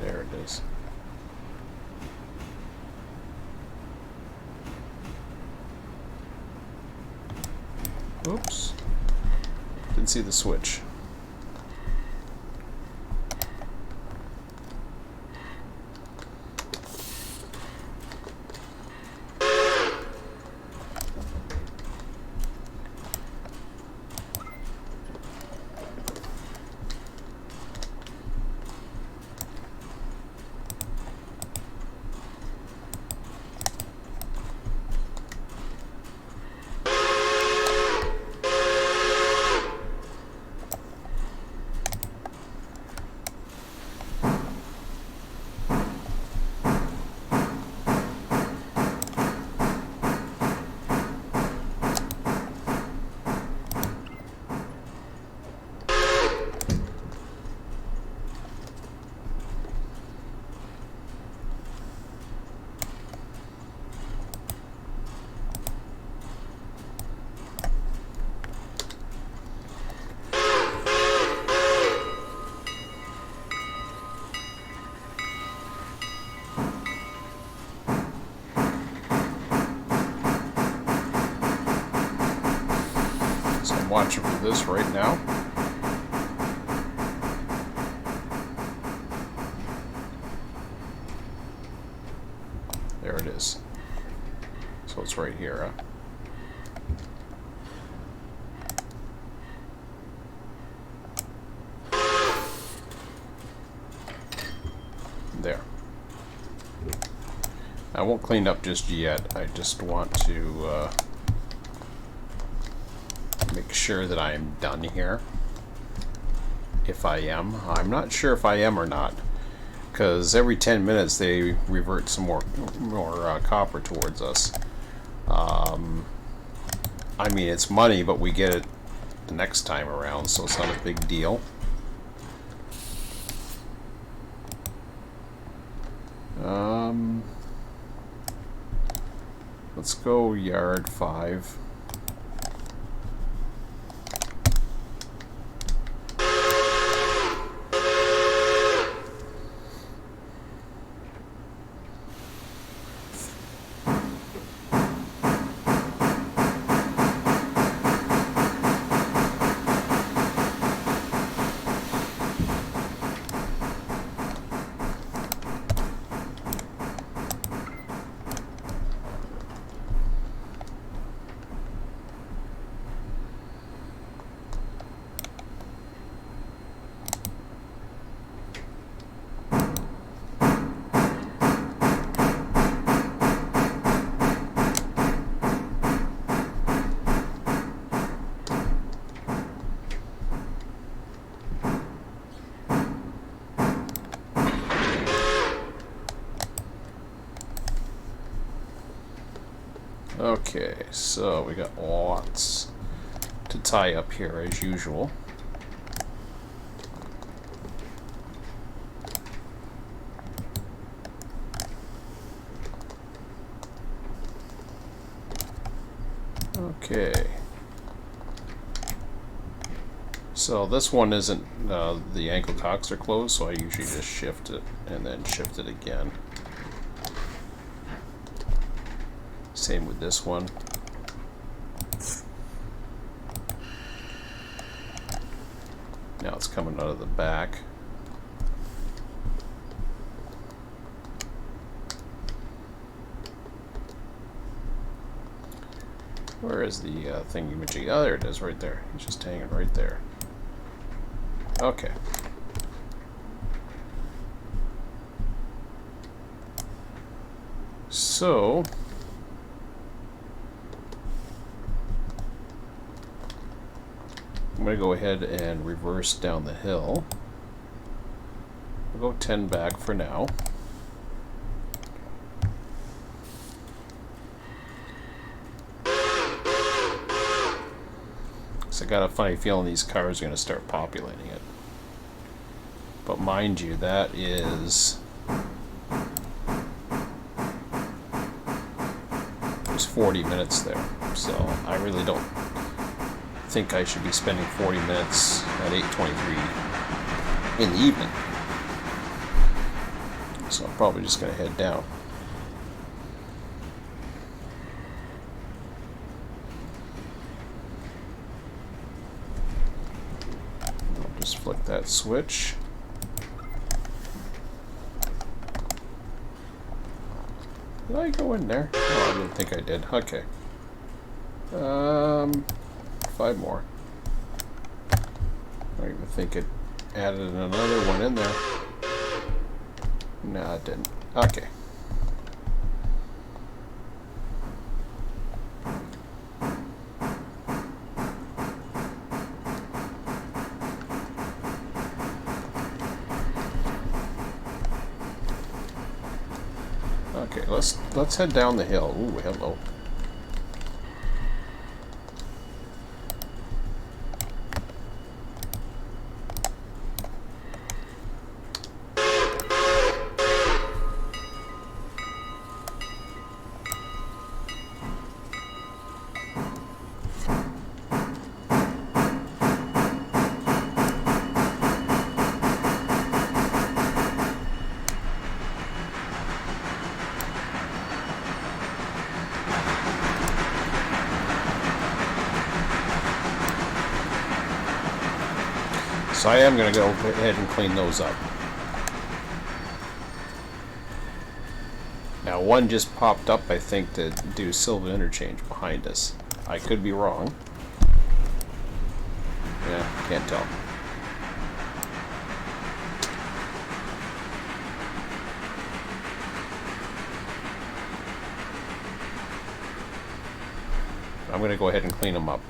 There it is. Oops. Didn't see the switch. So I'm watching for this right now. There it is. So it's right here, huh? There. I won't clean up just yet. I just want to make sure that I am done here. If I am. I'm not sure if I am or not, because every 10 minutes they revert some more copper towards us. I mean, it's money, but we get it the next time around, so it's not a big deal. Let's go yard 5. Okay, so we got lots to tie up here as usual. Okay. So this one isn't, the ankle cocks are closed, so I usually just shift it and then shift it again. Same with this one. Now it's coming out of the back. Where is the thingy-majig? Oh, there it is, right there. It's just hanging right there. Okay. So I'm going to go ahead and reverse down the hill. We'll go 10 back for now. So I got a funny feeling these cars are going to start populating it. But mind you, that is... there's 40 minutes there. So I really don't think I should be spending 40 minutes at 8:23 in the evening. So I'm probably just going to head down. I'll just flick that switch. Did I go in there? Oh, I didn't think I did. Okay. 5 more. I don't even think it added another one in there. No, it didn't. Okay. Okay, let's head down the hill. Ooh, hello. So I am going to go ahead and clean those up. Now one just popped up, I think, to do Silva interchange behind us. I could be wrong. Yeah, can't tell. I'm going to go ahead and clean them up.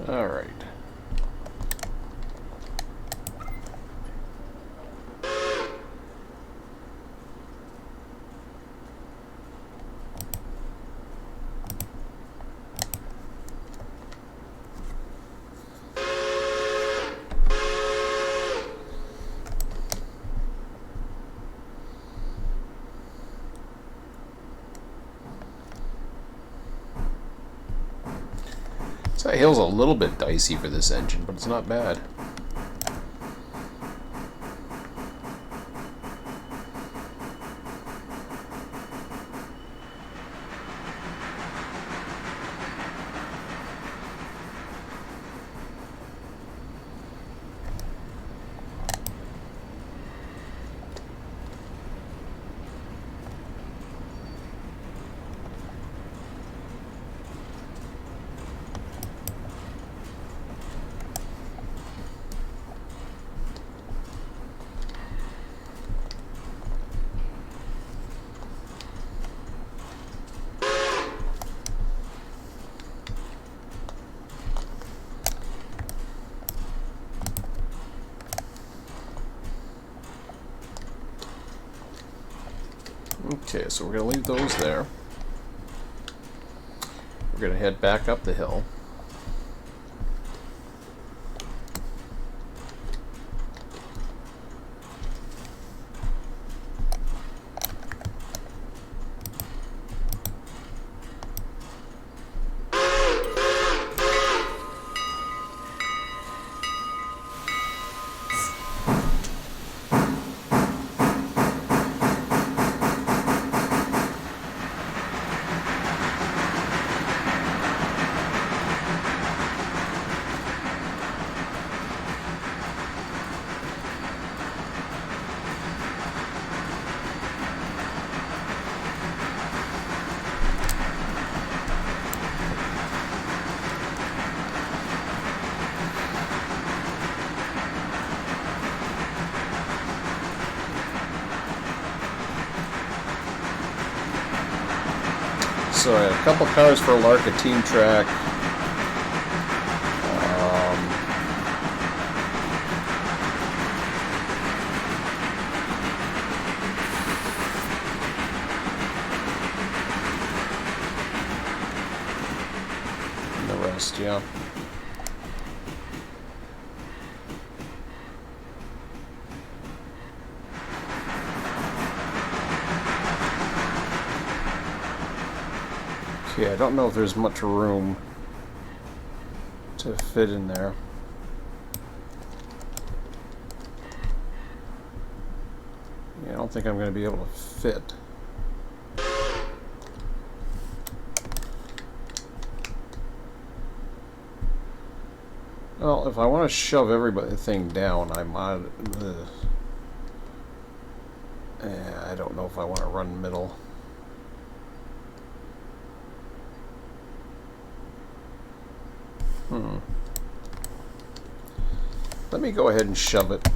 All right. So that hill's a little bit dicey for this engine, but it's not bad. Okay, so we're going to leave those there. We're going to head back up the hill. So I had a couple cars for Alarka Team Track. And the rest, yeah. Okay, I don't know if there's much room to fit in there. Yeah, I don't think I'm going to be able to fit. Well, if I want to shove everything down, I might. I don't know if I want to run middle. Let me go ahead and shove it.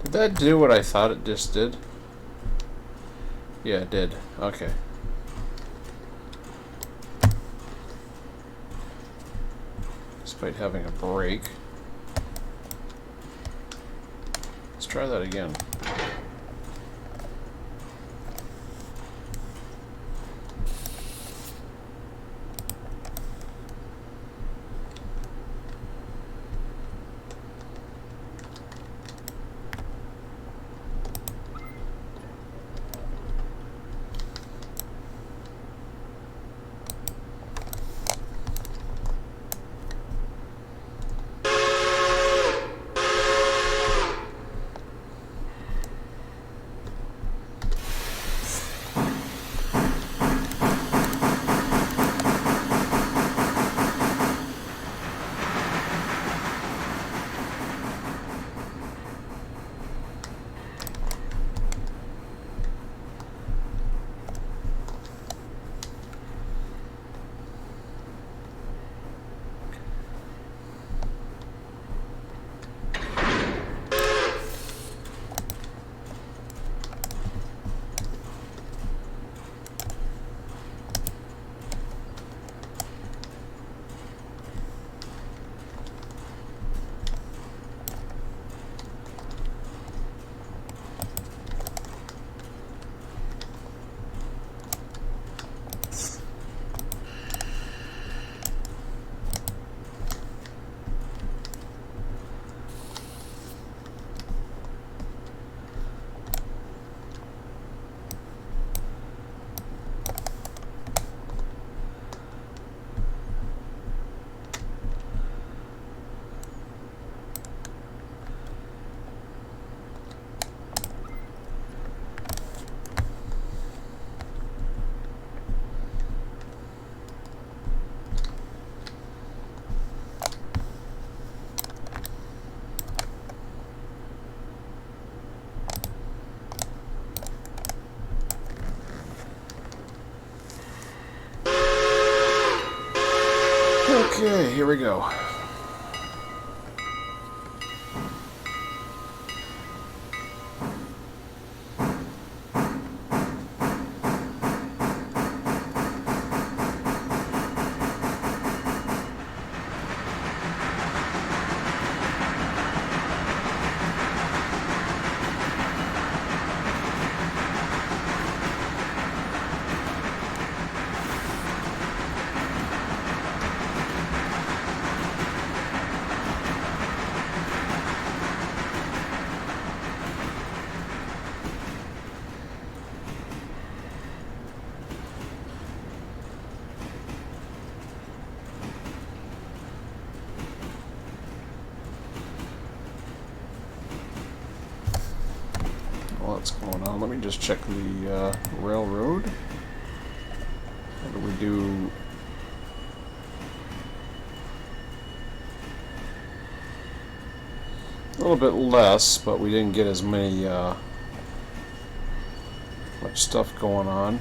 Did that do what I thought it just did? Yeah, it did. Okay. Despite having a break. Let's try that again. here we go. What's going on? Let me just check the railroad. What do we do? A little bit less, but we didn't get as many much stuff going on.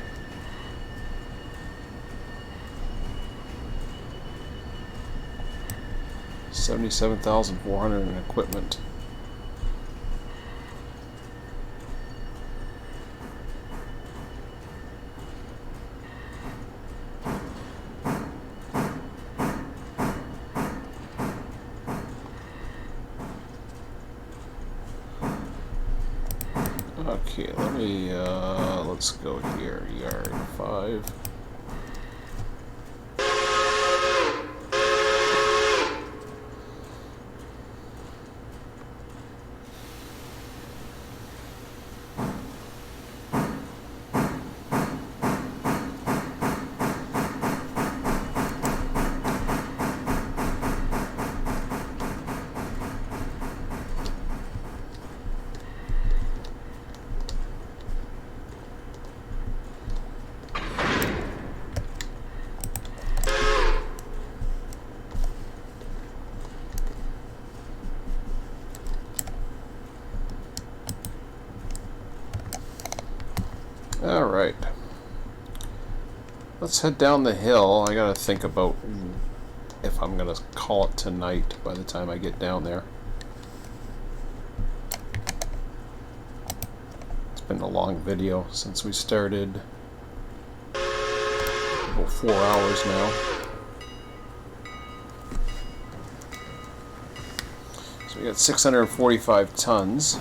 $77,400 in equipment. Okay, let's go here, yard 5. Alright, let's head down the hill. I gotta think about if I'm gonna call it tonight by the time I get down there. It's been a long video since we started. About 4 hours now. So we got 645 tons.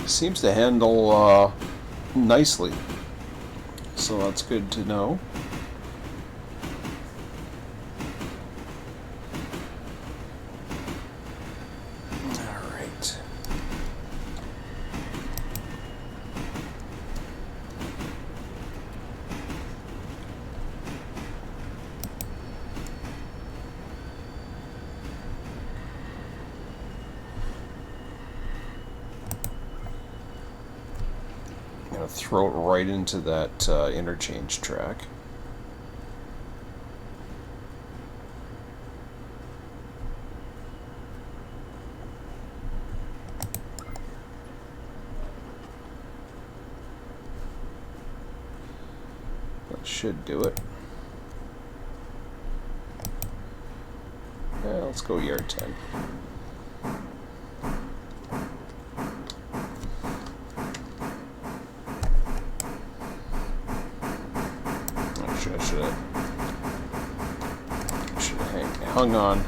Seems to handle nicely, so that's good to know. All right. Throw it right into that interchange track. That should do it. Yeah, let's go yard 10. Should have hung on.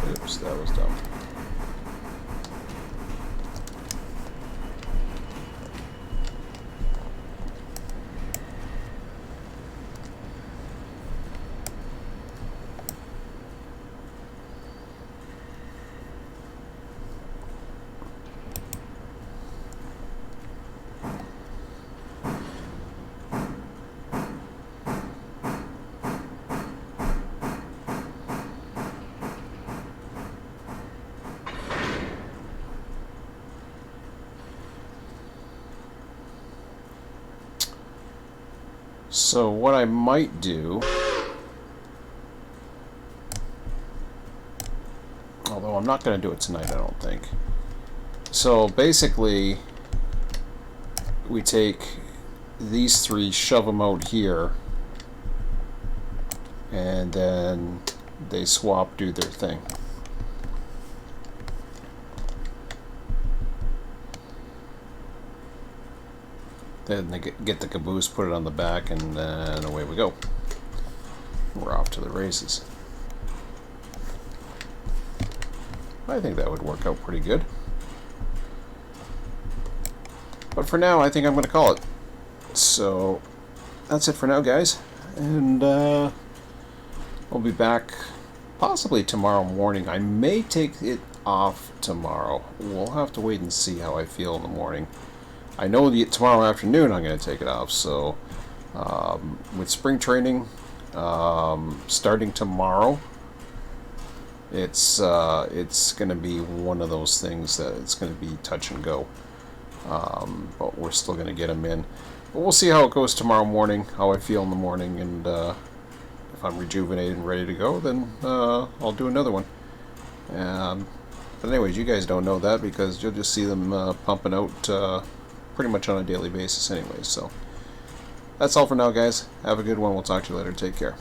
Oops, that was dumb. So what I might do, although I'm not going to do it tonight, I don't think. So basically, we take these three, shove them out here, and then they swap, do their thing. Then they get the caboose, put it on the back, and then away we go. We're off to the races. I think that would work out pretty good. But for now, I think I'm going to call it. So that's it for now, guys. And we'll be back possibly tomorrow morning. I may take it off tomorrow. We'll have to wait and see how I feel in the morning. I know that tomorrow afternoon I'm going to take it off. So with spring training starting tomorrow, it's going to be one of those things that it's going to be touch and go. But we're still going to get them in. But we'll see how it goes tomorrow morning, how I feel in the morning, and if I'm rejuvenated and ready to go, then I'll do another one. But anyways, you guys don't know that because you'll just see them pumping out pretty much on a daily basis anyways. So that's all for now, guys. Have a good one. We'll talk to you later. Take care.